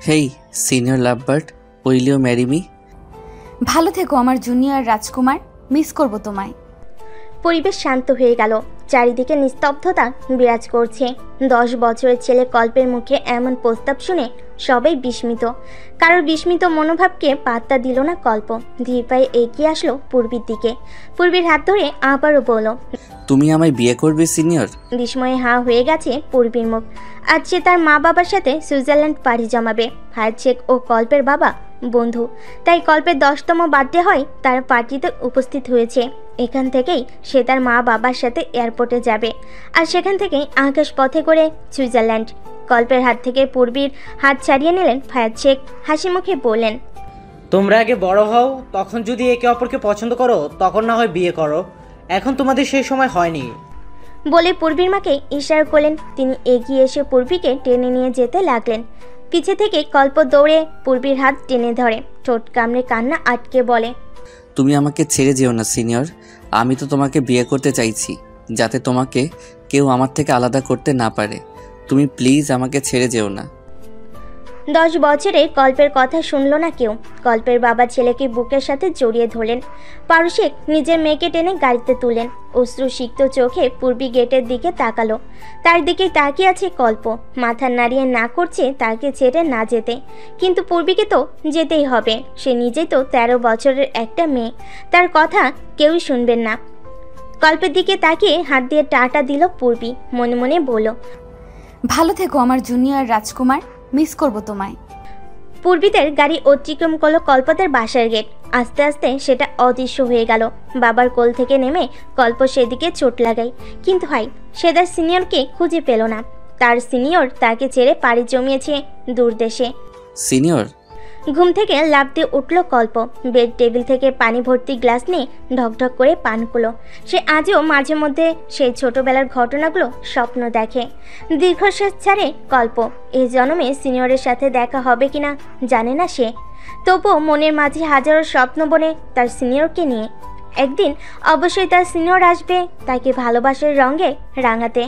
Hey senior lovebird, will you marry me? ভালো থেকো আমার জুনিয়র রাজকুমার, মিস করব তোমায়। পরিবেশ শান্ত হয়ে গেল, চারিদিকে নিস্তব্ধতা বিরাজ করছে। 10 বছরের ছেলে কল্পের মুখে এমন প্রস্তাব শুনে সবাই বিস্মিত। কারোর বিস্মিত মনোভাবকে পাত্তা দিল না কল্প। ধীর পায়ে এগিয়ে আসলো পূর্বীর দিকে। পূর্বীর হাত ধরে আবারও বলল, তুমি আমায় বিয়ে করবে সিনিয়র? বিস্ময়ে হাঁ হয়ে গেছে পূর্বীর মুখ। আজ সে তার মা বাবার সাথে সুইজারল্যান্ড পাড়ি জমাবে। ফায়ার ও কল্পের বাবা বন্ধু, তাই কল্পের 10তম বার্থডে হয় তার পার্টিতে উপস্থিত হয়েছে। এখান থেকেই সে তার মা বাবার সাথে এয়ারপোর্টে যাবে, আর সেখান থেকেই আকাশ পথে করে সুইজারল্যান্ড। কল্পের হাত থেকে পূর্বীর হাত ছাড়িয়ে নিলেন ফায়ার শেখ। হাসি মুখে বললেন, তোমরা আগে বড় হও, তখন যদি একে অপরকে পছন্দ করো তখন না হয় বিয়ে করো, এখন তোমাদের সেই সময় হয়নি। বলে পূর্বীর মাকে ইশারা করলেন। তিনি এগিয়ে এসে পূর্বীকে টেনে নিয়ে যেতে লাগলেন। পিছে থেকে কল্প দৌড়ে পূর্বীর হাত টেনে ধরে, ঠোঁট কামড়ে কান্না আটকে বলে, তুমি আমাকে ছেড়ে যেও না সিনিয়র। আমি তো তোমাকে বিয়ে করতে চাইছি, যাতে তোমাকে কেউ আমার থেকে আলাদা করতে না পারে। তুমি প্লিজ আমাকে ছেড়ে যেও না। 10 বছরে কল্পের কথা শুনল না কেউ। কল্পের বাবা ছেলেকে বুকের সাথে জড়িয়ে ধরলেন। পারু শেখ নিজের মেয়েকে টেনে গাড়িতে তুললেন। অশ্রু সিক্ত চোখে পূর্বী গেটের দিকে তাকালো। তার দিকে তাকিয়ে আছে কল্প, মাথা নাড়িয়ে না করছে তাকে ছেড়ে না যেতে। কিন্তু পূর্বীকে তো যেতেই হবে, সে নিজেই তো 13 বছরের একটা মেয়ে, তার কথা কেউই শুনবেন না। কল্পের দিকে তাকিয়ে হাত দিয়ে টাটা দিল পূর্বী, মনে মনে বলল, ভালো থেকো আমার জুনিয়র রাজকুমার, মিস করব তোমায়। পূর্বীদের গাড়ি অতিক্রম করলো কল্পদের বাসার গেট। আস্তে আস্তে সেটা অদৃশ্য হয়ে গেল। বাবার কোল থেকে নেমে কল্প সেদিকে চোট লাগায়, কিন্তু হাই, সে তার সিনিয়রকে খুঁজে পেল না। তার সিনিয়র তাকে ছেড়ে পাড়ি জমিয়েছে দূর দেশে। সিনিয়র? ঘুম থেকে লাফ দিয়ে উঠল কল্প। বেড টেবিল থেকে পানি ভর্তি গ্লাস নিয়ে ঢকঢক করে পান করলো। সে আজও মাঝে মধ্যে সেই ছোটবেলার ঘটনাগুলো স্বপ্ন দেখে। দীর্ঘশ্বাস ছাড়ে কল্প। এই জন্মে সিনিয়রের সাথে দেখা হবে কিনা জানে না সে, তবুও মনের মাঝে হাজারো স্বপ্ন বনে তার সিনিয়রকে নিয়ে। একদিন অবশ্যই তার সিনিয়র আসবে তাকে ভালোবাসার রঙে রাঙাতে।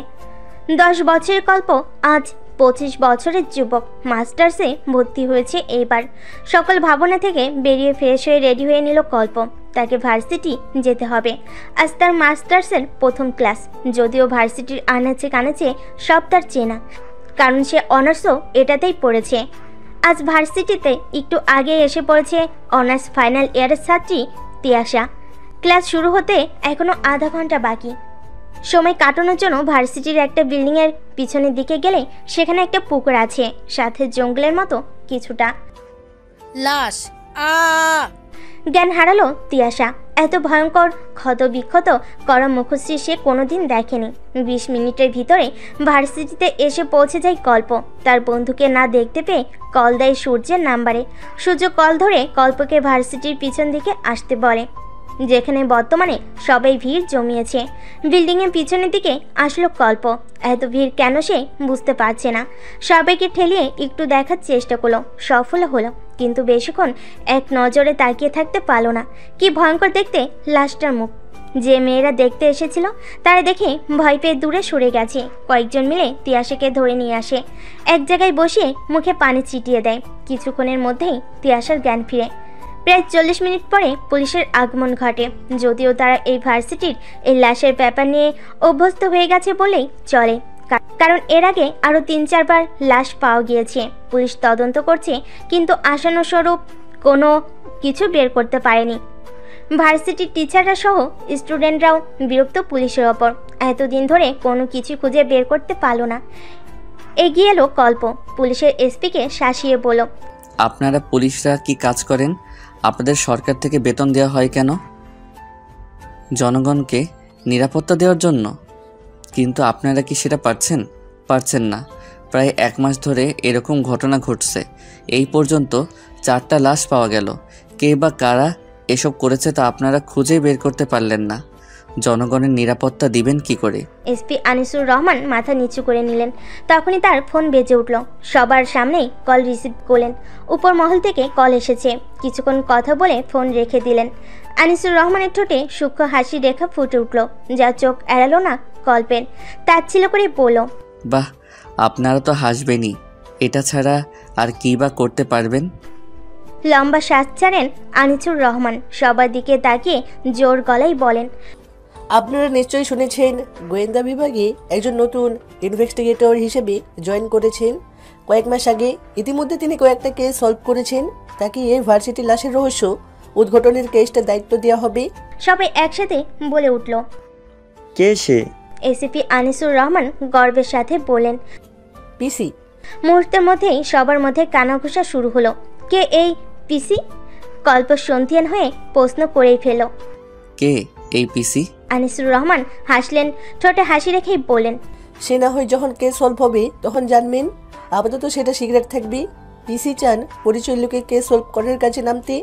10 বছরের কল্প আজ 25 বছরের যুবক, মাস্টার্সে ভর্তি হয়েছে এইবার। সকল ভাবনা থেকে বেরিয়ে ফ্রেশ হয়ে রেডি হয়ে নিল কল্প। তাকে ভার্সিটি যেতে হবে। আজ তার মাস্টার্সের প্রথম ক্লাস। যদিও ভার্সিটির আনাচে কানাচে সব তার চেনা, কারণ সে অনার্সও এটাতেই পড়েছে। আজ ভার্সিটিতে একটু আগে এসে পড়েছে অনার্স ফাইনাল ইয়ারের ছাত্রী তিয়াশা। ক্লাস শুরু হতে এখনো আধা ঘন্টা বাকি। সময় কাটানোর জন্য ভার্সিটির একটা বিল্ডিংয়ের পিছনের দিকে গেলে সেখানে একটা পুকুর আছে, সাথে জঙ্গলের মতো কিছুটা। লাশ জ্ঞান হারালো তিয়াশা। এত ভয়ঙ্কর ক্ষত বিক্ষত করা মুখশ্রী সে কোনোদিন দেখেনি। 20 মিনিটের ভিতরে ভার্সিটিতে এসে পৌঁছে যায় কল্প। তার বন্ধুকে না দেখতে পেয়ে কল দেয় সূর্যের নাম্বারে। সূর্য কল ধরে কল্পকে ভার্সিটির পিছন দিকে আসতে বলে, যেখানে বর্তমানে সবাই ভিড় জমিয়েছে। বিল্ডিংয়ের পিছনের দিকে আসলো কল্প। এত ভিড় কেন সে বুঝতে পারছে না। সবাইকে ঠেলিয়ে একটু দেখার চেষ্টা করলো, সফল হলো, কিন্তু বেশিক্ষণ এক নজরে তাকিয়ে থাকতে পারলো না। কি ভয়ঙ্কর দেখতে লাশটার মুখ। যে মেয়েরা দেখতে এসেছিল তারা দেখে ভয় পেয়ে দূরে সরে গেছে। কয়েকজন মিলে তিয়াশাকে ধরে নিয়ে আসে, এক জায়গায় বসিয়ে মুখে পানি ছিটিয়ে দেয়। কিছুক্ষণের মধ্যেই তিয়াশার জ্ঞান ফিরে। প্রায় 40 মিনিট পরে পুলিশের আগমন ঘটে। যদিও তারা এই ভার্সিটির এই লাশের ব্যাপার নিয়ে অভ্যস্ত হয়ে গেছে বলেই চলে, কারণ এর আগে আরও 3-4 বার লাশ পাওয়া গিয়েছে। পুলিশ তদন্ত করছে, কিন্তু আশানুস্বরূপ কোনো কিছু বের করতে পারেনি। ভার্সিটির টিচাররা সহ স্টুডেন্টরাও বিরক্ত পুলিশের ওপর। এতদিন ধরে কোনো কিছু খুঁজে বের করতে পারলো না। এগিয়ে এলো কল্প, পুলিশের এসপিকে শাসিয়ে বলল, আপনারা পুলিশরা কি কাজ করেন? আপনাদের সরকার থেকে বেতন দেওয়া হয় কেন? জনগণকে নিরাপত্তা দেওয়ার জন্য। কিন্তু আপনারা কি সেটা পারছেন না। প্রায় 1 মাস ধরে এরকম ঘটনা ঘটছে। এই পর্যন্ত 4টা লাশ পাওয়া গেল। কে বা কারা এসব করেছে তা আপনারা খুঁজে বের করতে পারলেন না। জনগণের নিরাপত্তা দিবেন কি করে? এসপি আনিসুর রহমান মাথা নিচু করে নিলেন। তখনই তার ফোন বেজে উঠল। সবার সামনেই কল রিসিভ করলেন। উপর মহল থেকে কল এসেছে। কিছুক্ষণ কথা বলে ফোন রেখে দিলেন। আনিসুর রহমানের ঠোঁটে সূক্ষ্ম হাসি রেখা ফুটে উঠল, যা চোখ এড়ালো না কল্পের। তাচ্ছিল্য করে বলল, বাহ, আপনারা তো হাসবেনই। এটা ছাড়া আর কী বা করতে পারবেন? লম্বা শ্বাস ছাড়েন আনিসুর রহমান, সবার দিকে তাকিয়ে জোর গলায় বলেন, আপনারা নিশ্চয়ই শুনেছেন গোয়েন্দা বিভাগে একজন নতুন ইনভেস্টিগেটর হিসেবে জয়েন করেছেন কয়েক মাস আগে। ইতিমধ্যে তিনি কয়েকটা কেস সলভ করেছেন। তাকে এই ভার্সিটি লাশের রহস্য উদ্ঘাটনের কেসটা দায়িত্ব দেওয়া হবে। সবাই একসাথে বলে উঠল। কে সে? এসিপি আনিসুর রহমান গর্বের সাথে বলেন। পিসি। মুহূর্তের মধ্যেই সবার মধ্যে কানাঘুষা শুরু হলো। কে এই পিসি? কল্প সন্ধিয়ান হয়ে প্রশ্ন করেই ফেল। কে এই পিসি? আনিসুর রহমান হাসলেন, ঠোঁটে হাসি রেখেই বলেন, সে না হয় যখন কেস সলভ হবে তখন জানবেন, আপাতত সেটা সিগারেট থাকবে। পিসি চান পরিচয় লোকে কেস সলভ করার কাছে নামতে।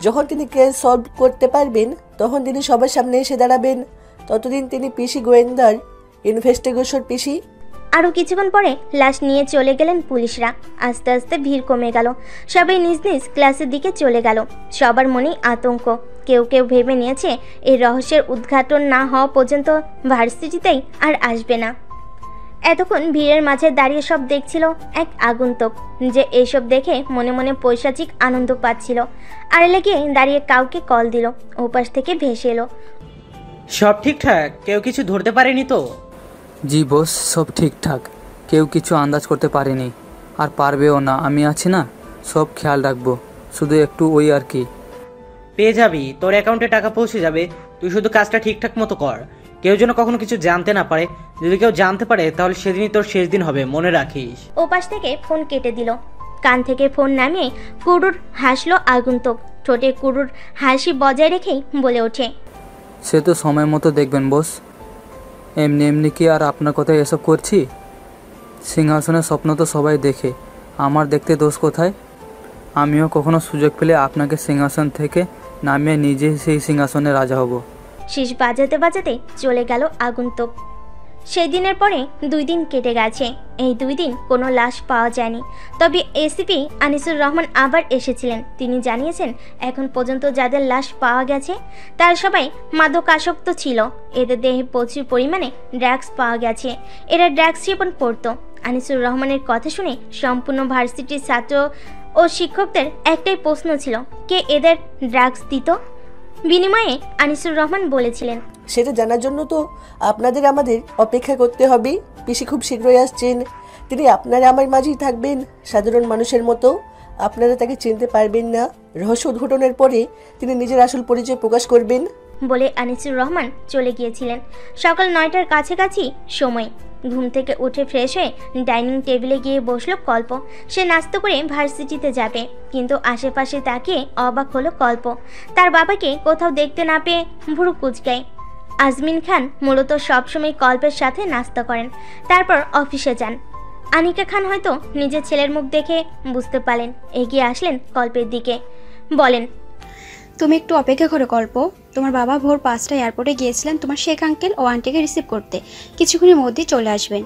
যখন তিনি কেস সলভ করতে পারবেন তখন তিনি সবার সামনে এসে দাঁড়াবেন। ততদিন তিনি পিসি গোয়েন্দার ইনভেস্টিগেশন পিসি। আরও কিছুক্ষণ পরে লাশ নিয়ে চলে গেলেন পুলিশরা। আস্তে আস্তে ভিড় কমে গেল। সবাই নিজ নিজ ক্লাসের দিকে চলে গেল। সবার মনেই আতঙ্ক। কেউ কেউ ভেবে নিয়েছে এই রহস্যের উদ্ঘাটন না হওয়া পর্যন্ত ভার্সিটিতেই আর আসবে না। এতক্ষণ ভিড়ের মাঝে দাঁড়িয়ে সব দেখছিল এক আগন্তুক, যে এইসব দেখে মনে মনে পৈশাচিক আনন্দ পাচ্ছিল। আড়ালে গিয়ে দাঁড়িয়ে কাউকে কল দিল। ওপাশ থেকে ভেসে এলো, সব ঠিকঠাক? কেউ কিছু ধরতে পারেনি তো? জি বস, সব ঠিকঠাক। কেউ কিছু আন্দাজ করতে পারেনি, আর পারবেও না। আমি আছি না, সব খেয়াল রাখবো। শুধু একটু ওই আর কি। পেয়ে যাবি, তোর অ্যাকাউন্টে টাকা পৌঁছে যাবে। তুই শুধু কাজটা ঠিকঠাক মতো কর। কেউ যেন কখনো কিছু জানতে না পারে। যদি কেউ জানতে পারে তাহলে সেদিনই তোর শেষ দিন হবে, মনে রাখিস। ওপাশ থেকে ফোন কেটে দিল। কান থেকে ফোন নামিয়ে কুরুর হাসলো আগন্তুক। ঠোঁটে কুরুর হাসি বজায় রেখেই বলে ওঠে, সে তো সময় মতো দেখবেন বস। এমনি এমনি কি আর আপনার কথায় এসব করছি? সিংহাসনের স্বপ্ন তো সবাই দেখে, আমার দেখতে দোষ কোথায়? আমিও কখনো সুযোগ পেলে আপনাকে সিংহাসন থেকে নামিয়ে নিজে সেই সিংহাসনে রাজা হব। শীষ বাজাতে বাজাতে চলে গেল আগন্তুক। সেই দিনের পরে 2 দিন কেটে গেছে। এই 2 দিন কোনো লাশ পাওয়া যায়নি। তবে এসিপি আনিসুর রহমান আবার এসেছিলেন। তিনি জানিয়েছেন এখন পর্যন্ত যাদের লাশ পাওয়া গেছে তারা সবাই মাদকাসক্ত ছিল। এদের দেহে প্রচুর পরিমাণে ড্রাগস পাওয়া গেছে। এরা ড্রাগস সেবন করত। আনিসুর রহমানের কথা শুনে সম্পূর্ণ ভার্সিটির ছাত্র ও শিক্ষকদের একটাই প্রশ্ন ছিল, কে এদের ড্রাগস দিত? বিনিময়ে আনিসুর রহমান বলেছিলেন, সেটা জানার জন্য তো আপনাদের আমাদের অপেক্ষা করতে হবে। পিসি খুব শীঘ্রই আসছেন। তিনি আপনারা আমার মাঝেই থাকবেন, সাধারণ মানুষের মতো। আপনারা তাকে চিনতে পারবেন না। রহস্য উদ্ঘাটনের পরে তিনি নিজের আসল পরিচয় প্রকাশ করবেন বলে আনিসুর রহমান চলে গিয়েছিলেন। সকাল 9টার কাছাকাছি সময়। ঘুম থেকে উঠে ফ্রেশ হয়ে ডাইনিং টেবিলে গিয়ে বসলো কল্প। সে নাস্তা করে ভার্সিটিতে যাবে, কিন্তু আশেপাশে তাকিয়ে অবাক হলো কল্প। তার বাবাকে কোথাও দেখতে না পেয়ে ভুরু কুঁচকায়। আজমিন খান মূলত সবসময় কল্পের সাথে নাস্তা করেন, তারপর অফিসে যান। আনিকা খান হয়তো নিজের ছেলের মুখ দেখে বুঝতে পারলেন, এগিয়ে আসলেন কল্পের দিকে, বলেন, তুমি একটু অপেক্ষা করো কল্প। তোমার বাবা ভোর 5টায় এয়ারপোর্টে গিয়েছিলেন তোমার শেখ আঙ্কেল ও আন্টিকে রিসিভ করতে। কিছুক্ষণের মধ্যেই চলে আসবেন।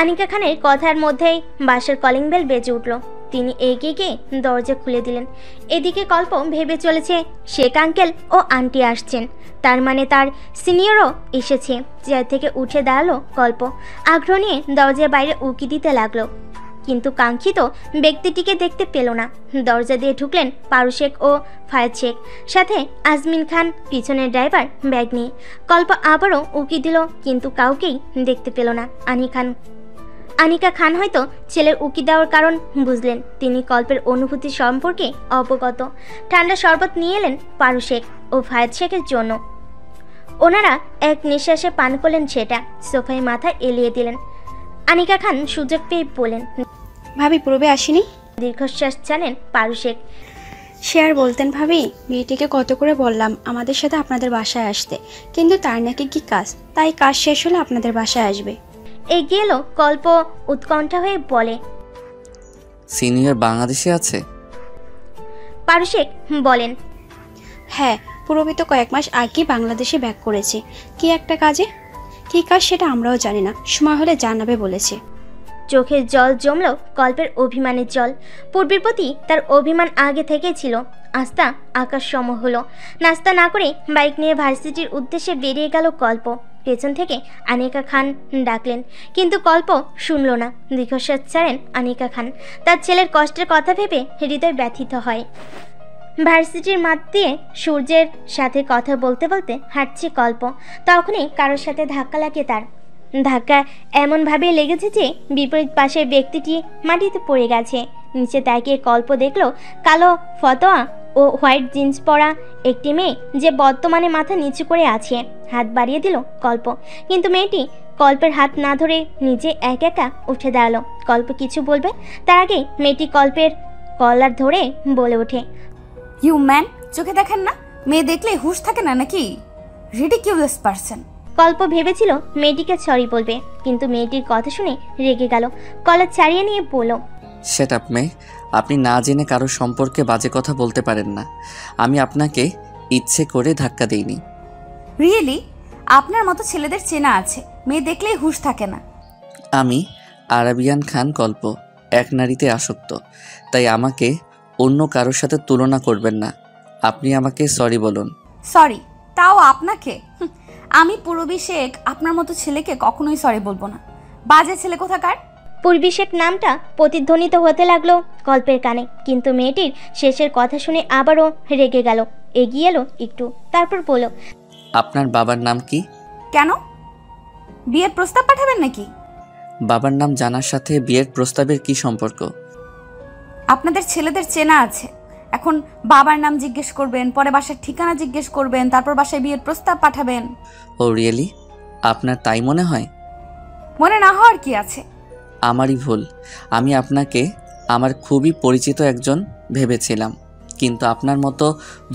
আনিকা খানের কথার মধ্যেই বাসার কলিং বেল বেজে উঠল। তিনি এগিয়ে গিয়ে দরজা খুলে দিলেন। এদিকে কল্প ভেবে চলেছে শেখ আঙ্কেল ও আন্টি আসছেন, তার মানে তার সিনিয়রও এসেছে। চেয়ার থেকে উঠে দাঁড়ালো কল্প। আগ্রহ নিয়ে দরজার বাইরে উকি দিতে লাগলো, কিন্তু কাঙ্ক্ষিত ব্যক্তিটিকে দেখতে পেল না। দরজা দিয়ে ঢুকলেন পারু শেখ ও ফায়াজ শেখ, সাথে আজমিন খান পিছনের ড্রাইভার ব্যাগ নিয়ে। কল্প আবারও উকি দিল, কিন্তু কাউকেই দেখতে পেল না। আনিকা খান হয়তো ছেলের উকি দেওয়ার কারণ বুঝলেন। তিনি কল্পের অনুভূতি সম্পর্কে অবগত। ঠান্ডা শরবত নিয়ে এলেন পারু শেখ ও ফায়াজ শেখের জন্য। ওনারা এক নিঃশ্বাসে পান করলেন সেটা। সোফায় মাথা এলিয়ে দিলেন। আনিকা খান সুযোগ পেয়ে বলেন, ভাবি পূর্বে আসেনি? দীর্ঘশ্বাস জানেন পারু শেখ। সে আর বলতেন ভাবি, মেয়েটিকে কত করে বললাম আমাদের সাথে আপনাদের বাসায় আসতে, কিন্তু তার নাকি কি কাজ, তাই কাজ শেষ হলে আপনাদের বাসায় আসবে। এগিয়ে এলো কল্প উৎকণ্ঠা হয়ে বলে, সিনিয়র বাংলাদেশে আছে? পারু শেখ বলেন, হ্যাঁ, পূর্বে তো কয়েক মাস আগেই বাংলাদেশে ব্যাক করেছে। কি একটা কাজে। কি কাজ সেটা আমরাও জানি না, সময় হলে জানাবে বলেছে। চোখের জল জমল কল্পের অভিমানের জল। পূর্বের প্রতি তার অভিমান আগে থেকে ছিল। আস্থা আকাশ সম হলো। নাস্তা না করে বাইক নিয়ে ভার্সিটির উদ্দেশ্যে বেরিয়ে গেল কল্প। পেছন থেকে আনিকা খান ডাকলেন, কিন্তু কল্প শুনল না। দীর্ঘশ্বাস ছাড়েন আনিকা খান। তার ছেলের কষ্টের কথা ভেবে হৃদয় ব্যথিত হয়। ভার্সিটির মাঠ দিয়ে সূর্যের সাথে কথা বলতে বলতে হাঁটছে কল্প। তখনই কারোর সাথে ধাক্কা লাগে তার। ধাক্কা এমনভাবে লেগেছে যে বিপরীত পাশের ব্যক্তিটি মাটিতে পড়ে গেছে। নিচে তাকিয়ে কল্প দেখল কালো ফতোয়া ও হোয়াইট জিন্স পরা একটি মেয়ে, যে বর্তমানে মাথা নিচু করে আছে। হাত বাড়িয়ে দিল কল্প, কিন্তু মেয়েটি কল্পের হাত না ধরে নিজে এক একা উঠে দাঁড়ালো। কল্প কিছু বলবে তার আগেই মেয়েটি কল্পের কলার ধরে বলে ওঠে, ইউ ম্যান, চোখে দেখেন না? মেয়ে দেখলে হুঁশ থাকে না নাকি? Ridiculous person. কল্প ভেবেছিল মেয়েটিকে সরি বলবে, কিন্তু মেয়েটির কথা শুনে রেগে গেল। কলার ছাড়িয়ে নিয়ে বলল, সেট আপ মেয়ে, আপনি না জেনে কারোর সম্পর্কে বাজে কথা বলতে পারেন না। আমি আপনাকে ইচ্ছে করে ধাক্কা দিইনি। রিয়েলি? আপনার মতো ছেলেদের চেনা আছে, মেয়ে দেখলেই হুঁশ থাকে না। আমি আরাবিয়ান খান কল্প, এক নারীতে আসক্ত, তাই আমাকে অন্য কারোর সাথে তুলনা করবেন না। আপনি আমাকে সরি বলুন। সরি? তাও আপনাকে? আমি পূরবী শেখ আপনার মতো ছেলেকে কখনোই সরি বলবো না। বাজে ছেলে কোথাকার। পূর্বী শেখ নামটা প্রতিধ্বনিত হতে লাগলো কল্পের কানে, কিন্তু মেয়েটির শেষের কথা শুনে আবারও রেগে গেল। এগিয়ে এলো একটু, তারপর বলল, আপনার বাবার নাম কি? কেন, বিয়ের প্রস্তাব পাঠাবেন নাকি? বাবার নাম জানার সাথে বিয়ের প্রস্তাবের কি সম্পর্ক? আপনাদের ছেলেদের চেনা আছে, এখন বাবার নাম জিজ্ঞেস করবেন, পরে বাসার ঠিকানা জিজ্ঞেস করবেন, তারপর বাসায় বিয়ের প্রস্তাব পাঠাবেন। ও রিয়েলি? আপনার তাই মনে হয়? মনে না হওয়ার কি আছে? আমারই ভুল। আমি আপনাকে আমার খুবই পরিচিত একজন ভেবেছিলাম, কিন্তু আপনার মতো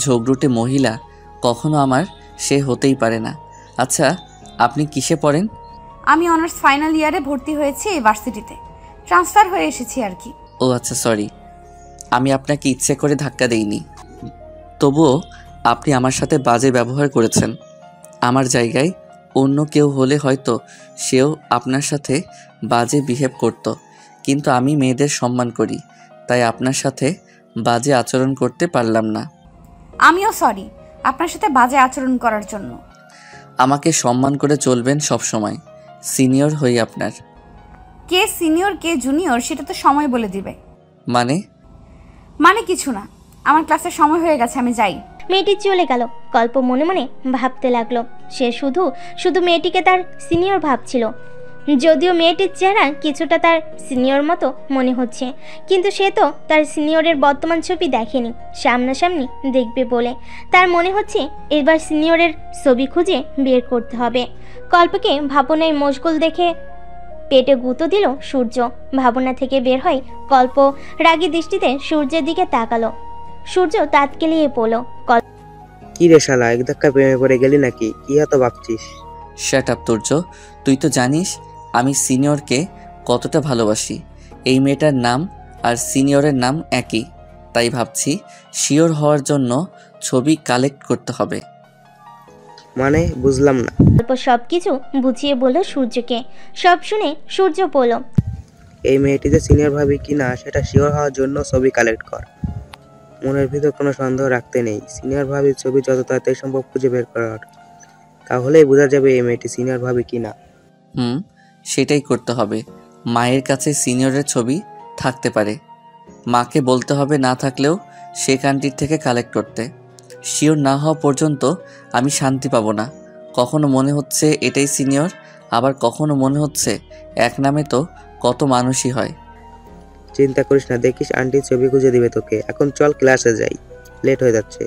ঝগড়ুটে মহিলা কখনো আমার সে হতেই পারে না। আচ্ছা, আপনি কিসে পড়েন? আমি অনার্স ফাইনাল ইয়ারে ভর্তি হয়েছি এই ভার্সিটিতে, ট্রান্সফার হয়ে এসেছি আর কি। ও আচ্ছা, সরি, আমি আপনাকে ইচ্ছে করে ধাক্কা দেইনি। তবুও আপনি আমার সাথে বাজে ব্যবহার করেছেন। আমার জায়গায় অন্য কেউ হলে হয়তো সেও আপনার সাথে বাজে বিহেভ করত, কিন্তু আমি মেয়েদের সম্মান করি, তাই আপনার সাথে বাজে আচরণ করতে পারলাম না। আমিও সরি আপনার সাথে বাজে আচরণ করার জন্য। আমাকে সম্মান করে চলবেন সব সময়। সিনিয়র হই আপনার। কে সিনিয়র কে জুনিয়র সেটা তো সময় বলে দিবে। মানে কিছু না, আমার ক্লাসের সময় হয়ে গেছে, আমি যাই। মেয়েটি চলে গেল। কল্প মনে মনে ভাবতে লাগলো, সে শুধু শুধু মেয়েটিকে তার সিনিয়র ভাবছিল। যদিও মেয়েটির চেহারা কিছুটা তার সিনিয়র মতো মনে হচ্ছে, কিন্তু সে তো তার সিনিয়রের বর্তমান ছবি দেখেনি, সামনাসামনি দেখবে বলে তার মনে হচ্ছে এবার সিনিয়রের ছবি খুঁজে বের করতে হবে। কল্পকে ভাবনায় মশগুল দেখে পেটে গুঁতো দিল সূর্য। ভাবনা থেকে বের হয় কল্প রাগী দৃষ্টিতে সূর্যের দিকে তাকালো। সূর্য তাৎকেলিয়ে পড়ল, কি রে শালা, এক ধাক্কা প্রেমে পড়ে গেলি নাকি? কি এত ভাবছিস? শ্যাট আপ তুর্য, তুই তো জানিস আমি সিনিয়রকে কতটা ভালোবাসি। এই মেয়েটার নাম আর সিনিয়রের নাম একই, তাই ভাবছি শিওর হওয়ার জন্য ছবি কালেক্ট করতে হবে। মানে বুঝলাম না। কল্প সবকিছু বুঝিয়ে বলল সূর্যকে। সব শুনে সূর্য বলল, এই মেয়েটি যে সিনিয়র ভাবি কিনা সেটা শিওর হওয়ার জন্য ছবি কালেক্ট কর। মনের ভিতর কোনো সন্দেহ রাখতে নেই। সিনিয়র ভাবির ছবি যত তাড়াতাড়ি সম্ভব খুঁজে বের করার, তাহলেই বোঝা যাবে এই মেয়েটি সিনিয়র ভাবি কিনা। সেটাই করতে হবে। মায়ের কাছে সিনিয়রের ছবি থাকতে পারে, মাকে বলতে হবে না থাকলেও সে কান্ট্রির থেকে কালেক্ট করতে। শিওর না হওয়া পর্যন্ত আমি শান্তি পাবো না। কখনো মনে হচ্ছে এটাই সিনিয়র, আবার কখনো মনে হচ্ছে এক নামে তো কত মানুষই হয়। চিন্তা করিস না, দেখিস আন্টি ছবি খুঁজে দিবে তোকে। এখন চল ক্লাসে যাই, লেট হয়ে যাচ্ছে।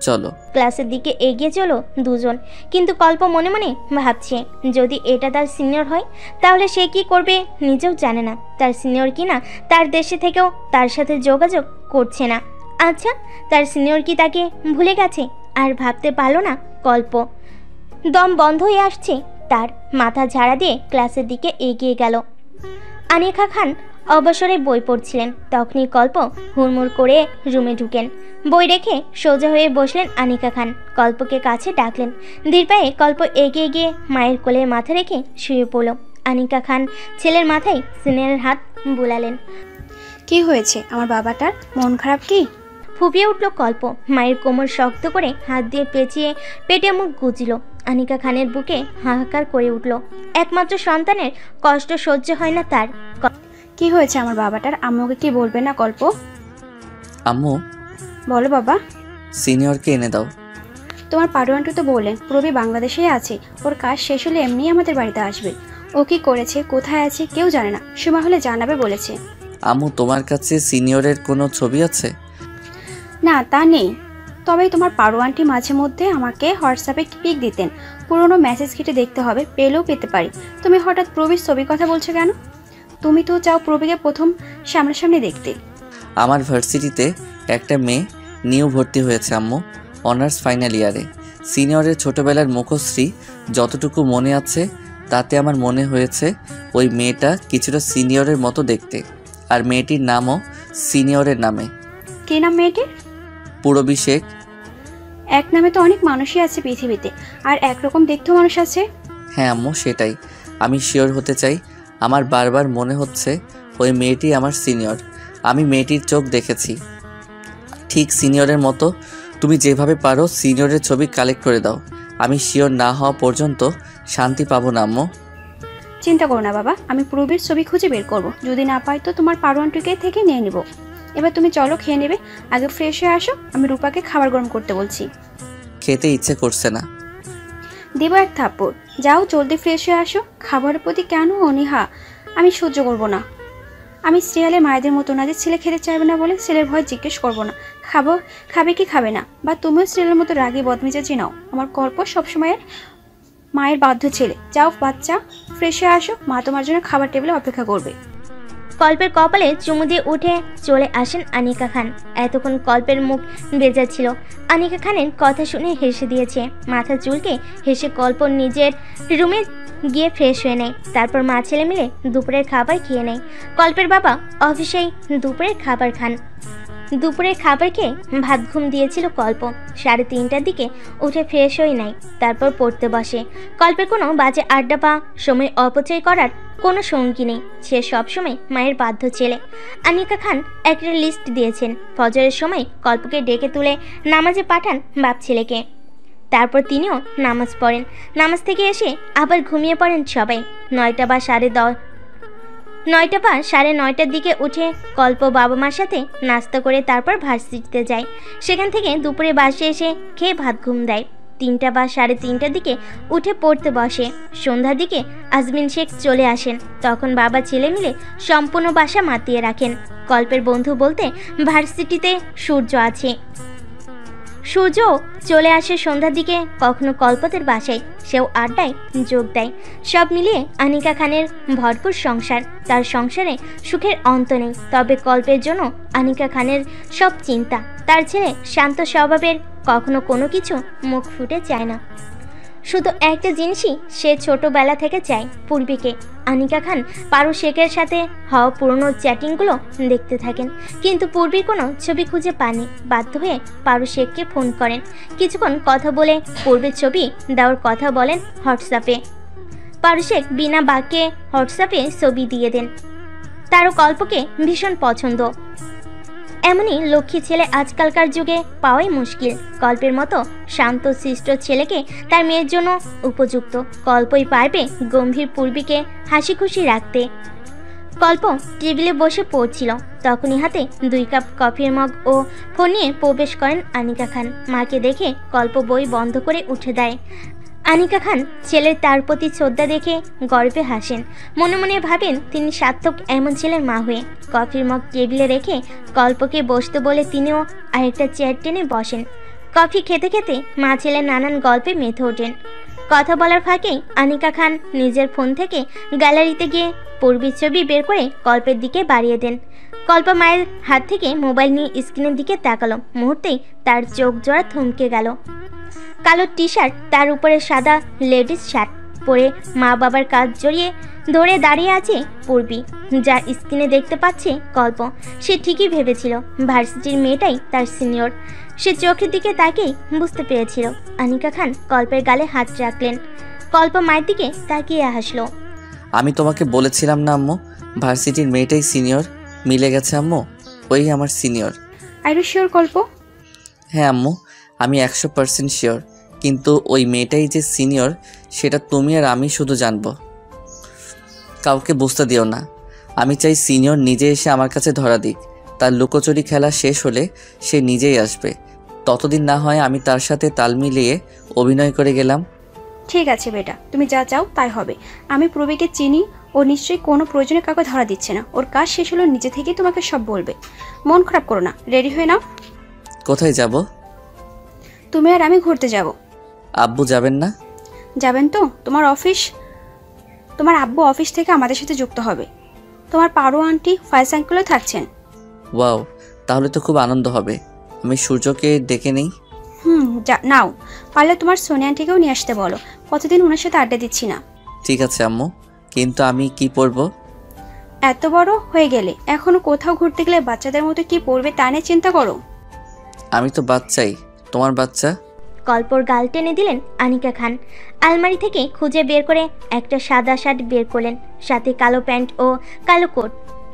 চলো। ক্লাসের দিকে এগিয়ে চলো দুজন, কিন্তু কল্প মনে মনে ভাবছে যদি এটা তার সিনিয়র হয় তাহলে সে কি করবে নিজেও জানে না। তার সিনিয়র কিনা তার দেশে থেকেও তার সাথে যোগাযোগ করছে না। আচ্ছা, তার সিনিয়র কি তাকে ভুলে গেছে? আর ভাবতে পারলো না কল্প। দম বন্ধ হয়ে আসছে তার। মাথা ঝাড়া দিয়ে ক্লাসের দিকে এগিয়ে গেল। আনিকা খান অবসরে বই পড়ছিলেন। তখনই কল্প হুড়মুড় করে রুমে ঢুকেন। বই রেখে সোজা হয়ে বসলেন আনিকা খান। কল্পকে কাছে ডাকলেন। ধীর পায়ে কল্প এগিয়ে গিয়ে মায়ের কোলে মাথা রেখে শুয়ে পড়ল। আনিকা খান ছেলের মাথায় সিনিয়রের হাত বুলালেন। কি হয়েছে আমার বাবাটার? মন খারাপ কি? ফুপিয়ে উঠল কল্প। মায়ের কোমর শক্ত করে হাত দিয়ে পেঁচিয়ে পেটে মুখ গুজল। আনিকা খানের বুকে হাহাকার করে উঠল। একমাত্র সন্তানের কষ্ট সহ্য হয় না তার। কি হয়েছে আমার বাবাটার? আম্মুকে কি বলবে না গল্প? আম্মু, বলো বাবা। সিনিয়রকে এনে দাও। তোমার পারোয়ানটু তো বললেন প্রবি বাংলাদেশেই আছে, ওর কাজ শেষ হলে এমনি আমাদের বাড়িতে আসবে। ও কি করেছে, কোথায় আছে কেউ জানে না, সময় হলে জানাবে বলেছে। আম্মু, তোমার কাছে সিনিয়রের কোনো ছবি আছে? না, তা নেই। তবে তোমার পারোয়ানটি মাঝে মধ্যে আমাকে হোয়াটসঅ্যাপে পিক দিতেন। পুরোনো মেসেজ ঘেটে দেখতে হবে, পেলেও পেতে পারি। তুমি হঠাৎ প্রবির ছবির কথা বলছো কেন? তুমি তো চাও প্রবিকে প্রথম সামনাসামনি দেখতে। আমার ভার্সিটিতে একটা মেয়ে নিউ ভর্তি হয়েছে আম্মু, অনার্স ফাইনাল ইয়ারে। সিনিয়রের ছোটবেলার মুখশ্রী যতটুকু মনে আছে তাতে আমার মনে হয়েছে ওই মেয়েটা কিছুটা সিনিয়রের মতো দেখতে, আর মেয়েটির নামও সিনিয়রের নামে। কি নাম মেয়েটির? পূরবী শেখ। এক নামে তো অনেক মানুষই আছে পৃথিবীতে, আর একরকম দেখতেও মানুষ আছে। হ্যাঁ আম্মু, সেটাই আমি শিওর হতে চাই। আমার বারবার মনে হচ্ছে ওই মেয়েটি আমার সিনিয়র। আমি মেয়েটির চোখ দেখেছি, ঠিক সিনিয়রের মতো। তুমি যেভাবে পারো সিনিয়রের ছবি কালেক্ট করে দাও। আমি শিওর না হওয়া পর্যন্ত শান্তি পাবো না আম্মু। চিন্তা করো না বাবা, আমি প্রবির ছবি খুঁজে বের করব। যদি না পাই তো তোমার পারোয়ানটিকে থেকে নিয়ে নিব। এবার তুমি চলো, খেয়ে নেবে। আগে ফ্রেশ হয়ে আসো, আমি রূপাকে খাবার গরম করতে বলছি। খেতে ইচ্ছে করছে না। দেবো এক থাপ্পড়। যাও জলদি ফ্রেশ হয়ে আসো। খাবারের প্রতি কেন অনীহা? আমি সহ্য করব না। আমি সিরিয়ালে মায়েদের মতো না যে ছেলে খেতে চাইবে না বলে ছেলের ভয় জিজ্ঞেস করবো না। খাবে কি খাবে না, বা তুমিও সিরিয়ালের মতো রাগী বদমেজাজি নাও। আমার গল্প সবসময় মায়ের বাধ্য ছেলে। যাও বাচ্চা, ফ্রেশ হয়ে আসো, মা তোমার জন্য খাবার টেবিলে অপেক্ষা করবে। কল্পের কপালে চুমু দিয়ে উঠে চলে আসেন আনিকা খান। এতক্ষণ কল্পের মুখ বেজা ছিল। আনিকা খানের কথা শুনে হেসে দিয়েছে। মাথা চুলকে হেসে কল্প নিজের রুমে গিয়ে ফ্রেশ হয়ে নেয়। তারপর মা ছেলে মিলে দুপুরের খাবার খেয়ে নেয়। কল্পের বাবা অফিসেই দুপুরের খাবার খান। দুপুরের খাবার খেয়ে ভাত ঘুম দিয়েছিল কল্প। 3:30টার দিকে উঠে ফ্রেশ হয়ে নেয়। তারপর পড়তে বসে। কল্পের কোনো বাজে আড্ডা বা সময় অপচয় করার কোনো সঙ্গী নেই। সে সবসময় মায়ের বাধ্য ছেলে। আনিকা খান একটা লিস্ট দিয়েছেন। ফজরের সময় কল্পকে ডেকে তুলে নামাজে পাঠান বাপ ছেলেকে। তারপর তিনিও নামাজ পড়েন। নামাজ থেকে এসে আবার ঘুমিয়ে পড়েন সবাই। 9টা বা 9:30টার দিকে উঠে কল্প বাবা মার সাথে নাস্তা করে তারপর ভার্সিটিতে যায়। সেখান থেকে দুপুরে বাসে এসে খেয়ে ভাত ঘুম দেয়। 3টা বা 3:30টার দিকে উঠে পড়তে বসে। সন্ধ্যার দিকে আজমিন শেখ চলে আসেন। তখন বাবা ছেলে মিলে সম্পূর্ণ বাসা মাতিয়ে রাখেন। কল্পের বন্ধু বলতে ভার্সিটিতে সূর্য আছে। সূর্য চলে আসে সন্ধ্যার দিকে কখনো কল্পতের বাসায়, সেও আড্ডায় যোগ দেয়। সব মিলিয়ে আনিকা খানের ভরপুর সংসার। তার সংসারে সুখের অন্ত নেই। তবে কল্পের জন্য আনিকা খানের সব চিন্তা। তার ছেলে শান্ত স্বভাবের, কখনো কোনো কিছু মুখ ফুটে চায় না। শুধু একটা জিনিসই সে ছোটবেলা থেকে চায়, পূর্বীকে। আনিকা খান পারু শেখের সাথে হওয়া পুরনো চ্যাটিংগুলো দেখতে থাকেন, কিন্তু পূর্বীর কোনো ছবি খুঁজে পাননি। বাধ্য হয়ে পারু শেখকে ফোন করেন। কিছুক্ষণ কথা বলে পূর্বীর ছবি দেওয়ার কথা বলেন হোয়াটসঅ্যাপে। পারু শেখ বিনা বাক্যে হোয়াটসঅ্যাপে ছবি দিয়ে দেন। তারও কল্পকে ভীষণ পছন্দ। এমনই লক্ষ্মী ছেলে আজকালকার যুগে পাওয়াই মুশকিল। কল্পের মতো শান্ত শিষ্ট ছেলেকে তার মেয়ের জন্য উপযুক্ত। কল্পই পারবে গম্ভীর পূর্বীকে হাসি খুশি রাখতে। কল্প টেবিলে বসে পড়ছিল। তখনই হাতে 2 কাপ কফির মগ ও ফোন নিয়ে প্রবেশ করেন আনিকা খান। মাকে দেখে কল্প বই বন্ধ করে উঠে দেয়। আনিকা খান ছেলের তার প্রতি শ্রদ্ধা দেখে গর্বে হাসেন। মনে মনে ভাবেন তিনি সার্থক এমন ছেলের মা হয়ে। কফির মগ টেবিলে রেখে কল্পকে বসতে বলে তিনিও আরেকটা চেয়ার টেনে বসেন। কফি খেতে খেতে মা ছেলে নানান গল্পে মেতে ওঠেন। কথা বলার ফাঁকেই আনিকা খান নিজের ফোন থেকে গ্যালারিতে গিয়ে পূর্বীর ছবি বের করে কল্পের দিকে বাড়িয়ে দেন। কল্প মায়ের হাত থেকে মোবাইল নিয়ে স্ক্রিনের দিকে তাকালো। মুহূর্তেই তার চোখ জোড়া থমকে গেল। কালো টি শার্ট, তার উপরে সাদা লেডিস শার্ট পরে মা বাবার কাঁধ জড়িয়ে ধরে দাঁড়িয়ে আছে পূর্বী, যা স্ক্রিনে দেখতে পাচ্ছে কল্প। সে ঠিকই ভেবেছিল ভার্সিটির মেয়েটাই তার সিনিয়র। সে চোখের দিকে তাকিয়ে বুঝতে পেরেছিল। আনিকা খান কল্পের গালে হাত রাখলেন। কল্প মায়ের দিকে তাকিয়ে হাসলো। আমি তোমাকে বলেছিলাম না আম্মু, ভার্সিটির মেয়েটাই সিনিয়র। মিলে গেছে আম্মু, ওই আমার সিনিয়র। আর ইউ শিওর কল্প? হ্যাঁ আম্মু, আমি 100% শিওর। কিন্তু ওই মেয়েটাই যে সিনিয়র সেটা তুমি আর আমি শুধু জানবো। কাউকে বুঝতে দিও না। আমি চাই সিনিয়র নিজে এসে আমার কাছে ধরা দিক। তার লুকোচুরি খেলা শেষ হলে সে নিজেই আসবে। ততদিন না হয় আমি তার সাথে তাল মিলিয়ে অভিনয় করে গেলাম। ঠিক আছে বেটা, তুমি যা চাও তাই হবে। আমি প্রবীকে চিনি, ও নিশ্চয়ই কোনো প্রয়োজনে কাউকে ধরা দিচ্ছে না। ওর কাজ শেষ হলো নিজে থেকেই তোমাকে সব বলবে। মন খারাপ করো না, রেডি হয়ে নাও। কোথায় যাব? তুমি আর আমি ঘুরতে যাব। আব্বু যাবেন না? যাবেন তো। তোমার আব্বু অফিস থেকে আমাদের সাথে যুক্ত হবে। তোমার পারো আন্টি ফায়ার আঙ্কেলও থাকছেন। ওয়াও, তাহলে তো খুব আনন্দ হবে। আমি সূর্যকে ডেকে নেই। নাও, পারলে তোমার সোনিয়া আন্টিকেও নিয়ে আসতে বলো। কতদিন ওনার সাথে আড্ডা দিচ্ছি না। ঠিক আছে আম্মু, কিন্তু আমি কি পরবো? এত বড় হয়ে গেলে এখনো কোথাও ঘুরতে গেলে বাচ্চাদের মতো কি পরবে তা নিয়ে চিন্তা করো। আমি তো বাচ্চাই, তোমার বাচ্চা। কল্পর গাল টেনে দিলেন আনিকা খান। আলমারি থেকে খুঁজে বের করে একটা সাদা শার্ট বের করলেন, সাথে কালো প্যান্ট ও কালো কোট।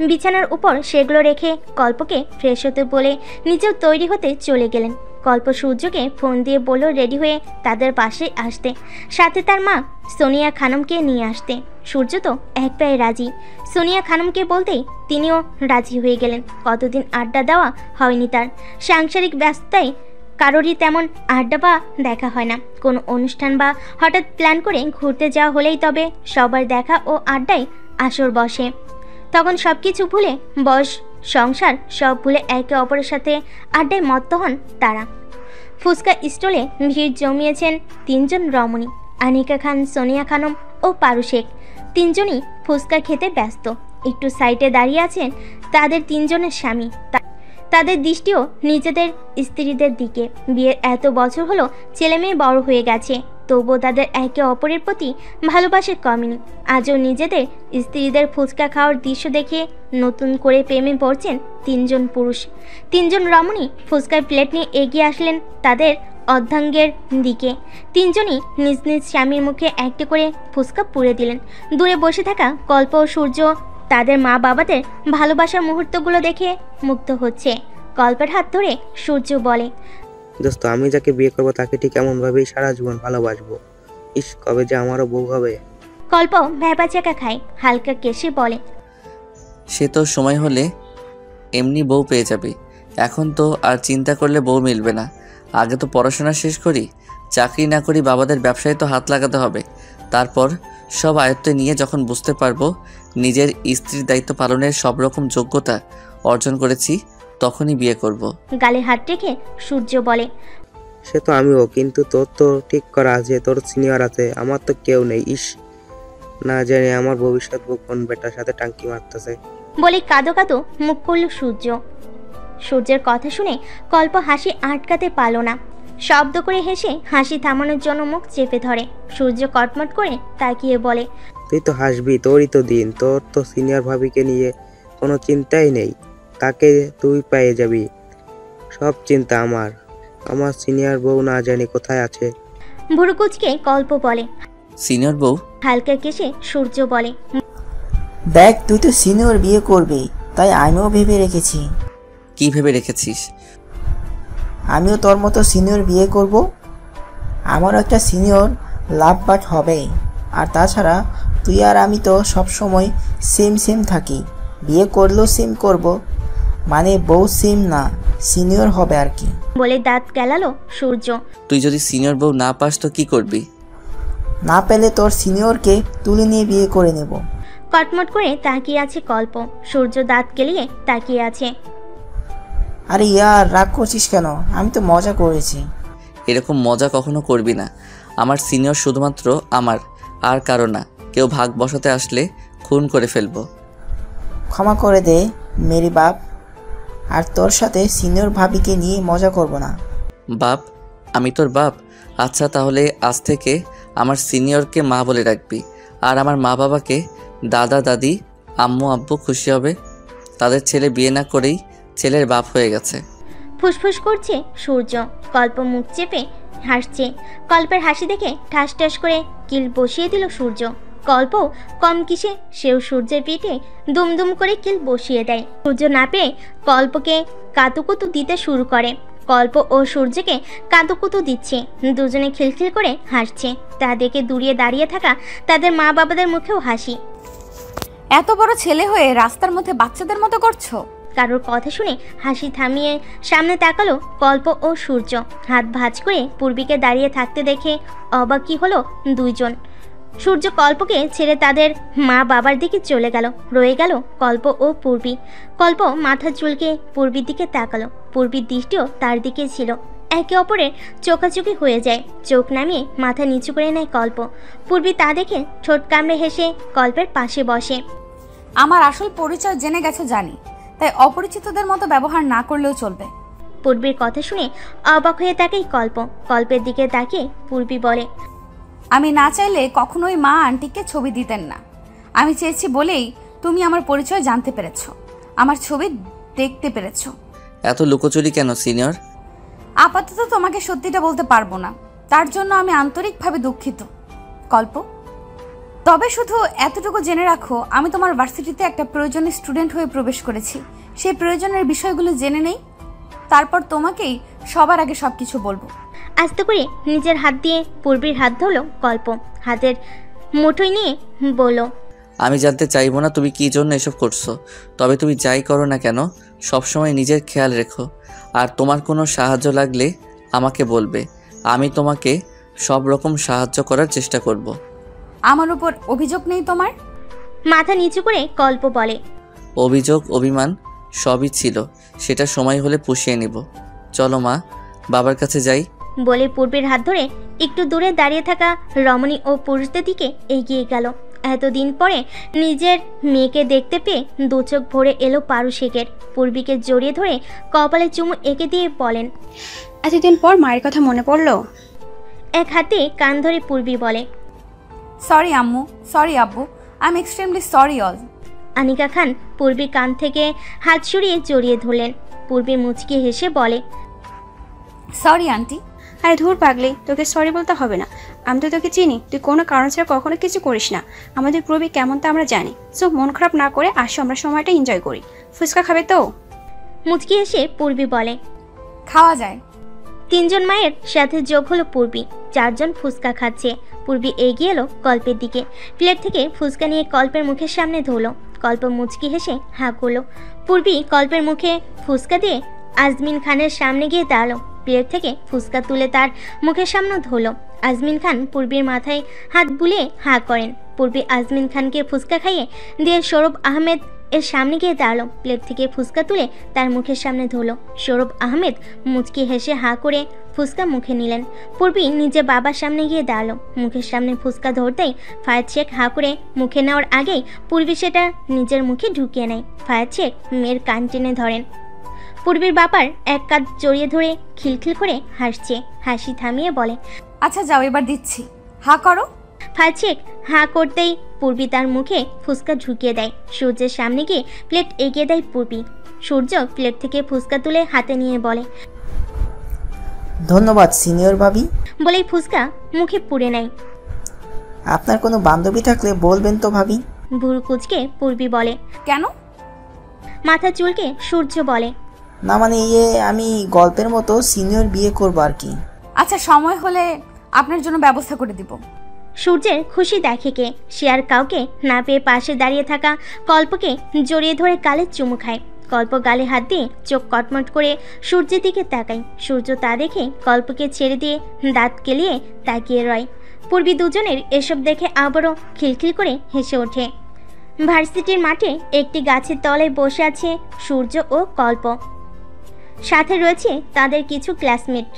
বিছানার উপর সেগুলো রেখে কল্পকে ফ্রেশ হতে বলে নিজেও তৈরি হতে চলে গেলেন। কল্প সূর্যকে ফোন দিয়ে বলল রেডি হয়ে তাদের পাশে আসতে, সাথে তার মা সোনিয়া খানমকে নিয়ে আসতে। সূর্য তো এক পায়ে রাজি। সোনিয়া খানমকে বলতেই তিনিও রাজি হয়ে গেলেন। কতদিন আড্ডা দেওয়া হয়নি তার। সাংসারিক ব্যস্ততায় কারোরই তেমন আড্ডা বা দেখা হয় না। কোনো অনুষ্ঠান বা হঠাৎ প্ল্যান করে ঘুরতে যাওয়া হলেই তবে সবার দেখা ও আড্ডায় আসর বসে। তখন সব কিছু ভুলে, বয়স সংসার সব ভুলে একে অপরের সাথে আড্ডায় মত্ত হন তারা। ফুচকা স্টলে ভিড় জমিয়েছেন তিনজন রমণী, আনিকা খান, সোনিয়া খানম ও পারু শেখ। তিনজনই ফুচকা খেতে ব্যস্ত। একটু সাইডে দাঁড়িয়ে আছেন তাদের তিনজনের স্বামী। তাদের দৃষ্টিও নিজেদের স্ত্রীদের দিকে। বিয়ের এত বছর হলো, ছেলে মেয়ে বড় হয়ে গেছে, তবুও তাদের একে অপরের প্রতি ভালোবাসা কমেনি। আজও নিজেদের স্ত্রীদের ফুচকা খাওয়ার দৃশ্য দেখে নতুন করে প্রেমে পড়ছেন তিনজন পুরুষ। তিনজন রমণী ফুচকার প্লেট নিয়ে এগিয়ে আসলেন তাদের অর্ধাঙ্গের দিকে। তিনজনই নিজ নিজ স্বামীর মুখে একটি করে ফুচকা পুড়ে দিলেন। দূরে বসে থাকা কল্প ও সূর্য তাদের মা বাবাদের ভালোবাসার মুহূর্তগুলো দেখে মুগ্ধ হচ্ছে। কল্পের হাত ধরে সূর্য বলে, দোস্ত, আমি যাকে বিয়ে করবো তাকে ঠিক এমনভাবেই সারা জীবন ভালোবাসবো। ইস, কবে যে আমারও বউ হবে। কল্প ভ্যাপা চাকা খায়, হালকা কেশে বলে, সে তো সময় হলে এমনি বউ পেয়ে যাবে। এখন তো আর চিন্তা করলে বউ মিলবে না। আগে তো পড়াশোনা শেষ করি, চাকরি না করি বাবাদের ব্যবসায় তো হাত লাগাতে হবে। তারপর সব আয়ত্তে নিয়ে যখন বুঝতে পারবো নিজের স্ত্রীর দায়িত্ব পালনের সব রকম যোগ্যতা অর্জন করেছি, তখনই বিয়ে করব। গালে হাত রেখে সূর্য বলে, সে তো আমিও, কিন্তু তোর তো ঠিক করা আছে, তোর সিনিয়র আছে, আমার তো কেউ নেই। ইস, না জানি আমার ভবিষ্যৎ বউ কোন বেটার সাথে টাঙ্কি মারতেছে। বলে কাঁদো কাঁদো মুখ করল সূর্য। সূর্যের কথা শুনে কল্প হাসি আটকাতে পারল না। শব্দ করে হেসে হাসি থামানোর জন্য মুখ চেপে ধরে। সূর্য কটমট করে তাকিয়ে বলে, তুই তো হাসবি, তোরই তো দিন। তোর তো সিনিয়র ভাবিকে নিয়ে কোনো চিন্তাই নেই, তাকে তুই পেয়ে যাবি। সব চিন্তা আমার। আমার সিনিয়র বউ না জানি কোথায় আছে। ভুরুকুচকে কল্প বলে। সিনিয়র বউ? হালকা কেশে সূর্য বলে, দেখ, তুই তো সিনিয়র বিয়ে করবি, তাই আমিও ভেবে রেখেছি। কি ভেবে রেখেছিস? আমিও তোর মতো সিনিয়র বিয়ে করব। আমারও একটা সিনিয়র লাভ বাট হবে। আর তাছাড়া তুই আর আমি তো সবসময় সেম থাকি। বিয়ে করলেও সেম করব, মানে বউ সেম না, সিনিয়র হবে আর কি। বলে দাঁত কেলালো সূর্য। তুই যদি সিনিয়র বউ না পাস তো কি করবি? না পেলে তোর সিনিয়রকে তুলে নিয়ে বিয়ে করে নেব। কটমট করে তাকিয়ে আছে কল্প। সূর্য দাঁত কেলিয়ে তাকিয়ে আছে। আরে ইয়ার, রাগ করছিস কেন? আমি তো মজা করেছি। এরকম মজা কখনো করবি না। আমার সিনিয়র শুধুমাত্র আমার, আর কারো না। কেউ ভাগ বসাতে আসলে খুন করে ফেলবো। ক্ষমা করে দে মেরি বাপ, আর তোর সাথে সিনিয়র ভাবিকে নিয়ে মজা করব না। বাপ? আমি তোর বাপ? আচ্ছা, তাহলে আজ থেকে আমার সিনিয়রকে মা বলে রাখবি, আর আমার মা বাবাকে দাদা দাদি, আম্মু আব্বু খুশি হবে। তাদের ছেলে বিয়ে না করেই ছেলের বাপ হয়ে গেছে। ফুসফুস করছে সূর্য। কল্প মুখ চেপে হাসছে। কল্পের হাসি দেখে ঠাস ঠাস করে কিল বসিয়ে দিল সূর্য। কল্প কম কিসে, সেও সূর্যের পিঠে দুমদুম করে কিল বসিয়ে দেয়। সূর্য না পেয়ে কল্পকে কাতুকুতু দিতে শুরু করে। কল্প ও সূর্যকে কাঁদুকুতু দিচ্ছে, দুজনে খিলখিল করে হাসছে। তা দেখে দূরে দাঁড়িয়ে থাকা তাদের মা বাবাদের মুখেও হাসি। এত বড় ছেলে হয়ে রাস্তার মধ্যে বাচ্চাদের মতো করছো? কারোর কথা শুনে হাসি থামিয়ে সামনে তাকালো কল্প ও সূর্য। হাত ভাঁজ করে পূর্বীকে দাঁড়িয়ে থাকতে দেখে অবাকই হলো দুইজন। সূর্য কল্পকে ছেড়ে তাদের মা বাবার দিকে চলে গেল। রয়ে গেল কল্প ও পূর্বী। কল্প মাথা চুলকে পূর্বীর দিকে তাকালো। পূর্বীর দৃষ্টিও তার দিকে ছিল। একে অপরের চোখাচোখি হয়ে যায়। চোখ নামিয়ে মাথা নিচু করে নেয় কল্প। পূর্বী তা দেখে ঠোঁট কামড়ে হেসে কল্পের পাশে বসে। আমার আসল পরিচয় জেনে গেছো জানি, তাই অপরিচিতদের মতো ব্যবহার না করলেও চলবে। পূর্বীর কথা শুনে অবাক হয়ে তাকাই কল্প। কল্পের দিকে তাকিয়ে পূর্বী বলে, আমি না চাইলে কখনোই মা আন্টিকে ছবি দিতেন না। আমি চেয়েছি বলেই তুমি আমার পরিচয় জানতে পেরেছো, আমার ছবি দেখতে পেরেছো। এত লুকোচুরি কেন সিনিয়র? আপাতত তোমাকে সত্যিটা বলতে পারবো না, তার জন্য আমি আন্তরিকভাবে দুঃখিত কল্প। তবে শুধু এতটুকু জেনে রাখো, আমি তোমার ভার্সিটিতে একটা প্রয়োজনীয় স্টুডেন্ট হয়ে প্রবেশ করেছি। সেই প্রয়োজনের বিষয়গুলো জেনে নেই, তারপর তোমাকেই সবার আগে সবকিছু বলবো। আস্তে করে নিজের হাত দিয়ে পূর্বীর হাত ধরলো কল্প। হাতের মুঠোয় নিয়ে বলল, আমি জানতে চাইবো না তুমি কী জন্য এসব করছো, তবে তুমি যাই করো না কেন সবসময় নিজের খেয়াল রেখো। আর তোমার কোনো সাহায্য লাগলে আমাকে বলবে, আমি তোমাকে সব রকম সাহায্য করার চেষ্টা করব। আমার উপর অভিযোগ নেই তোমার? মাথা নিচু করে কল্প বলে, অভিযোগ অভিমান সবই ছিল, সেটা সময় হলে পুষিয়ে নিব। চলো মা, বাবার কাছে যাই। বলে পূর্বের হাত ধরে একটু দূরে দাঁড়িয়ে থাকা রমণী ও পুরুষদের দিকে এগিয়ে গেল। এতদিন পরে নিজের মেয়েকে দেখতে পেয়ে দু চোখ ভরে এলো পারু শেখের। পূর্বীকে জড়িয়ে ধরে কপালে চুমু এঁকে দিয়ে বলেন, এতদিন পর মায়ের কথা মনে পড়লো? এক হাতে কান ধরে পূর্বী বলে, সরি আম্মু, সরি আব্বু, I am extremely sorry all. Anika Khan পূর্বীর কান থেকে হাত সরিয়ে জড়িয়ে ধরলেন। পূর্বী মুচকি হেসে বলে, সরি আন্টি। আরে ধুর পাগলি, তোকে সরি বলতে হবে না, আমি তো তোকে চিনি, তুই কোনো কারণ ছাড়া কখনো কিছু করিস না। আমাদের প্রবি কেমন তা আমরা জানি। সো মন খারাপ না করে আসো, আমরা সময়টা এনজয় করি। ফুচকা খাবে তো? মুচকি হেসে পূর্বী বলে, খাওয়া যায়। তিনজন মায়ের সাথে যোগ হলো পূর্বী। চারজন ফুচকা খাচ্ছে। পূর্বী এগিয়ে এলো কল্পের দিকে। প্লেট থেকে ফুচকা নিয়ে কল্পের মুখের সামনে ধরলো। কল্প মুচকি হেসে হাঁ করলো। পূর্বী কল্পের মুখে ফুচকা দিয়ে আজমিন খানের সামনে গিয়ে দাঁড়ালো। প্লেট থেকে ফুচকা তুলে তার মুখের সামনে ধরলো। আজমিন খান পূর্বীর মাথায় হাত বুলিয়ে হাঁ করেন। পূর্বী আজমিন খানকে ফুচকা খাইয়ে দিয়ে সৌরভ আহমেদ এর সামনে গিয়ে দাঁড়ালো। প্লেট থেকে ফুচকা তুলে তার মুখের সামনে ধরলো। সৌরভ আহমেদ মুচকি হেসে হাঁ করে ফুচকা মুখে নিলেন। পূর্বী নিজে বাবার সামনে গিয়ে দাঁড়ালো। মুখের সামনে ফুচকা ধরতেই ফায়াজ শেখ হাঁ করে মুখে নেওয়ার আগেই পূর্বী সেটা নিজের মুখে ঢুকিয়ে নেয়। ফায়াজ শেখ মেয়ের কান টেনে ধরেন। পূর্বীর বাবার এক কাঁধ জড়িয়ে ধরে খিলখিল করে হাসছে। হাসি থামিয়ে বলে, আচ্ছা যাও, এবার দিচ্ছি, হাঁ করো। ফায়াজ শেখ হাঁ করতেই পূর্বী তার মুখে ফুচকা ঢুকিয়ে দেয়। সূর্যের সামনে গিয়ে প্লেট এগিয়ে দেয় পূর্বী। সূর্য প্লেট থেকে ফুচকা তুলে হাতে নিয়ে বলে, ধন্যবাদ সিনিয়র ভাবি। বলেই ফুচকা মুখে পুড়ে নেয়। আপনার কোনো বান্ধবী থাকলে বলবেন তো ভাবি। ভুরু কুচকে পূর্বী বলে, কেন? মাথা চুলকে সূর্য বলে, না মানে আমি গল্পের মতো সিনিয়র বিয়ে করবো আর কি। আচ্ছা সময় হলে আপনার জন্য ব্যবস্থা করে দিব। সূর্যের খুশি দেখে কে, সে আর কাউকে না পেয়ে পাশে দাঁড়িয়ে থাকা কল্পকে জড়িয়ে ধরে গালে চুমু খায়। কল্প গালে হাত দিয়ে চোখ কটমট করে সূর্যের দিকে তাকায়। সূর্য তা দেখে কল্পকে ছেড়ে দিয়ে দাঁত কেলিয়ে তাকিয়ে রয়। পূর্বী দুজনের এসব দেখে আবারও খিলখিল করে হেসে ওঠে। ভার্সিটির মাঠে একটি গাছের তলায় বসে আছে সূর্য ও কল্প। সাথে রয়েছে তাদের কিছু ক্লাসমেট।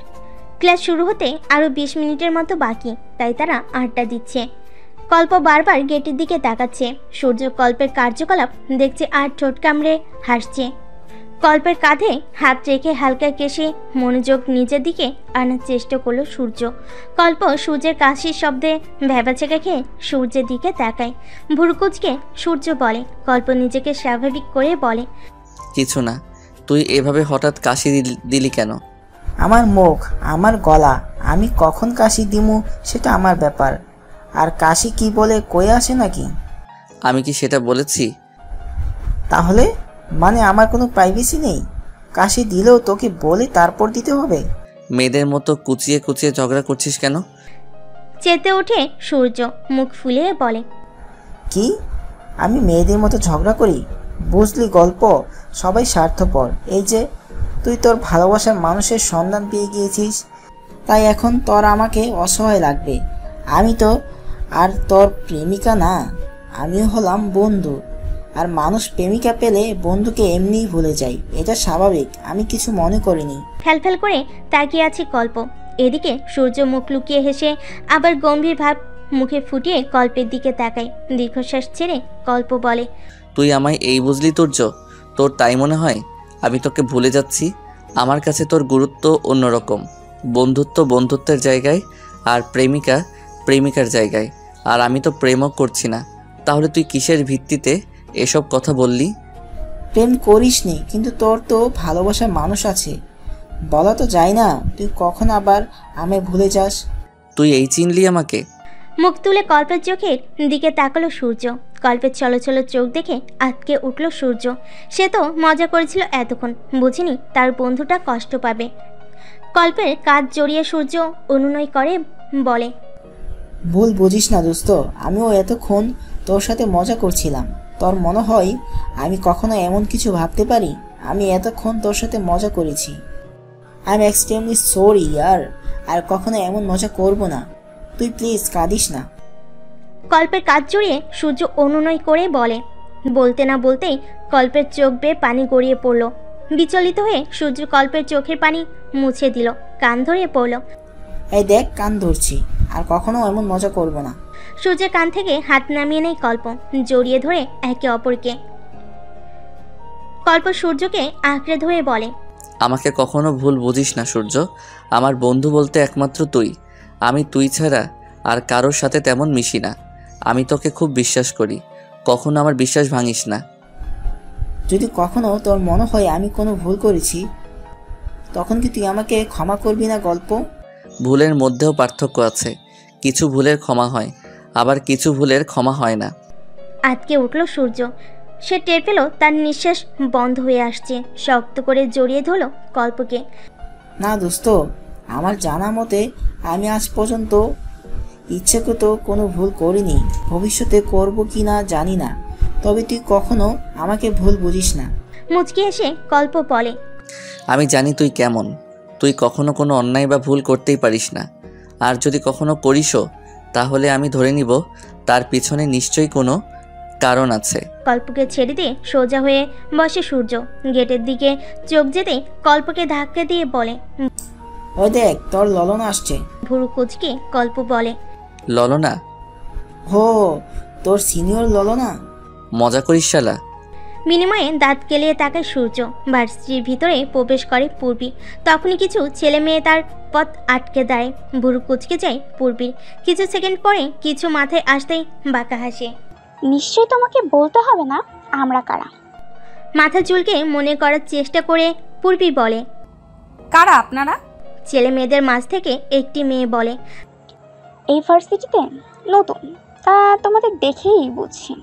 ক্লাস শুরু হতে আরও 20 মিনিটের মতো বাকি, তাই তারা আড্ডা দিচ্ছে। কল্প বারবার গেটের দিকে তাকাচ্ছে। সূর্য কল্পের কার্যকলাপ দেখছে আর ঠোঁট কামড়ে হাসছে। কল্পের কাঁধে হাত রেখে হালকা কেশে মনোযোগ নিজের দিকে আনার চেষ্টা করলো সূর্য। কল্প সূর্যের কাশির শব্দে ভ্যাবাচেকা খেয়ে সূর্যের দিকে তাকায়। ভুরকুচকে সূর্য বলে, কল্প নিজেকে স্বাভাবিক করে বলে, কিছু না। তুই এভাবে হঠাৎ কাশি দিলি কেন? আমার মুখ, আমার গলা, আমি কখন কাশি দিমু সেটা আমার ব্যাপার। আর কাশি কি বলে কয়ে আসে নাকি? আমি কি সেটা বলেছি? তাহলে মানে আমার কোনো প্রাইভেসি নেই? কাশি দিলেও তোকে বলে তারপর দিতে হবে? মেয়েদের মতো কুচিয়ে কুচিয়ে ঝগড়া করছিস কেন? চেতে ওঠে সূর্য, মুখ ফুলিয়ে বলে। কি? আমি মেয়েদের মতো ঝগড়া করি? বুঝলি গল্প, সবাই স্বার্থপর। এই যে তুই তোর ভালোবাসার মানুষের সন্ধান পেয়ে গিয়েছিস, তাই এখন তোর আমাকে অসহায় লাগবে। আমি তো আর তোর প্রেমিকা না, আমিও হলাম বন্ধু। আর মানুষ প্রেমিকা পেলে বন্ধুকে এমনিই ভুলে যায়, এটা স্বাভাবিক। আমি কিছু মনে করিনি। ফ্যালফ্যাল করে তাকিয়ে আছে কল্প। এদিকে সূর্য মুখ লুকিয়ে হেসে আবার গম্ভীর ভাব মুখে ফুটিয়ে কল্পের দিকে তাকায়। দীর্ঘশ্বাস ছেড়ে কল্প বলে, তুই আমায় এই বুঝলি তুর্য? তোর তাই মনে হয় আমি তোকে ভুলে যাচ্ছি? আমার কাছে তোর গুরুত্ব অন্যরকম। বন্ধুত্ব বন্ধুত্বের জায়গায়, আর প্রেমিকা প্রেমিকার জায়গায়। আর আমি তো প্রেমও করছি না। তাহলে তুই কিসের ভিত্তিতে এসব কথা বললি? প্রেম করিসনি, কিন্তু তোর তো ভালোবাসার মানুষ আছে, বলা তো যায় না। তুই কখন আবার আমায় ভুলে যাস? তুই এই চিনলি আমাকে? মুখ তুলে কল্পের চোখের দিকে তাকালো সূর্য। কল্পের চলচল চোখ দেখে আটকে উঠল সূর্য। সে তো মজা করেছিল এতক্ষণ, বুঝিনি তার বন্ধুটা কষ্ট পাবে। কল্পের কাঁধ জড়িয়ে সূর্য অনুনয় করে বলে, ভুল বুঝিস না দোস্ত, আমিও এতক্ষণ তোর সাথে মজা করছিলাম। তোর মনে হয় আমি কখনো এমন কিছু ভাবতে পারি? আমি এতক্ষণ তোর সাথে মজা করেছি। আই এম এক্সট্রিমলি সরি ইয়ার, আর কখনো এমন মজা করব না। তুই প্লিজ কাঁদিস না। কল্পের কাঁধ জড়িয়ে সূর্য অনুনয় করে বলে। বলতে না বলতেই কল্পের চোখ বেয়ে পানি গড়িয়ে পড়ল। বিচলিত হয়ে সূর্য কল্পের চোখের পানি মুছে দিল, কান ধরিয়ে পড়ল। এই দেখ, কান ধরছি, আর কখনো এমন মজা করব না। সূর্যের কান থেকে হাত নামিয়ে নেয় কল্প, জড়িয়ে ধরে একে অপরকে। কল্প সূর্যকে আঁকড়ে ধরে বলে, আমাকে কখনো ভুল বুঝিস না সূর্য। আমার বন্ধু বলতে একমাত্র তুই। আমি তুই ছাড়া আর কারোর সাথে তেমন মিশি না। আমি তোকে খুব বিশ্বাস করি, কখনো আমার বিশ্বাস ভাঙিস না। যদি কখনো তোর মনে হয় আমি কোনো ভুল করেছি, তখন কি তুই আমাকে ক্ষমা করবি না গল্প? ভুলের মধ্যেও পার্থক্য আছে। কিছু ভুলের ক্ষমা হয়, আবার কিছু ভুলের ক্ষমা হয় না। আটকে উঠল সূর্য। সে টের পেল তার নিঃশ্বাস বন্ধ হয়ে আসছে। শক্ত করে জড়িয়ে ধরল কল্পকে। না দোস্ত, আমার জানা মতে আমি আজ পর্যন্ত ইচ্ছাকৃত কোনো ভুল করিনি। ভবিষ্যতে করব কি না জানি না, তবে তুই কখনো আমাকে ভুল বুঝিস না। মুচকি এসে কল্প বলে, আমি জানি তুই কেমন। তুই কখনো কোনো অন্যায় বা ভুল করতেই পারিস না। আর যদি কখনো করিসও, তাহলে আমি ধরে নিব তার পিছনে নিশ্চয়ই কোনো কারণ আছে। কল্পকে ছেড়ে দিয়ে সোজা হয়ে বসে সূর্য। গেটের দিকে চোখ যেতে কল্পকে ধাক্কা দিয়ে বলে, ওই দেখ, তোর ললনা আসছে। ভুরু কুচকে কল্প বলে, ললনা? হো, তোর সিনিয়র ললনা। মজা করিস শালা। বিনিময়ে দাঁত কেলিয়ে তাকায় সূর্য। ভার্সিটির ভিতরে প্রবেশ করে পূর্বী। তখনই কিছু ছেলে মেয়ে তার পথ আটকে দেয়। ভুরু কুচকে যায় পূর্বীর। কিছু সেকেন্ড পরে কিছু মাথায় আসতেই বাঁকা হাসে। নিশ্চয়ই তোমাকে বলতে হবে না আমরা কারা। মাথা চুলকে মনে করার চেষ্টা করে পূর্বী বলে, কারা আপনারা? ছেলে মেয়েদের মাঝ থেকে একটি মেয়ে বলে, এই ভার্সিটিতে নতুন, তা তোমাদের দেখেই বুঝছি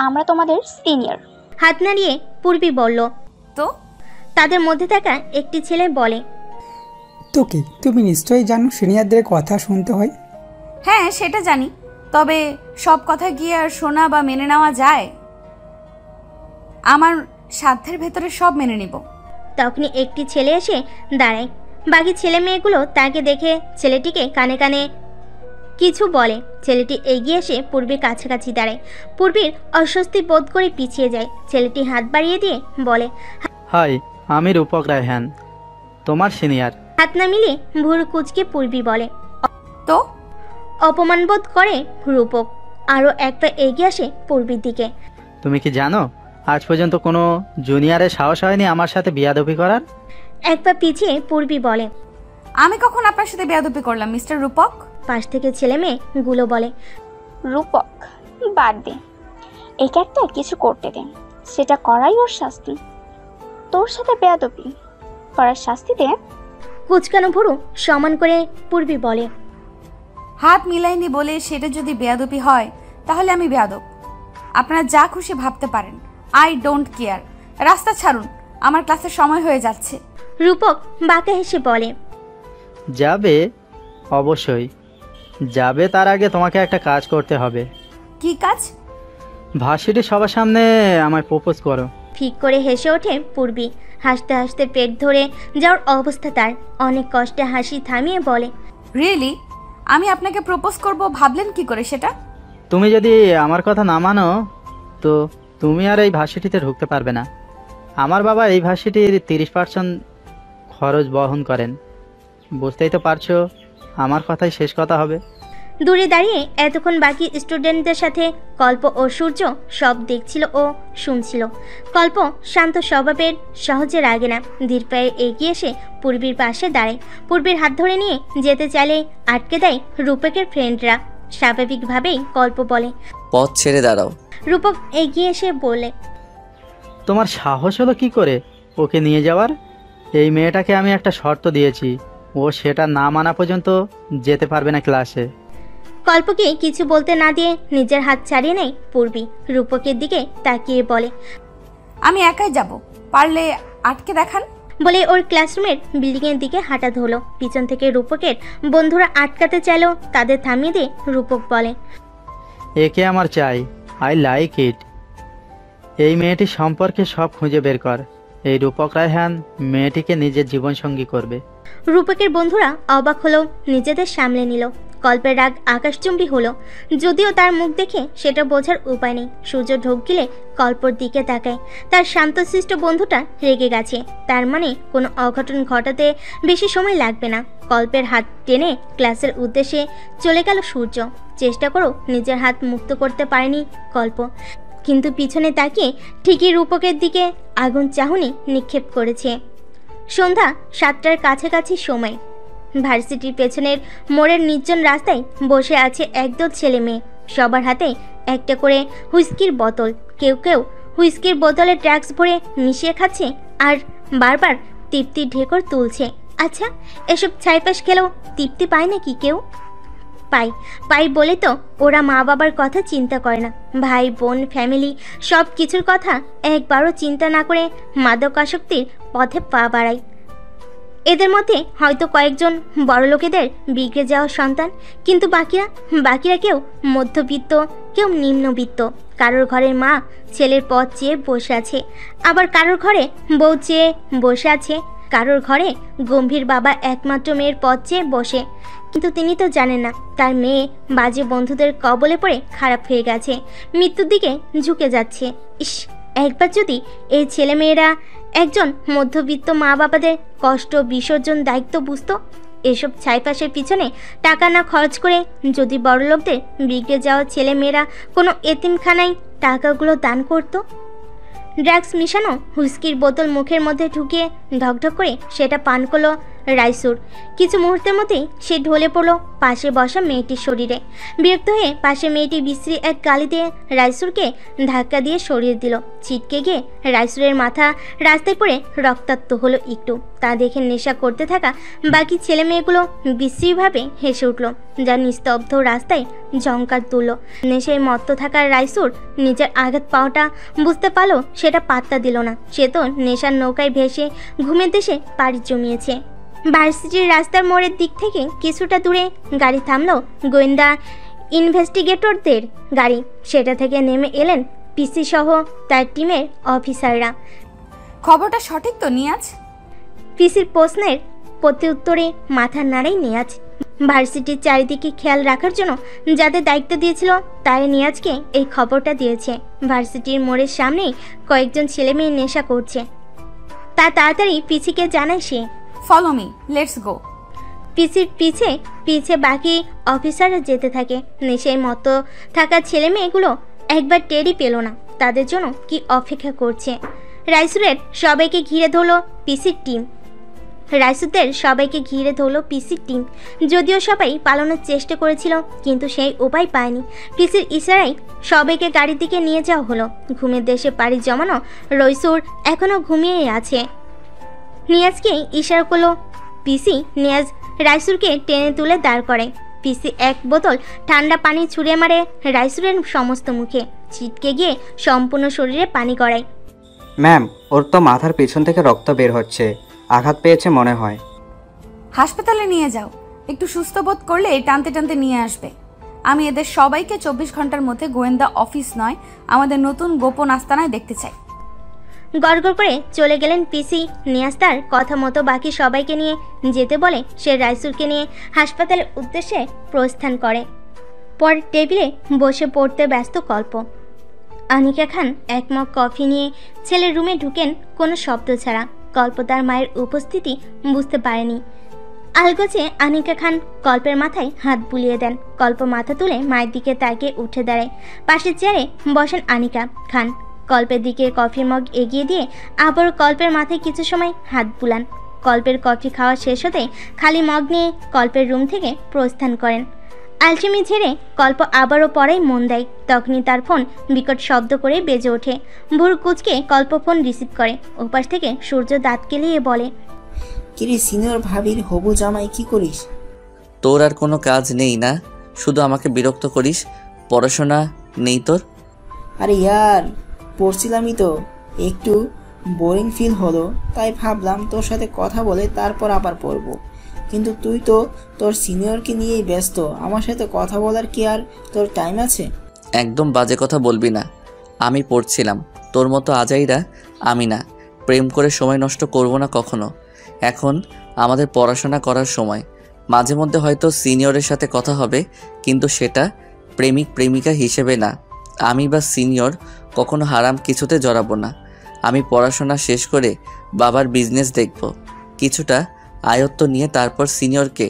আমরা তোমাদের সিনিয়র। হাত নাড়িয়ে পূর্বী বলল। তো তাদের মধ্যে থাকা একটি ছেলে বলে, তো কি তুমি নিশ্চয়ই জানো সিনিয়রদের কথা শুনতে হয়? হ্যাঁ, সেটা জানি, তবে সব কথা গিয়ে আর শোনা বা মেনে নেওয়া যায়? আমার সাধ্যের ভেতরে সব মেনে নিব। তখনই একটি ছেলে এসে দাঁড়ায়। বাকি ছেলে মেয়েগুলো তাকে দেখে ছেলেটিকে কানে কানে কিছু বলে। ছেলেটি এগিয়ে এসে পূর্বীর কাছাকাছি দাঁড়ায়। পূর্বীর অস্বস্তি বোধ করে পিছিয়ে যায়। ছেলেটি হাত বাড়িয়ে দিয়ে বলে, হাই, আমি রূপক রায়হান, তোমার সিনিয়র। হাত না মিলিয়ে ভুরু কুচকে পূর্বী বলে। তো অপমান বোধ করে রূপক। আরও এক পা এগিয়ে আসে পূর্বীর দিকে। তুমি কি জানো আজ পর্যন্ত কোনো জুনিয়রের সাহস হয়নি আমার সাথে বিয়াদবি করার? এক পা পিছিয়ে পূর্বী বলে, আমি কখন আপনার সাথে বেয়াদবি করলাম মিস্টার রূপক? পাশ থেকে ছেলে মেয়ে গুলো বলে, রূপক বাদ দে, একে একটা কিছু করতে দে, সেটা করাই ওর শাস্তি। তোর সাথে বেয়াদবি করার শাস্তি দে। কুচকানো ভুরু সমান করে পূর্বী বলে, হাত মিলাইনি বলে সেটা যদি বেয়াদবি হয় তাহলে আমি বেয়াদব। আপনারা যা খুশি ভাবতে পারেন, আই ডোন্ট কেয়ার। রাস্তা ছাড়ুন, আমার ক্লাসের সময় হয়ে যাচ্ছে। রূপক বাঁকা হেসে বলে, যাবে? অবশ্যই যাবে। তার আগে তোমাকে একটা কাজ করতে হবে। কি কাজ? ভার্সিটির সবার সামনে আমায় প্রপোজ করো। ঠিক করে হেসে ওঠে পূর্বী। হাসতে হাসতে পেট ধরে যাওয়ার অবস্থা তার। অনেক কষ্টে হাসি থামিয়ে বলে, রিয়েলি? আমি আপনাকে প্রপোজ করব ভাবলেন কি করে সেটা? তুমি যদি আমার কথা না মানো তো তুমি আর এই ভার্সিটিতে ঢুকতে পারবে না। আমার বাবা এই ভার্সিটির 30% খরচ বহন করেন। বুঝতেই তো পারছো আমার কথাই শেষ কথা হবে। দূরে দাঁড়িয়ে এতক্ষণ বাকি স্টুডেন্টদের সাথে কল্প ও সূর্য সব দেখছিল ও শুনছিল। কল্প শান্ত স্বভাবের, সহজে রাগে না। ধীর পায়ে এগিয়ে এসে পূর্বীর পাশে দাঁড়ায়। পূর্বীর হাত ধরে নিয়ে যেতে চাইলে আটকে দেয় রূপকের ফ্রেন্ডরা। স্বাভাবিকভাবেই কল্প বলে, পথ ছেড়ে দাঁড়াও। রূপক এগিয়ে এসে বলে, তোমার সাহস হলো কি করে ওকে নিয়ে যাওয়ার? এই মেয়েটাকে আমি একটা শর্ত দিয়েছি, ও সেটা না মানা পর্যন্ত যেতে পারবে না ক্লাসে। কল্পকে কিছু বলতে না দিয়ে নিজের হাত ছাড়িয়ে নেয় পূর্বী। রূপকের দিকে তাকিয়ে বলে, আমি একাই যাব, পারলে আটকে দেখান। বলে ওর ক্লাসরুমের বিল্ডিংয়ের দিকে হাঁটা ধরলো। পিছন থেকে রূপকের বন্ধুরা আটকাতে চাইলেও তাদের থামিয়ে দিয়ে রূপক বলে, একে আমার চাই, আই লাইক ইট। এই মেয়েটির সম্পর্কে সব খুঁজে বের কর। এই রূপক রায়হান মেয়েটিকে নিজের জীবনসঙ্গী করবে। রূপকের বন্ধুরা অবাক হলো, নিজেদের সামলে নিল। কল্পের রাগ আকাশচুম্বী হলো, যদিও তার মুখ দেখে সেটা বোঝার উপায় নেই। সূর্য ঢোক গিলে কল্পর দিকে তাকায়। তার শান্তশিষ্ট বন্ধুটা রেগে গেছে, তার মানে কোনো অঘটন ঘটাতে বেশি সময় লাগবে না। কল্পের হাত টেনে ক্লাসের উদ্দেশ্যে চলে গেল সূর্য। চেষ্টা করো নিজের হাত মুক্ত করতে পারেনি কল্প, কিন্তু পিছনে তাকিয়ে ঠিকই রূপকের দিকে আগুন চাহনি নিক্ষেপ করেছে। সন্ধ্যা 7টার কাছাকাছি সময়। ভার্সিটির পেছনের মোড়ের নির্জন রাস্তায় বসে আছে একদল ছেলে মেয়ে। সবার হাতে একটা করে হুইস্কির বোতল। কেউ কেউ হুইস্কির বোতলে ড্রাগস ভরে মিশিয়ে খাচ্ছে আর বারবার তৃপ্তির ঢেকর তুলছে। আচ্ছা, এসব ছাইপাশ খেলেও তৃপ্তি পায় নাকি কেউ? পাই বলে তো ওরা মা বাবার কথা চিন্তা করে না। ভাই বোন, ফ্যামিলি সব কিছুর কথা একবারও চিন্তা না করে মাদকাসক্তির পথে পা বাড়ায়। এদের মধ্যে হয়তো কয়েকজন বড়লোকেদের বিগড়ে যাওয়া সন্তান, কিন্তু বাকিরা কেউ মধ্যবিত্ত, কেউ নিম্নবিত্ত। কারোর ঘরের মা ছেলের পথ চেয়ে বসে আছে, আবার কারোর ঘরে বউ চেয়ে বসে আছে, কারোর ঘরে গম্ভীর বাবা একমাত্র মেয়ের পথ চেয়ে বসে। কিন্তু তিনি তো জানেন না তার মেয়ে বাজে বন্ধুদের কবলে পড়ে খারাপ হয়ে গেছে, মৃত্যুর দিকে ঝুঁকে যাচ্ছে। ইস, একবার যদি এই ছেলেমেয়েরা একজন মধ্যবিত্ত মা বাবাদের কষ্ট বিসর্জন দায়িত্ব বুঝতো। এসব ছাইপাশের পিছনে টাকা না খরচ করে যদি বড়লোকদের বিগড়ে যাওয়া ছেলেমেয়েরা কোনো এতিমখানায় টাকাগুলো দান করত। ড্রাগস মিশানো হুইস্কির বোতল মুখের মধ্যে ঢুকিয়ে ঢকঢক করে সেটা পান করলো রাইসুর। কিছু মুহূর্তের মধ্যেই সে ঢলে পড়লো পাশে বসা মেয়েটির শরীরে। বিরক্ত হয়ে পাশে মেয়েটি বিশ্রী এক গালি দিয়ে রাইসুরকে ধাক্কা দিয়ে সরিয়ে দিল। ছিটকে গিয়ে রাইসুরের মাথা রাস্তায় পড়ে রক্তাক্ত হলো একটু। তা দেখে নেশা করতে থাকা বাকি ছেলে মেয়েগুলো বিশ্রীভাবে হেসে উঠল, যা নিস্তব্ধ রাস্তায় ঝংকার তুলল। নেশায় মত্ত থাকার রাইসুর নিজের আঘাত পাওয়াটা বুঝতে পারলো, সেটা পাত্তা দিল না। সে তো নেশার নৌকায় ভেসে ঘুমের দেশে পাড়ি জমিয়েছে। ভার্সিটির রাস্তার মোড়ের দিক থেকে কিছুটা দূরে গাড়ি থামলো গোয়েন্দা ইনভেস্টিগেটরদের গাড়ি। সেটা থেকে নেমে এলেন পিসি সহ তার টিমের অফিসাররা। খবরটা সঠিক তো নিয়াজ? পিসির প্রশ্নের প্রত্যুত্তরে মাথা নাড়াই নিয়াজ। ভার্সিটির চারিদিকে খেয়াল রাখার জন্য যাদের দায়িত্ব দিয়েছিল তাই নিয়াজকে এই খবরটা দিয়েছে। ভার্সিটির মোড়ের সামনেই কয়েকজন ছেলে মেয়ে নেশা করছে, তা তাড়াতাড়ি পিসিকে জানায় সে। Follow me, let's go. পিসির পিছে বাকি অফিসাররা যেতে থাকে। নেশায় মত থাকা ছেলে মেয়েগুলো একবার টেরই পেল না তাদের জন্য কি অপেক্ষা করছে। রাইসুরদের সবাইকে ঘিরে ধরলো পিসির টিম। যদিও সবাই পালানোর চেষ্টা করেছিল, কিন্তু সেই উপায় পায়নি। পিসির ইশারায় সবাইকে গাড়ির দিকে নিয়ে যাওয়া হলো। ঘুমের দেশে পাড়ি জমানো রাইসুর এখনো ঘুমিয়ে আছে। নিয়াজকে ইশারা করলো পিসি। নিয়াজ রাইসুরকে টেনে তুলে দাঁড় করে। পিসি এক বোতল ঠান্ডা পানি ছুঁড়ে মারে রাইসুরের সমস্ত মুখে, ছিটকে গিয়ে সম্পূর্ণ শরীরে পানি গড়ায়। ম্যাম, ওর তো মাথার পেছন থেকে রক্ত বের হচ্ছে, আঘাত পেয়েছে মনে হয়। হাসপাতালে নিয়ে যাও, একটু সুস্থ বোধ করলে টানতে টানতে নিয়ে আসবে। আমি এদের সবাইকে 24 ঘন্টার মধ্যে গোয়েন্দা অফিস নয়, আমাদের নতুন গোপন আস্তানায় দেখতে চাই। গড়গড় করে চলে গেলেন পিসি। নিয়াজ তার কথা মতো বাকি সবাইকে নিয়ে যেতে বলে সে রাইসুলকে নিয়ে হাসপাতালের উদ্দেশ্যে প্রস্থান করে। পরের টেবিলে বসে পড়তে ব্যস্ত কল্প। আনিকা খান এক মগ কফি নিয়ে ছেলের রুমে ঢুকেন কোনো শব্দ ছাড়া। কল্প তার মায়ের উপস্থিতি বুঝতে পারেনি। আলগোছে আনিকা খান কল্পের মাথায় হাত বুলিয়ে দেন। কল্প মাথা তুলে মায়ের দিকে তাকিয়ে উঠে দাঁড়ায়। পাশের চেয়ারে বসেন আনিকা খান। কল্পের দিকে কফির মগ এগিয়ে দিয়ে আবারও কল্পের মাথায় কিছু সময় হাত বুলান। কল্পের কফি খাওয়া শেষ হতে খালি মগ নিয়ে কল্পের রুম থেকে প্রস্থান করেন। আলসেমি ঝেড়ে কল্প আবারও পড়ায় মন দেয়। তখনই তার ফোন বিকট শব্দ করে বেজে ওঠে। ভোর কুচকে কল্প ফোন রিসিভ করে। ওপাশ থেকে সূর্য দাঁত কেলিয়ে বলে, কিরে সিনিয়র ভাবির হবু জামাই, কি করিস? তোর আর কোনো কাজ নেই না? শুধু আমাকে বিরক্ত করিস। পড়াশোনা নেই তোর? আরে ইয়ার, পড়ছিলামই তো, একটু বোরিং ফিল হলো, তাই ভাবলাম তোর সাথে কথা বলে তারপর আবার পড়বো। কিন্তু তুই তো তোর সিনিয়রকে নিয়েই ব্যস্ত, আমার সাথে কথা বলার কি আর তোর টাইম আছে? একদম বাজে কথা বলবি না। আমি পড়ছিলাম, তোর মতো আজাইরা আমি না। প্রেম করে সময় নষ্ট করব না কখনো। এখন আমাদের পড়াশোনা করার সময়। মাঝে মধ্যে হয়তো সিনিয়রের সাথে কথা হবে, কিন্তু সেটা প্রেমিক প্রেমিকা হিসেবে না। আমি বা সিনিয়র কখনো হারাম কিছুতে জড়াবো না। আমি পড়াশোনা শেষ করে বাবার বিজনেস দেখব, কিছুটা আয়ত্ত নিয়ে তারপর সিনিয়রকে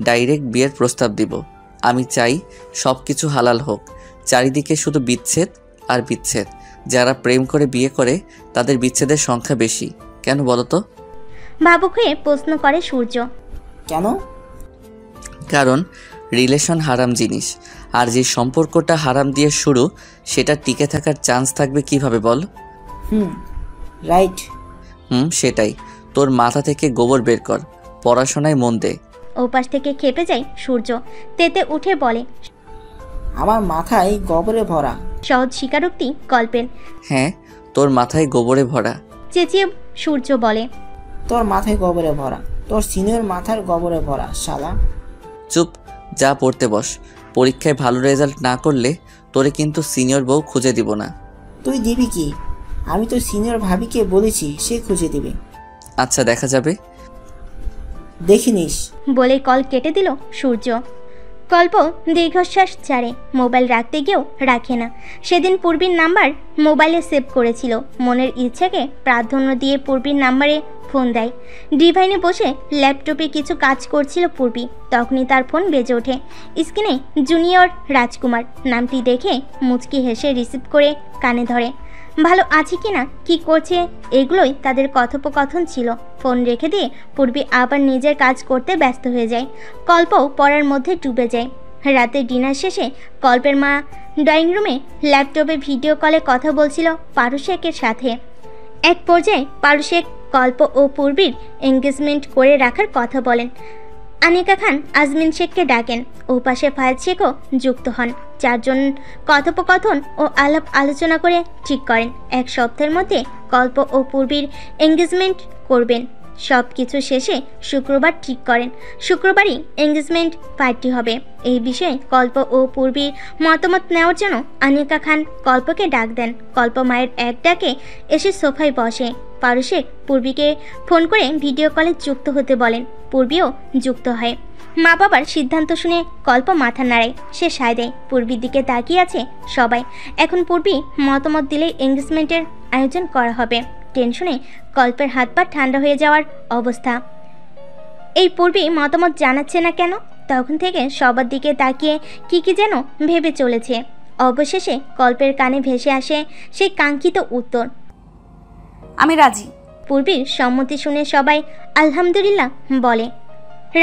ডাইরেক্ট বিয়ের প্রস্তাব দিব। আমি চাই সব কিছু হালাল হোক। চারিদিকে শুধু বিচ্ছেদ আর বিচ্ছেদ। যারা প্রেম করে বিয়ে করে তাদের বিচ্ছেদের সংখ্যা বেশি। কেন বলো তো? ভাবুক হয়ে প্রশ্ন করে সূর্য। কেন? কারণ রিলেশন হারাম জিনিস, আর যে সম্পর্কটা হারাম দিয়ে শুরু সেটা টিকে থাকার চান্স থাকবে কিভাবে বল? রাইট। সেটাই। তোর মাথা থেকে গোবর বের কর, পড়াশোনায় মন দে। ওপাশ থেকে খেপে যায় সূর্য। তেতে উঠে বলে, আমার মাথায় গোবরে ভরা। সহজ স্বীকারোক্তি কল্পের। হ্যাঁ, তোর মাথায় গোবরে ভরা। চেঁচিয়ে সূর্য বলে, তোর মাথায় গোবরে ভরা, তোর সিনিয়র মাথার গোবরে ভরা শালা। চুপ, যা পড়তে বস। পরীক্ষায় ভালো রেজাল্ট না করলে তোরে কিন্তু সিনিয়র বউ খুঁজে দিব না। তুই দিবি কি? আমি তো সিনিয়র ভাবিকে বলেছি, সে খুঁজে দিবে। আচ্ছা, দেখা যাবে, দেখিনিস। বলে কল কেটে দিল সূর্য। কল্প দীর্ঘশ্বাস ছাড়ে। মোবাইল রাখতে গিয়েও রাখে না। সেদিন পূর্বীর নাম্বার মোবাইলে সেভ করেছিল। মনের ইচ্ছাকে প্রাধান্য দিয়ে পূর্বীর নাম্বারে ফোন দেয়। ডিভাইনে বসে ল্যাপটপে কিছু কাজ করছিল পূর্বী। তখনই তার ফোন বেজে ওঠে। স্ক্রিনে জুনিয়র রাজকুমার নামটি দেখে মুচকি হেসে রিসিভ করে কানে ধরে। ভালো আছে কিনা, কি করছে, এগুলোই তাদের কথোপকথন ছিল। ফোন রেখে দিয়ে পূর্বী আবার নিজের কাজ করতে ব্যস্ত হয়ে যায়। কল্পও পড়ার মধ্যে ডুবে যায়। রাতে ডিনার শেষে কল্পের মা ড্রয়িং রুমে ল্যাপটপে ভিডিও কলে কথা বলছিল পারু শেখের সাথে। এক পর্যায়ে পারু শেখ কল্প ও পূর্বীর এঙ্গেজমেন্ট করে রাখার কথা বলেন। আনিকা খান আজমিন শেখকে ডাকেন। ও পাশে ফায়াজ শেখও যুক্ত হন। চারজন কথোপকথন ও আলাপ আলোচনা করে ঠিক করেন 1 সপ্তাহের মধ্যে কল্প ও পূর্বীর এঙ্গেজমেন্ট করবেন। সব কিছু শেষে শুক্রবার ঠিক করেন শুক্রবারই এঙ্গেজমেন্ট পার্টি হবে। এই বিষয়ে কল্প ও পূর্বীর মতামত নেওয়ার জন্য আনিকা খান কল্পকে ডাক দেন। কল্প মায়ের এক ডাকে এসে সোফায় বসে। পারু শেখ পূর্বীকে ফোন করে ভিডিও কলে যুক্ত হতে বলেন। পূর্বীও যুক্ত হয়। মা বাবার সিদ্ধান্ত শুনে কল্প মাথা নাড়ায়। সে সায় দেয়। পূর্বীর দিকে তাকিয়ে আছে সবাই। এখন পূর্বী মতামত দিলেই এঙ্গেজমেন্টের আয়োজন করা হবে। টেনশনে কল্পের হাত পা ঠান্ডা হয়ে যাওয়ার অবস্থা। এই পূর্বী মতামত জানাচ্ছে না কেন? তখন থেকে সবার দিকে তাকিয়ে কি যেন ভেবে চলেছে। অবশেষে কল্পের কানে ভেসে আসে সেই কাঙ্ক্ষিত উত্তর, আমি রাজি। পূর্বীর সম্মতি শুনে সবাই আলহামদুলিল্লাহ বলে।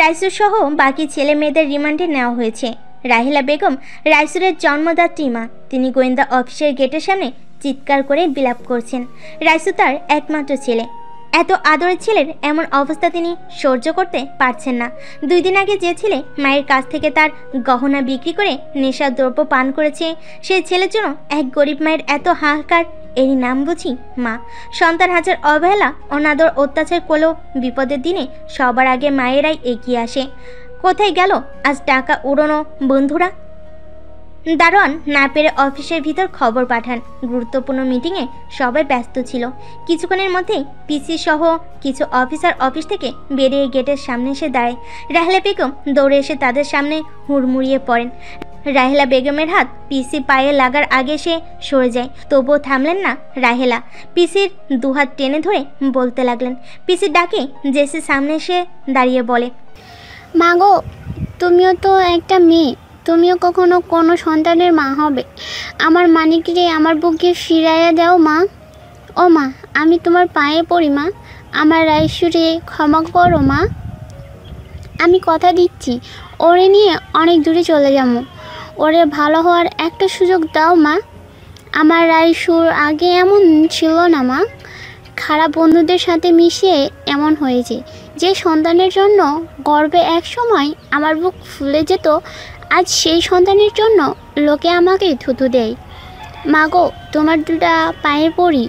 রাইসুর সহ বাকি ছেলে মেয়েদের রিমান্ডে নেওয়া হয়েছে। রাহিলা বেগম রাইসুরের জন্মদাত্রী মা। তিনি গোয়েন্দা অফিসের গেটের সামনে চিৎকার করে বিলাপ করছেন। রাইসু তার একমাত্র ছেলে। এত আদরের ছেলের এমন অবস্থা তিনি সহ্য করতে পারছেন না। 2 দিন আগে যে ছেলে মায়ের কাছ থেকে তার গহনা বিক্রি করে নেশাদ্রব্য পান করেছে, সেই ছেলের জন্য এক গরিব মায়ের এত হাহাকার এরই নাম বুঝি মা। সন্তান হাজার অবহেলা, অনাদর, অত্যাচার করলেও বিপদের দিনে সবার আগে মায়েরাই এগিয়ে আসে। কোথায় গেল আজ টাকা উড়ানো বন্ধুরা? দারোয়ান না পেরে অফিসের ভিতর খবর পাঠান। গুরুত্বপূর্ণ মিটিংয়ে সবাই ব্যস্ত ছিল। কিছুক্ষণের মধ্যেই পিসি সহ কিছু অফিসার অফিস থেকে বেরিয়ে গেটের সামনে এসে দাঁড়ায়। রাহেলা বেগম দৌড়ে এসে তাদের সামনে হুড়মুড়িয়ে পড়েন। রাহেলা বেগমের হাত পিসি পায়ে লাগার আগে সে সরে যায়, তবুও থামলেন না রাহেলা। পিসির দুহাত টেনে ধরে বলতে লাগলেন। পিসির ডাকে জেসি সামনে এসে দাঁড়িয়ে বলে, মাগো, তুমিও তো একটা মেয়ে, তুমিও কখনো কোনো সন্তানের মা হবে। আমার মানিকরে আমার বুকে ফিরাইয়া দাও মা। ও মা, আমি তোমার পায়ে পড়ি মা, আমার রাইসুরে ক্ষমা করো মা। আমি কথা দিচ্ছি, ওরে নিয়ে অনেক দূরে চলে যাবো। ওরে ভালো হওয়ার একটা সুযোগ দাও মা। আমার রাইসুর আগে এমন ছিল না মা, খারাপ বন্ধুদের সাথে মিশিয়ে এমন হয়েছে যে সন্তানের জন্য গর্বে এক সময় আমার বুক ফুলে যেত, আজ সেই সন্তানের জন্য লোকে আমাকে থুতু দেয়। মাগো, তোমার দুটা পায়ে পড়ি,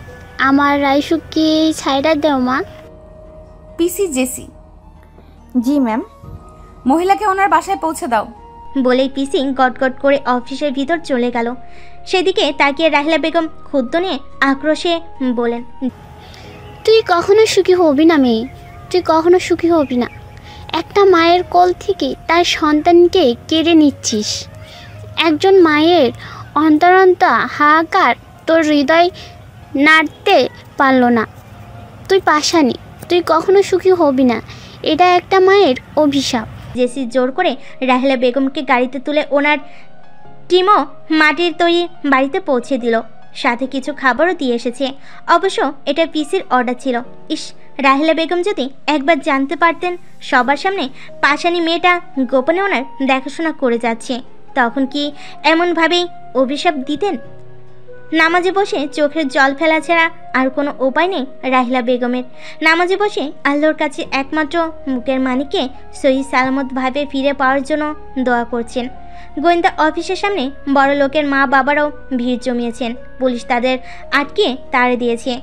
আমার রাইসুকে ছাইড়া দেও মা। পিসি জেসি। জি ম্যাম। মহিলাকে ওনার বাসায় পৌঁছে দাও। বলেই পিসি গটগট করে অফিসের ভিতর চলে গেল। সেদিকে তাকিয়ে রাহেলা বেগম ক্ষুব্ধ নিয়ে আক্রোশে বলেন, তুই কখনো সুখী হবি না মেয়ে, তুই কখনো সুখী হবি না। একটা মায়ের কোল থেকে তার সন্তানকে কেড়ে নিচ্ছিস। একজন মায়ের অন্তরন্ত হাহাকার তোর হৃদয় নাড়তে পারলো না। তুই পাশানি, তুই কখনো সুখী হবি না। এটা একটা মায়ের অভিশাপ। জেসি জোর করে রাহেলা বেগমকে গাড়িতে তুলে ওনার টিমও মাটির তৈরি বাড়িতে পৌঁছে দিল। সাথে কিছু খাবারও দিয়ে এসেছে। অবশ্য এটা পিসির অর্ডার ছিল। ইস, রাহেলা বেগম যদি একবার জানতে পারতেন সবার সামনে পাশানি মেয়েটা গোপনে ওনার দেখাশোনা করে যাচ্ছে, তখন কি এমনভাবেই অভিশাপ দিতেন? নামাজে বসে চোখের জল ফেলা ছাড়া আর কোনো উপায় নেই রাহেলা বেগমের। নামাজে বসে আল্লাহর কাছে একমাত্র মুখের মানিককে সহি সালামতভাবে ফিরে পাওয়ার জন্য দোয়া করছেন। গোয়েন্দা অফিসের সামনে বড় লোকের মা বাবারাও ভিড় জমিয়েছেন। পুলিশ তাদের আটকে তাড়া দিয়েছে।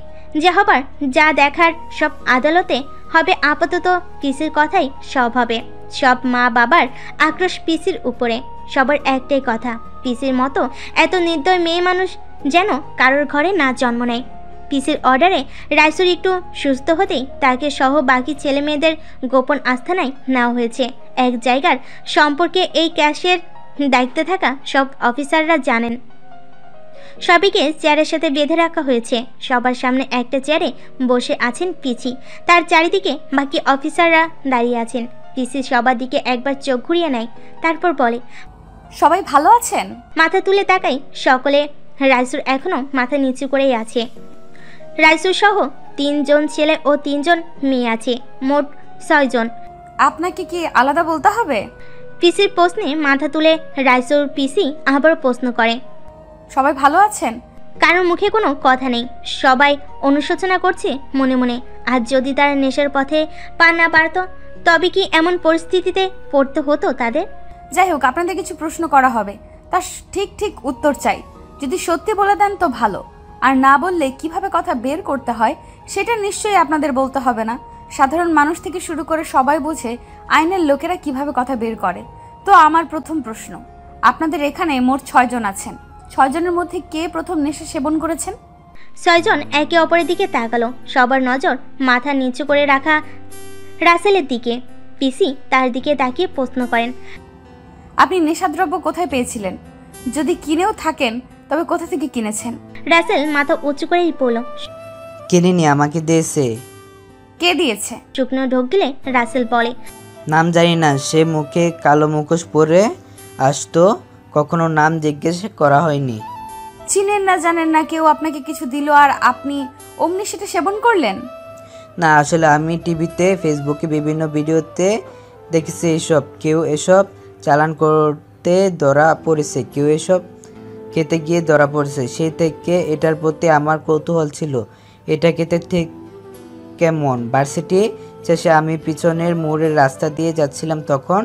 যা হবার, যা দেখার সব আদালতে হবে। আপাতত পিসির কথাই সব হবে। সব মা বাবার আক্রোশ পিসির উপরে। সবার একটাই কথা, পিসির মতো এত নির্দয় মেয়ে মানুষ যেন কারোর ঘরে না জন্ম নেয়। পিসির অর্ডারে রাইসুর একটু সুস্থ হতেই তাকে সহ বাকি ছেলে মেয়েদের গোপন আস্থানায় নেওয়া হয়েছে। এক জায়গার সম্পর্কে এই ক্যাশের দায়িত্বে থাকা সব অফিসাররা জানেন। সবাইকে চেয়ারের সাথে বেঁধে রাখা হয়েছে। সবার সামনে একটা চেয়ারে বসে আছেন পিসি, তার চারিদিকে বাকি অফিসাররা দাঁড়িয়ে আছেন। পিসি সবার দিকে একবার চোখ ঘুরিয়ে নেয়, তারপর বলে, সবাই ভালো আছেন? মাথা তুলে তাকাই সকলে। রাইসুর এখনো মাথা নিচু করেই আছে। রাইসুর সহ 3 জন ছেলে ও 3 জন মেয়ে আছে, মোট 6 জন। আপনাকে কি আলাদা বলতে হবে? পিসির প্রশ্নে মাথা তুলে রাইসুর পিসি আবার প্রশ্ন করে, সবাই ভালো আছেন? কারোর মুখে কোনো কথা নেই। সবাই অনুশোচনা করছে মনে মনে। আজ যদি তারা নেশার পথে পা না পারত, তবে কি এমন পরিস্থিতিতে পড়তে হতো তাদের? যাই হোক, আপনাদের কিছু প্রশ্ন করা হবে, তার ঠিক উত্তর চাই। যদি সত্যি বলে দেন তো ভালো, আর না বললে কিভাবে কথা বের করতে হয় সেটা নিশ্চয়ই আপনাদের বলতে হবে না। সাধারণ মানুষ থেকে শুরু করে সবাই বোঝে আইনের লোকেরা কিভাবে কথা বের করে। তো আমার প্রথম প্রশ্ন, আপনাদের এখানে মোট 6 জন আছেন। 6 জনের মধ্যে কে প্রথম নেশা সেবন করেছেন? 6 জন একে অপরের দিকে তাকালো। সবার নজর মাথা নিচু করে রাখা রাসেলের দিকে। পিসি তার দিকে তাকিয়ে প্রশ্ন করেন, আপনি নেশাদ্রব্য কোথায় পেয়েছিলেন? যদি কিনেও থাকেন তবে কোথা থেকে কিনেছেন? রাসেল মাথা উঁচু করেই বলল, কিনিনি, আমাকে দিয়েছে। কে দিয়েছে? শুকনো ঢোক গিলে রাসেল বলে, নাম জানি না, সে মুখে কালো মুখোশ পরে আসতো, কখনো নাম জিজ্ঞেস করা হয়নি। চিনেন না, জানেন না, কেউ আপনাকে কিছু দিল আর আপনি অমনি সেটা সেবন করলেন? না, আসলে আমি টিভিতে, ফেসবুকে বিভিন্ন ভিডিওতে দেখেছি এসব। কেউ এসব চালান করতে ধরা পড়েছে, কেউ এসব খেতে গিয়ে ধরা পড়েছে। সেই থেকে এটার প্রতি আমার কৌতূহল ছিল, এটা খেতে ঠিক কেমন। ভার্সিটি শেষে আমি পিছনের মোড়ের রাস্তা দিয়ে যাচ্ছিলাম, তখন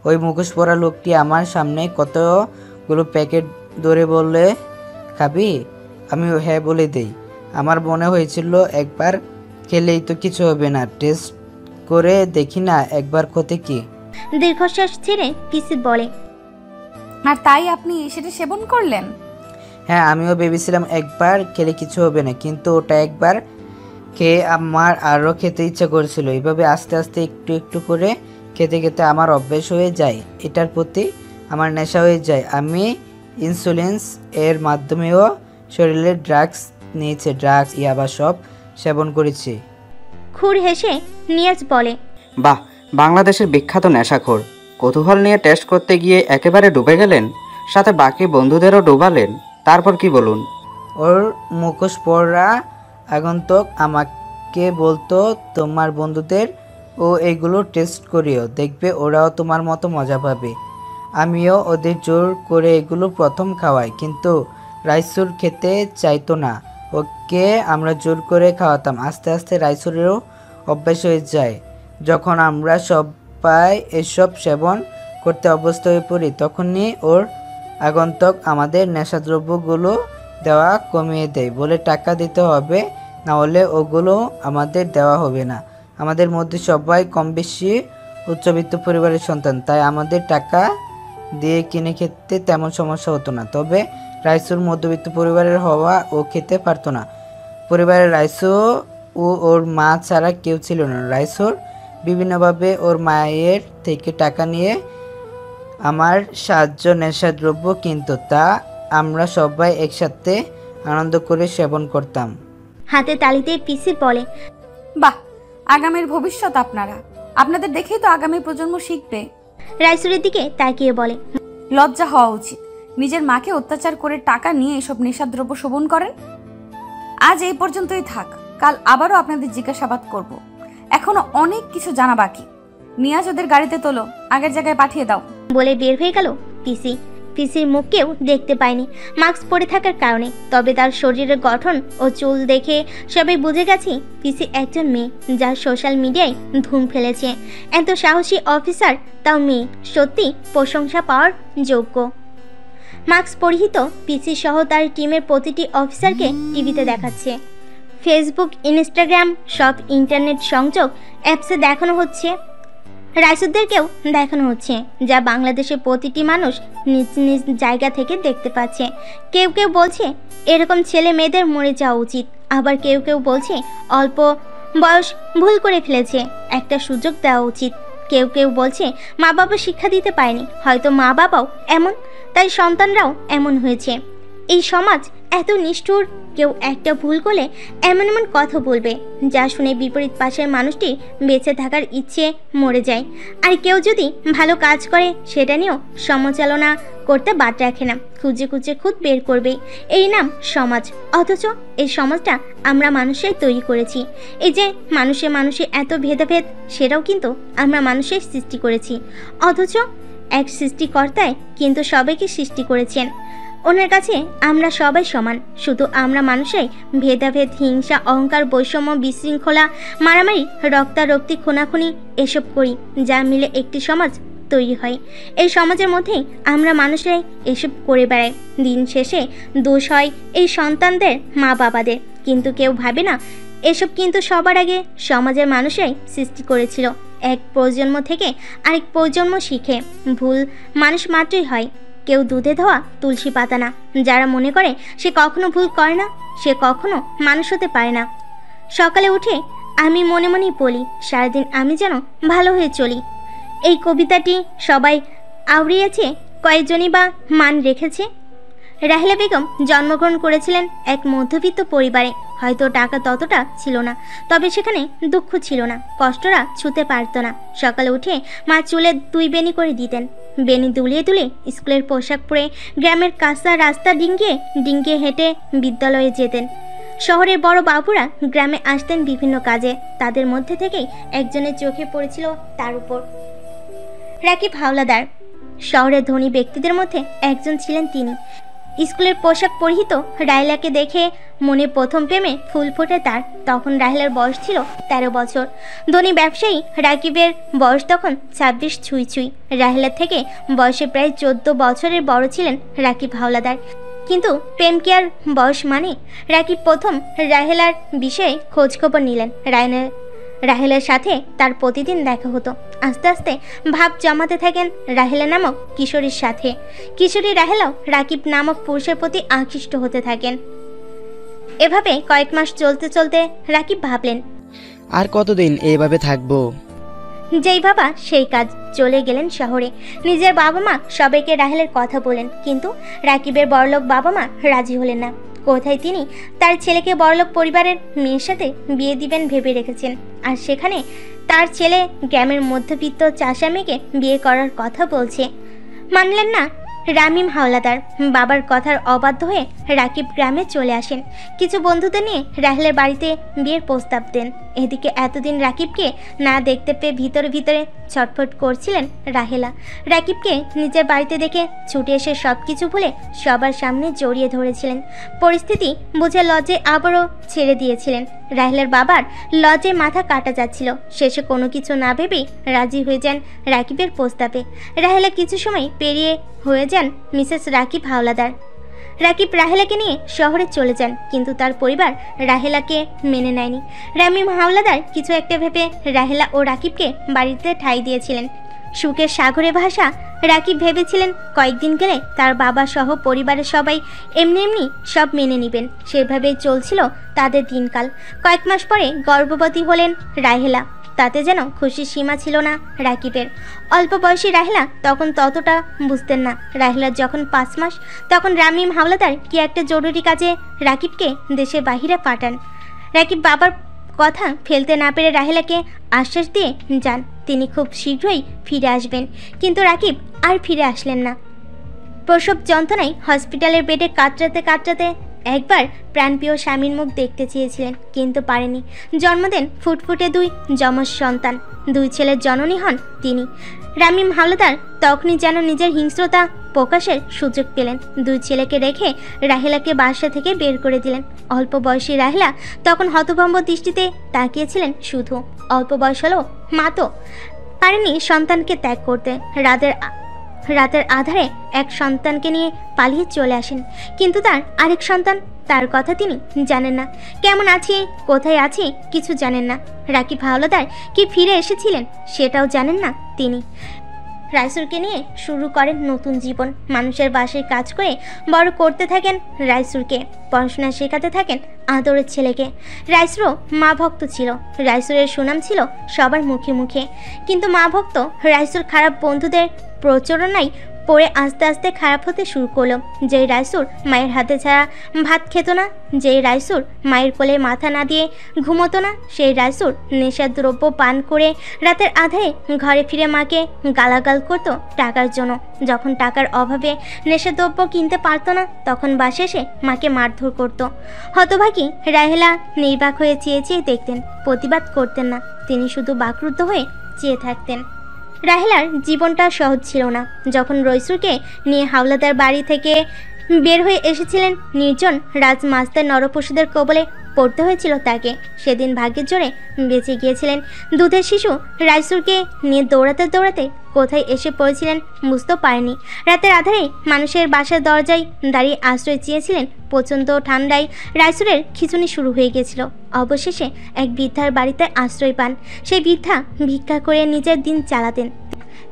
ওই মুখোশ পরা লোকটি আমার সামনে কতগুলো প্যাকেট ধরে বললে, খাবি? আমি হ্যাঁ বলে দেই। আমার মনে হয়েছিল একবার খেলেই তো কিছু হবে না, টেস্ট করে দেখি না একবার ক্ষতি কি। দীর্ঘশ্বাস ছেড়ে পিসি বলে, আর তাই আপনি সেটা সেবন করলেন? হ্যাঁ, আমিও ভেবেছিলাম একবার খেলে কিছু হবে না, কিন্তু ওটা একবার খেয়ে আমার আরও খেতে ইচ্ছা করেছিল। এইভাবে আস্তে আস্তে একটু একটু করে খেতে খেতে আমার অভ্যেস হয়ে যায়, এটার প্রতি আমার নেশা হয়ে যায়। আমি ইনসুলিন্স এর মাধ্যমেও শরীরে ড্রাগস নিয়েছে, ড্রাগস ইয়াবা সব সেবন করেছি। খুর হেসে নিয়াজ বলে, বাহ, বাংলাদেশের বিখ্যাত নেশাখোর। কৌতূহল নিয়ে টেস্ট করতে গিয়ে একেবারে ডুবে গেলেন, সাথে বাকি বন্ধুদেরও ডুবালেন। তারপর কি বলুন? ওর মুখোশ পরা আগন্তুক আমাকে বলতো, তোমার বন্ধুদের ও এগুলো টেস্ট করিও, দেখবে ওরাও তোমার মতো মজা পাবে। আমিও ওদের জোর করে এগুলো প্রথম খাওয়াই, কিন্তু রাইসুর খেতে চাইতো না। ওকে আমরা জোর করে খাওয়াতাম, আস্তে আস্তে রাইসুরেরও অভ্যাস হয়ে যায়। যখন আমরা সবাই এসব সেবন করতে অভ্যস্ত হয়ে পড়ি, তখনই ওর আগন্তুক আমাদের নেশাদ্রব্যগুলো দেওয়া কমিয়ে দেয়, বলে টাকা দিতে হবে, না হলে ওগুলো আমাদের দেওয়া হবে না। আমাদের মধ্যে সবাই কম বেশি উচ্চবিত্ত পরিবারের সন্তান, তাই আমাদের টাকা দিয়ে কিনে খেতে তেমন সমস্যা হতো না। তবে রাইসুর মধ্যবিত্ত পরিবারের হওয়া ও খেতে পারতো না। পরিবারের রাইসু ও ওর মা ছাড়া কেউ ছিল না। রাইসুর বিভিন্নভাবে ওর মায়ের থেকে টাকা নিয়ে আমার সাহায্য নেশাদ্রব্য কিনতো, তা আমরা সবাই একসাথে আনন্দ করে সেবন করতাম। হাতে তালিতে পিসি বলে, বাহ, আগামীর ভবিষ্যৎ আপনারা, আপনাদের দেখেই তো আগামী প্রজন্ম শিখবে। রাইসুরের দিকে তাকিয়ে বলে, লজ্জা হওয়া উচিত, নিজের মাকে অত্যাচার করে টাকা নিয়ে এসব নেশাদ্রব্য সেবন করেন। আজ এই পর্যন্তই থাক, কাল আবারও আপনাদের জিজ্ঞাসাবাদ করব। এখনো অনেক কিছু জানা বাকি। নিয়াজ ওদের গাড়িতে তোলো, আগের জায়গায় পাঠিয়ে দাও বলে বের হয়ে গেল পিসি। পিসির মুখ কেউ দেখতে পায়নি মাস্ক পরে থাকার কারণে, তবে তার শরীরের গঠন ও চুল দেখে সবাই বুঝে গেছে পিসি একজন মেয়ে, যার সোশ্যাল মিডিয়ায় ধুম ফেলেছে। এত সাহসী অফিসার, তাও মেয়ে, সত্যি প্রশংসা পাওয়ার যোগ্য। মাস্ক পরিহিত পিসি সহ তার টিমের প্রতিটি অফিসারকে টিভিতে দেখাচ্ছে। ফেসবুক, ইনস্টাগ্রাম, সব ইন্টারনেট সংযোগ অ্যাপসে দেখানো হচ্ছে। রাইসুরদেরকেও দেখানো হচ্ছে, যা বাংলাদেশের প্রতিটি মানুষ নিজ নিজ জায়গা থেকে দেখতে পাচ্ছে। কেউ কেউ বলছে এরকম ছেলে মেয়েদের মরে যাওয়া উচিত, আবার কেউ কেউ বলছে অল্প বয়স ভুল করে ফেলেছে, একটা সুযোগ দেওয়া উচিত। কেউ কেউ বলছে মা বাবা শিক্ষা দিতে পারেনি, হয়তো মা বাবাও এমন, তাই সন্তানরাও এমন হয়েছে। এই সমাজ এত নিষ্ঠুর, কেউ একটা ভুল করলে এমন এমন কথা বলবে যা শুনে বিপরীত পাশের মানুষটির বেঁচে থাকার ইচ্ছে মরে যায়। আর কেউ যদি ভালো কাজ করে সেটা নিয়েও সমালোচনা করতে বাদ রাখে না, খুঁজে খুঁজে খুদ বের করবে। এই নাম সমাজ, অথচ এই সমাজটা আমরা মানুষই তৈরি করেছি। এই যে মানুষে মানুষে এত ভেদাভেদ, সেটাও কিন্তু আমরা মানুষই সৃষ্টি করেছি। অথচ এক সৃষ্টিকর্তাই কিন্তু সবাইকে সৃষ্টি করেছেন। ওনার কাছে আমরা সবাই সমান, শুধু আমরা মানুষই ভেদাভেদ, হিংসা, অহংকার, বৈষম্য, বিশৃঙ্খলা, মারামারি, রক্তারক্তি, খুনাখুনি এসব করি, যা মিলে একটি সমাজ তৈরি হয়। এই সমাজের মধ্যেই আমরা মানুষরাই এসব করে বেড়াই। দিন শেষে দোষ হয় এই সন্তানদের, মা বাবাদের, কিন্তু কেউ ভাবে না এসব কিন্তু সবার আগে সমাজের মানুষরাই সৃষ্টি করেছিল। এক প্রজন্ম থেকে আরেক প্রজন্ম শিখে ভুল মানুষ মাত্রই হয়, কেউ দুধে ধোয়া তুলসী পাতা না। যারা মনে করে সে কখনো ভুল করে না, সে কখনো মানুষ হতে পারে না। সকালে উঠে আমি মনে মনেই বলি, সারাদিন আমি যেন ভালো হয়ে চলি। এই কবিতাটি সবাই আওড়িয়েছে, কয়েকজনই বা মান রেখেছে। রাহেলা বেগম জন্মগ্রহণ করেছিলেন এক মধ্যবিত্ত পরিবারে। হয়তো টাকা ততটা ছিল না, তবে সেখানে দুঃখ ছিল না, কষ্টরা ছুতে পারত না। সকালে উঠে মা চুলে 2 বেনি করে দিতেন। বেনি দুলিয়ে দুলে স্কুলের পোশাক পরে গ্রামের কাঁচা রাস্তা ডিঙ্গিয়ে হেঁটে বিদ্যালয়ে যেতেন। শহরের বড় বাবুরা গ্রামে আসতেন বিভিন্ন কাজে, তাদের মধ্যে থেকেই একজনের চোখে পড়েছিল তার উপর, রাকিব হাওলাদার। শহরের ধনী ব্যক্তিদের মধ্যে একজন ছিলেন তিনি। স্কুলের পোশাক পরিহিত রাহেলাকে দেখে মনে প্রথম প্রেমে ফুল ফোটে তার। তখন রাহেলার বয়স ছিল 13 বছর। ধনী ব্যবসায়ী রাকিবের বয়স তখন 26 ছুঁই। রাহেলার থেকে বয়সে প্রায় 14 বছরের বড় ছিলেন রাকিব হাওলাদার। কিন্তু প্রেম কি আর বয়স মানে? রাকিব প্রথম রাহেলার বিষয়ে খোঁজখবর নিলেন। রাহেলার সাথে তার প্রতিদিন দেখা হতো। আস্তে আস্তে ভাব জমাতে থাকেন রাহেলা নামক কিশোরীর সাথে। কিশোরী রাহেলাও রাকিব নামক পুরুষের প্রতি আকৃষ্ট হতে থাকেন। এভাবে কয়েক মাস চলতে চলতে রাকিব ভাবলেন, আর কতদিন এইভাবে থাকবো? যেই বাবা সেই কাজ। চলে গেলেন শহরে। নিজের বাবা মা সবাইকে রাহেলের কথা বলেন, কিন্তু রাকিবের বড়লোক বাবা মা রাজি হলেন না। কোথায় তিনি তার ছেলেকে বড়লোক পরিবারের মেয়ের সাথে বিয়ে দিবেন ভেবে রেখেছেন, আর সেখানে তার ছেলে গ্রামের মধ্যবিত্ত চাষা মেয়েকে বিয়ে করার কথা বলছে। মানলেন না রামিম হাওলাদার। বাবার কথার অবাধ্য হয়ে রাকিব গ্রামে চলে আসেন। কিছু বন্ধুদের নিয়ে রাহেলের বাড়িতে বিয়ের প্রস্তাব দেন। এদিকে এতদিন রাকিবকে না দেখতে পেয়ে ভিতরে ভিতরে ছটফট করছিলেন রাহেলা। রাকিবকে নিজের বাড়িতে দেখে ছুটে এসে সব কিছু ভুলে সবার সামনে জড়িয়ে ধরেছিলেন। পরিস্থিতি বুঝে লজ্জায় আবারও ছেড়ে দিয়েছিলেন। রাহেলের বাবার লজ্জায় মাথা কাটা যাচ্ছিল। শেষে কোনো কিছু না ভেবেই রাজি হয়ে যান রাকিবের প্রস্তাবে। রাহেলা কিছু সময় পেরিয়ে হয়ে যান মিসেস রাকিব হাওলাদার। রাকিব রাহেলাকে নিয়ে শহরে চলে যান, কিন্তু তার পরিবার রাহেলাকে মেনে নেয়নি। রামিম হাওলাদার কিছু একটা ভেবে রাহেলা ও রাকিবকে বাড়িতে ঠাঁই দিয়েছিলেন। সুখের সাগরে ভাষা রাকিব ভেবেছিলেন কয়েকদিন গেলে তার বাবা সহ পরিবারের সবাই এমনি এমনি সব মেনে নেবেন। সেভাবেই চলছিল তাদের দিনকাল। কয়েক মাস পরে গর্ভবতী হলেন রাহেলা। তাতে যেন খুশির সীমা ছিল না রাকিবের। অল্প বয়সী রাহেলা তখন ততটা বুঝতেন না। রাহেলার যখন 5 মাস, তখন রামিম হাওলাদার কি একটা জরুরি কাজে রাকিবকে দেশের বাহিরে পাঠান। রাকিব বাবার কথা ফেলতে না পেরে রাহেলাকে আশ্বাস দিয়ে যান তিনি খুব শীঘ্রই ফিরে আসবেন, কিন্তু রাকিব আর ফিরে আসলেন না। প্রসব যন্ত্রণায় হসপিটালের বেডে কাতরাতে কাতরাতে একবার প্রাণপ্রিয় স্বামীর মুখ দেখতে চেয়েছিলেন, কিন্তু পারেনি। জন্ম দেন ফুটফুটে 2 যমজ সন্তান। 2 ছেলের জননী হন তিনি। রামিম হাওলাদার তখনই যেন নিজের হিংস্রতা প্রকাশের সুযোগ পেলেন। 2 ছেলেকে রেখে রাহেলাকে বাসা থেকে বের করে দিলেন। অল্প বয়সী রাহেলা তখন হতভম্ব দৃষ্টিতে তাকিয়েছিলেন শুধু। অল্প বয়স হলো মা তো পারেনি সন্তানকে ত্যাগ করতে। রাতের আধারে এক সন্তানকে নিয়ে পালিয়ে চলে আসেন, কিন্তু তার আরেক সন্তান, তার কথা তিনি জানেন না। কেমন আছে, কোথায় আছে কিছু জানেন না। রাকিব হাওলাদার কি ফিরে এসেছিলেন সেটাও জানেন না তিনি। রাইসুরকে নিয়ে শুরু করেন নতুন জীবন। মানুষের বাসায় কাজ করে বড় করতে থাকেন রাইসুরকে। পড়াশোনা শেখাতে থাকেন আদরের ছেলেকে। রাইসুরও মা ভক্ত ছিল। রাইসুরের সুনাম ছিল সবার মুখে মুখে, কিন্তু মা ভক্ত রাইসুর খারাপ বন্ধুদের প্রচলনায় পড়ে আস্তে আস্তে খারাপ হতে শুরু করলো। যেই রাইসুর মায়ের হাতে ছাড়া ভাত খেত না, যেই রাইসুর মায়ের কোলে মাথা না দিয়ে ঘুমোতো না, সেই রাইসুর নেশার দ্রব্য পান করে রাতের আধারে ঘরে ফিরে মাকে গালাগাল করতো টাকার জন্য। যখন টাকার অভাবে নেশার দ্রব্য কিনতে পারতো না, তখন বাসে এসে মাকে মারধর করতো। হতভাগী রাহেলা নির্বাক হয়ে চেয়ে চেয়ে দেখতেন, প্রতিবাদ করতেন না। তিনি শুধু বাকরুদ্ধ হয়ে চেয়ে থাকতেন। রাহেলার জীবনটা সহজ ছিল না। যখন রইসুরকে নিয়ে হাওলাদার বাড়ি থেকে বের হয়ে এসেছিলেন, নির্জন রাজমাস্তার নরপশুদের কবলে পড়তে হয়েছিল তাকে। সেদিন ভাগ্যের জোরে বেঁচে গিয়েছিলেন। দুধের শিশু রাইসুরকে নিয়ে দৌড়াতে দৌড়াতে কোথায় এসে পড়েছিলেন বুঝতেও পারেনি। রাতের আধারে মানুষের বাসার দরজায় দাঁড়িয়ে আশ্রয় চেয়েছিলেন। প্রচণ্ড ঠান্ডায় রাইসুরের খিঁচুনি শুরু হয়ে গিয়েছিল। অবশেষে এক বৃদ্ধার বাড়িতে আশ্রয় পান। সেই বৃদ্ধা ভিক্ষা করে নিজের দিন চালাতেন।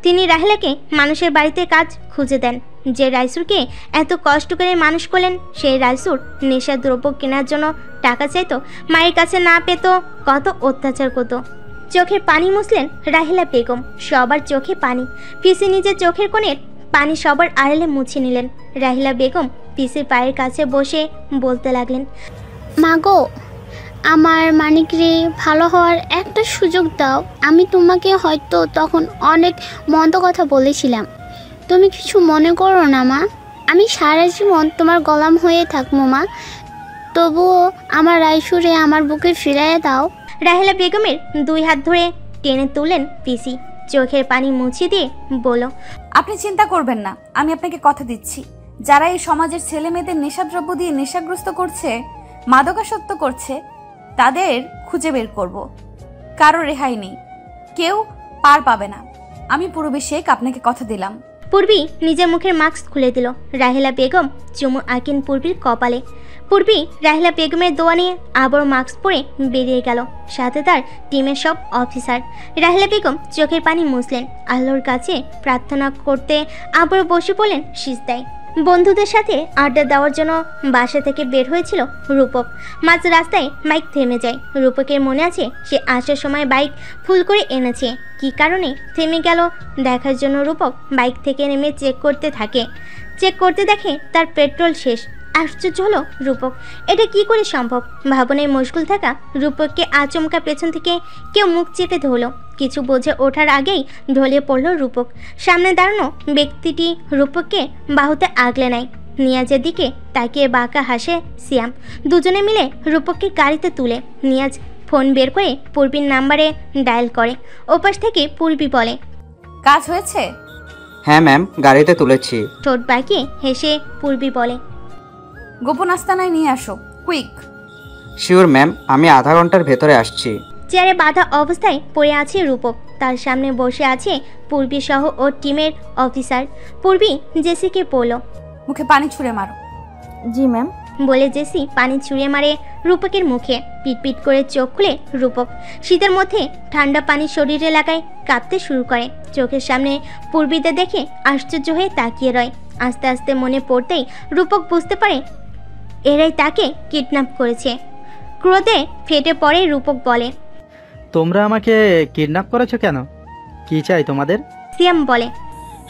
তিনি রাহেলাকে মানুষের বাড়িতে কাজ খুঁজে দেন। যে রাইসুরকে এত কষ্ট করে মানুষ করলেন, সেই রাইসুর নেশার দ্রব্য কেনার জন্য টাকা চাইতো, মায়ের কাছে না পেত, কত অত্যাচার করত। চোখের পানি মুছলেন রাহেলা বেগম। সবার চোখে পানি। পিসি নিজের চোখের কোণের পানি সবার আড়ালে মুছে নিলেন। রাহেলা বেগম পিসির পায়ের কাছে বসে বলতে লাগলেন, মাগো, আমার মানিকরে ভালো হওয়ার একটা সুযোগ দাও। আমি তোমাকে হয়তো তখন অনেক মন্দ কথা বলেছিলাম, তুমি কিছু মনে করো না মা। আমি সারা জীবন তোমার গোলাম হয়ে থাকবো মা, তবুও আমার রাইসুরে আমার বুকে ফিরাইয়া দাও। রাহেলা বেগমের 2 হাত ধরে টেনে তুললেন পিসি। চোখের পানি মুছিয়ে দিয়ে বলল, আপনি চিন্তা করবেন না, আমি আপনাকে কথা দিচ্ছি, যারা এই সমাজের ছেলে মেয়েদের নেশাদ্রব্য দিয়ে নেশাগ্রস্ত করছে, মাদকাসক্ত করছে, তাদের খুঁজে বের করব। কারো রেহাই নেই, কেউ পার পাবে না। আমি পূরবী শেখ আপনাকে কথা দিলাম। পূর্বী নিজের মুখের মাস্ক খুলে দিল। রাহেলা বেগম চুমু আঁকেন পূর্বীর কপালে। পূর্বী রাহেলা বেগমের দোয়া নিয়ে আবার মাস্ক পরে বেরিয়ে গেল, সাথে তার টিমের সব অফিসার। রাহেলা বেগম চোখের পানি মুছলেন, আল্লাহর কাছে প্রার্থনা করতে আবার বসে পড়লেন সিজদায়। বন্ধুদের সাথে আড্ডা দেওয়ার জন্য বাসা থেকে বের হয়েছিল রূপক। মাঝ রাস্তায় বাইক থেমে যায়। রূপকের মনে আছে সে আসার সময় বাইক ফুল করে এনেছে। কী কারণে থেমে গেল দেখার জন্য রূপক বাইক থেকে নেমে চেক করতে থাকে। চেক করতে দেখে তার পেট্রোল শেষ। আশ্চর্য হলো রূপক, এটা কি করে সম্ভব? ভাবনায় মশগুল থাকা রূপককে আচমকা পেছন থেকে কেউ মুখ চেপে ধরলো। কিছু বুঝে ওঠার আগেই ঢলে পড়ল রূপক। সামনে দাঁড়ানো ব্যক্তিটি রূপককে বাহুতে আগলে নেয়। নিয়াজের দিকে তাকিয়ে বাঁকা হাসে সিয়াম। দুজনে মিলে রূপককে গাড়িতে তুলে নিয়াজ ফোন বের করে পূর্বীর নাম্বারে ডায়াল করে। ওপাশ থেকে পূর্বী বলে, কাজ হয়েছে? হ্যাঁ ম্যাম, গাড়িতে তুলেছি। ঠোঁট বাঁকিয়ে হেসে পূর্বী বলে, গোপন আস্তানায় নিয়ে আসো, কুইক। শিওর ম্যাম, আমি আধা ঘন্টার ভেতরে আসছি। চেয়ারে বাঁধা অবস্থায় পড়ে আছে রূপক। তার সামনে বসে আছে পূর্বী সহ ওর টিমের অফিসার। পূর্বী জেসিকে বলল, মুখে পানি ছুঁড়ে মারো। জি ম্যাম। বলে জেসি পানি ছুঁড়ে মারে রূপকের মুখে। পিটপিট করে চোখ খুলে রূপক। শীতের মধ্যে ঠান্ডা পানি শরীরে লাগায় কাঁপতে শুরু করে। চোখের সামনে পূর্বীদের দেখে আশ্চর্য হয়ে তাকিয়ে রয়। আস্তে আস্তে মনে পড়তেই রূপক বুঝতে পারে এরাই তাকে কিডন্যাপ করেছে। ক্রোধে ফেটে পড়ে রূপক বলে, তোমরা আমাকে কিডন্যাপ করেছো কেন? কি চাই তোমাদের? সিয়াম বলে,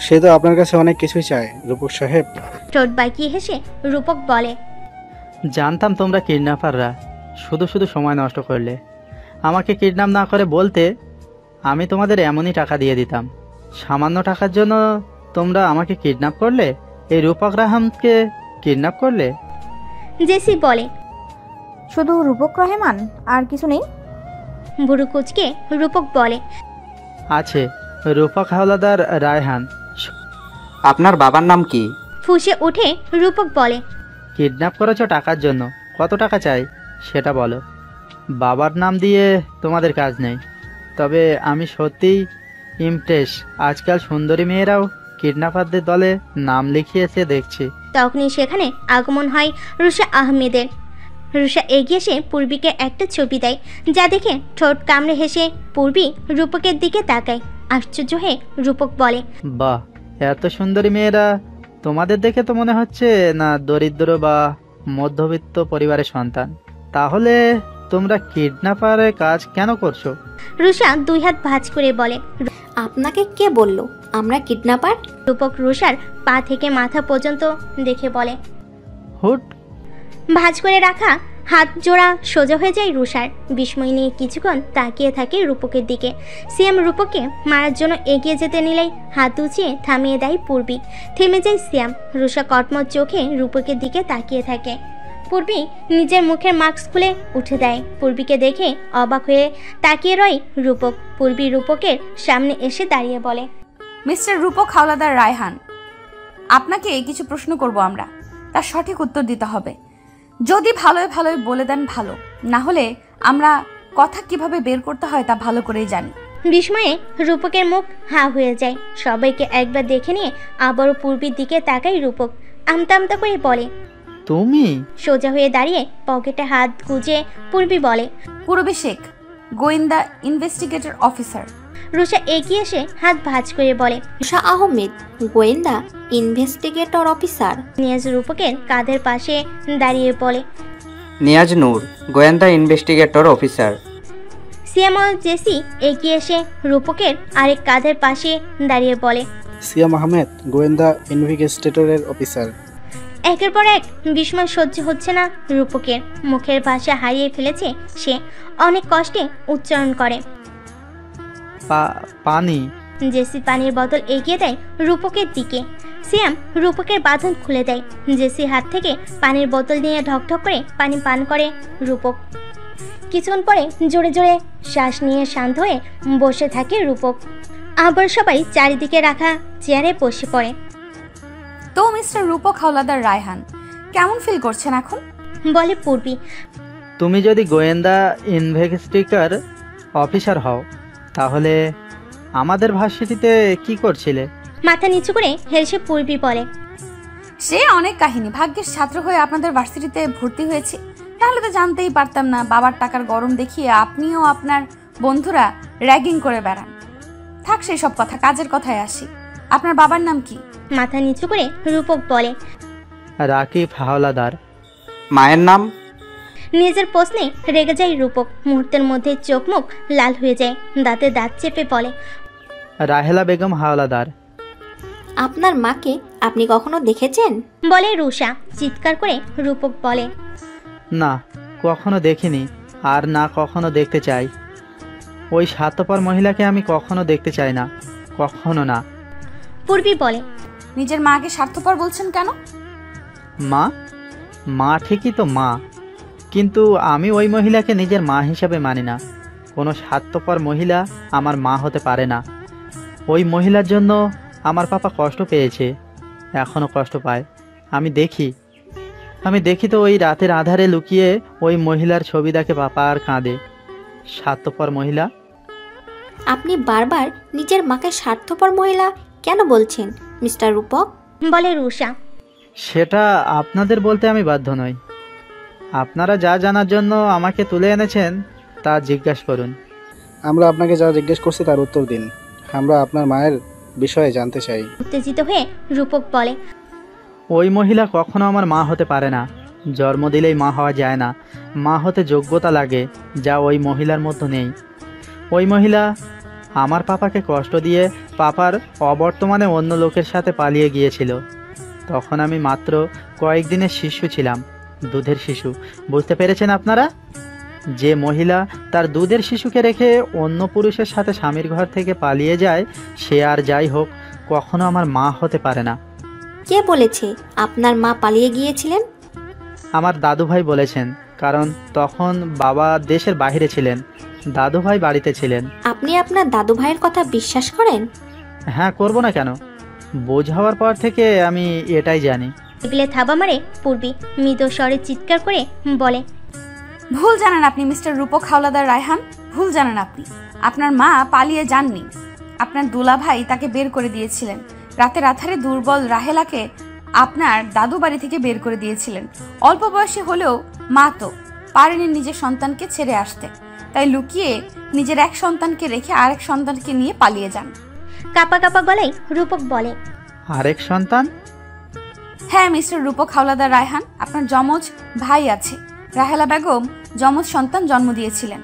সে তো আপনার কাছে অনেক কিছুই চায় রূপক সাহেব। ঠোঁট বাঁকিয়ে হেসে রূপক বলে, জানতাম তোমরা কিডন্যাপাররা, শুধু শুধু সময় নষ্ট করলে। আমাকে কিডন্যাপ না করে বলতে, আমি তোমাদের এমনই টাকা দিয়ে দিতাম। সামান্য টাকার জন্য তোমরা আমাকে কিডন্যাপ করলে? এই রূপক রাহামকে কিডন্যাপ করলে? জেসি বলে, শুধু রূপক রহমান, আর কিছু নেই? বুড়ো কুচকে রূপক বলে, আছে, রূপক হাওলাদার রায়হান। আপনার বাবার নাম কি? ফুঁসে উঠে রূপক বলে, কিডন্যাপ করেছো টাকার জন্য, কত টাকা চাই সেটা বলো। বাবার নাম দিয়ে তোমাদের কাজ নেই। তবে আমি সত্যিই ইমপ্রেস, আজকাল সুন্দরী মেয়েরাও কিডন্যাপারদের দলে নাম লিখিয়েছে দেখছি। তখনই সেখানে আগমন হয় রুষা আহমেদের। রুষা এগিয়ে এসে পূর্বীকে একটা ছবি দেয়, যা দেখে ঠোঁট কামড়ে হেসে পূর্বী রূপকের দিকে তাকায়। আশ্চর্য হয়ে রূপক বলে, বাহ, এত সুন্দরী মেয়েরা! তোমাদের দেখে তো মনে হচ্ছে না দরিদ্র বা মধ্যবিত্ত পরিবারের সন্তান। তাহলে তোমরা কিডন্যাপারের কাজ কেন করছো? রুষা দুই হাত ভাঁজ করে বলে, আপনাকে কে বলল আমরা কিডন্যাপার? রূপক রুষার পা থেকে মাথা পর্যন্ত দেখে বলে, হুট। ভাঁজ করে রাখা হাত জোড়া সোজা হয়ে যায় রুষার। বিস্ময় নিয়ে কিছুক্ষণ তাকিয়ে থাকে রূপকের দিকে। সিয়াম রূপককে মারার জন্য এগিয়ে যেতে নিলেই হাত উঁচিয়ে থামিয়ে দেয় পূর্বী। থেমে যায় সিয়াম। রুষা কটমট চোখে রূপকের দিকে তাকিয়ে থাকে। পূর্বী নিজের মুখের মাস্ক খুলে উঠে দেয়। পূর্বীকে দেখে অবাক হয়ে তাকিয়ে রয় রূপক। পূর্বী রূপকের সামনে এসে দাঁড়িয়ে বলে, মিস্টার রূপক হাওলাদার রায়হান, আপনাকে কিছু প্রশ্ন করব আমরা, তার সঠিক উত্তর দিতে হবে। যদি ভালোই ভালোই বলে দেন ভালো, না হলে আমরা কথা কিভাবে বের করতে হয় তা ভালো করেই জানি। বিস্ময়ে রূপকের মুখ হা হয়ে যায়। সবাইকে একবার দেখে নিয়ে আবারও পূর্বীর দিকে তাকায় রূপক। আমতা আমতা করে বলে, তুমি? সোজা হয়ে দাঁড়িয়ে পকেটে হাত গুজে পূর্বী বলে, পূর্বী শেখ, গোয়েন্দা ইনভেস্টিগেটর অফিসার। রুষা এগিয়ে এসে হাত ভাঁজ করে বলে, রুষা আহমেদ, গোয়েন্দা ইনভেস্টিগেটর অফিসার। নিয়াজ রূপকের কাঁধের পাশে দাঁড়িয়ে বলে, নিয়াজ নূর, গোয়েন্দা ইনভেস্টিগেটর অফিসার। সিয়াম ও জেসি এগিয়ে এসে রূপকের আরেক কাঁধের পাশে দাঁড়িয়ে বলে, সিয়াম আহমেদ, গোয়েন্দা ইনভেস্টিগেটরের অফিসার। একের পর এক বিস্ময় সহ্য হচ্ছে না রূপকের। মুখের ভাষা হারিয়ে ফেলেছে সে। অনেক কষ্টে উচ্চারণ করে, পানি। জেসি পানির বোতল এগিয়ে দেয় রূপকের দিকে। সিয়াম রূপকের বাঁধন খুলে দেয়। জেসি হাত থেকে পানির বোতল নিয়ে ঢকঢক করে পানি পান করে রূপক। কিছুক্ষণ পরে জোরে জোরে শ্বাস নিয়ে শান্ত হয়ে বসে থাকে রূপক। আবার সবাই চারিদিকে রাখা চেয়ারে বসে পড়ে। তো মিস্টার রূপক হাওলাদার রায়হান, কেমন ফিল করছেন এখন? বলে পূর্বী। তুমি যদি গোয়েন্দা ইনভেস্টিগেটর অফিসার হও, তাহলে আমাদের ভার্সিটিতে কি করছিলে? মাথা নিচু করে হেসে পূর্বী বলে, সে অনেক কাহিনী। ভাগ্যের ছাত্র হয়ে আপনাদের ভার্সিটিতে ভর্তি হয়েছে, তাহলে তো জানতেই পারতাম না বাবার টাকার গরম দেখিয়ে আপনিও আপনার বন্ধুরা র্যাগিং করে বেড়ান। থাক সেই সব কথা, কাজের কথায় আসি। আপনার বাবার নাম কি? মাথা নিচু করে রূপক বলে, রাকিব হাওলাদার। মায়ের নাম? নিজের প্রশ্নে রেগে যায় রূপক। মুহূর্তের মধ্যে চোখ মুখ লাল হয়ে যায়, দাঁতে দাঁত চেপে বলে, রাহেলা বেগম হাওলাদার। আপনার মাকে আপনি কখনো দেখেছেন? বলে রুষা। চিৎকার করে রূপক বলে, না, কখনো দেখিনি, আর না কখনো দেখতে চাই। ওই স্বার্থপর মহিলাকে আমি কখনো দেখতে চাই না, কখনো না। পূর্বী বলে, নিজের মাকে স্বার্থপর বলছেন কেন? মা? মা ঠিকই তো মা, কিন্তু আমি ওই মহিলাকে নিজের মা হিসাবে মানি না। কোনো স্বার্থপর মহিলা আমার মা হতে পারে না। ওই মহিলার জন্য আমার পাপা কষ্ট পেয়েছে, এখনও কষ্ট পায়। আমি দেখি তো ওই রাতের আধারে লুকিয়ে ওই মহিলার ছবি দেখে পাপা আর কাঁদে। স্বার্থপর মহিলা। আপনি বারবার নিজের মাকে স্বার্থপর মহিলা কেন বলছেন মিস্টার রূপক? বলে রুষা। সেটা আপনাদের বলতে আমি বাধ্য নই। আপনারা যা জানার জন্য আমাকে তুলে এনেছেন তা জিজ্ঞাসা করুন। আমরা আপনাকে যা জিজ্ঞেস করছি তার উত্তর দিন। আমরা আপনার মায়ের বিষয়ে জানতে চাই। উত্তেজিত হয়ে রূপক বলে, ওই মহিলা কখনো আমার মা হতে পারে না। জন্ম দিলেই মা হওয়া যায় না, মা হতে যোগ্যতা লাগে, যা ওই মহিলার মধ্যে নেই। ওই মহিলা আমার পাপাকে কষ্ট দিয়ে পাপার অবর্তমানে অন্য লোকের সাথে পালিয়ে গিয়েছিল। তখন আমি মাত্র কয়েকদিনের শিশু ছিলাম, দুধের শিশু। বুঝতে পেরেছেন আপনারা? যে মহিলা তার দুধের শিশুকে রেখে অন্য পুরুষের সাথে স্বামীর ঘর থেকে পালিয়ে যায়, সে আর যাই হোক কখনো আমার মা হতে পারে না। কে বলেছে আপনার মা পালিয়ে গিয়েছিলেন? আমার দাদুভাই বলেছেন, কারণ তখন বাবা দেশের বাইরে ছিলেন, দাদুভাই বাড়িতে ছিলেন। আপনি আপনার দাদু ভাইয়ের কথা বিশ্বাস করেন? হ্যাঁ, করব না কেন? বোঝ হওয়ার পর থেকে আমি এটাই জানি। এগুলো থাবা মারে পূর্বী মৃদু স্বরে চিৎকার করে বলে, ভুল জানেন আপনি মিস্টার রূপক হাওলাদার রায়হান, ভুল জানেন আপনি। আপনার মা পালিয়ে যাননি, আপনার দুলাভাই তাকে বের করে দিয়েছিলেন। রাতের আধারে দুর্বল রাহেলাকে আপনার দাদু বাড়ি থেকে বের করে দিয়েছিলেন। অল্প বয়সী হলেও মা তো পারেনি নিজের সন্তানকে ছেড়ে আসতে, তাই লুকিয়ে নিজের এক সন্তানকে রেখে আরেক সন্তানকে নিয়ে পালিয়ে যান। কাপা কাপা গলায় রূপক বলে, আরেক সন্তান? হ্যাঁ মিস্টার রূপক হাওলাদার রায়হান, আপনার যমজ ভাই আছে। রাহেলা বেগম যমজ সন্তান জন্ম দিয়েছিলেন।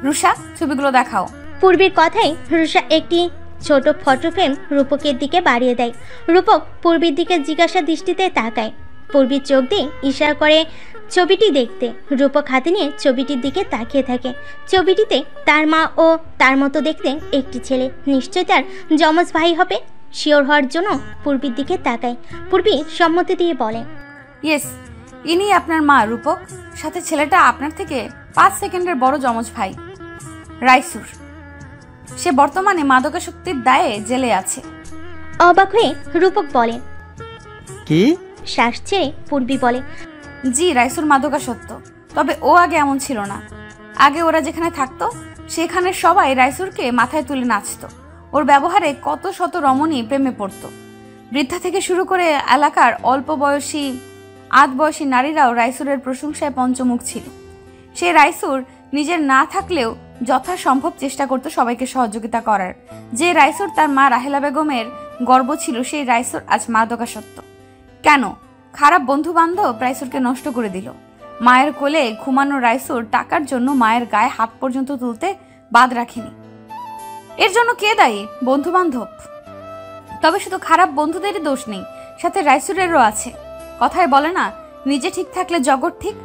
রুষা, ছবিগুলো দেখাও। পূর্বীর কথাই রুষা একটি ছোট ফটো ফ্রেম রূপকের দিকে বাড়িয়ে দেয়। রূপক পূর্বীর দিকে জিজ্ঞাসা দৃষ্টিতে তাকায়। পূর্বীর চোখ দিয়ে ইশারা করে ছবিটি দেখতে। রূপক হাতে নিয়ে ছবিটির দিকে তাকিয়ে থাকে। ছবিটিতে তার মা ও তার মতো দেখতে একটি ছেলে, নিশ্চয় তার যমজ ভাই হবে। শিওর হওয়ার জন্য পূর্বীর দিকে তাকায়। পূর্বী সম্মতি দিয়ে বলে, ইয়েস, ইনি আপনার মা রূপক, সাথে ছেলেটা আপনার থেকে 5 সেকেন্ডের বড় যমজ ভাই রাইসুর। সে বর্তমানে মাদকাসক্তির দায়ে জেলে আছে। অবাক হয়ে রূপক বলে, কি? শ্বাস ছেড়ে পূর্বী বলে, জি, রাইসুর মাদকাসক্ত। তবে ও আগে এমন ছিল না। আগে ওরা যেখানে থাকতো সেখানে সবাই রাইসুরকে মাথায় তুলে নাচতো। ওর ব্যবহারে কত শত রমণী প্রেমে পড়ত। বৃদ্ধা থেকে শুরু করে এলাকার অল্প বয়সী আধ বয়সী নারীরাও রাইসুরের প্রশংসায় পঞ্চমুখ ছিল। সে রাইসুর নিজের না থাকলেও যথাসম্ভব চেষ্টা করত সবাইকে সহযোগিতা করার। যে রাইসুর তার মা রাহেলা বেগমের গর্ব ছিল, সেই রাইসুর আজ মাদকাসক্ত। কেন? খারাপ বন্ধু বান্ধব রাইসুরকে নষ্ট করে দিল। মায়ের কোলে ঘুমানো রাইসুর টাকার জন্য মায়ের গায়ে হাত পর্যন্ত তুলতে বাদ রাখেনি। এর জন্য কে দায়ী? বন্ধু বান্ধব। তবে শুধু খারাপ বন্ধুদেরই দোষ নেই, সাথে রাইসুরেরও আছে। কথায় বলে না, নিজে ঠিক থাকলে জগৎ ঠিক।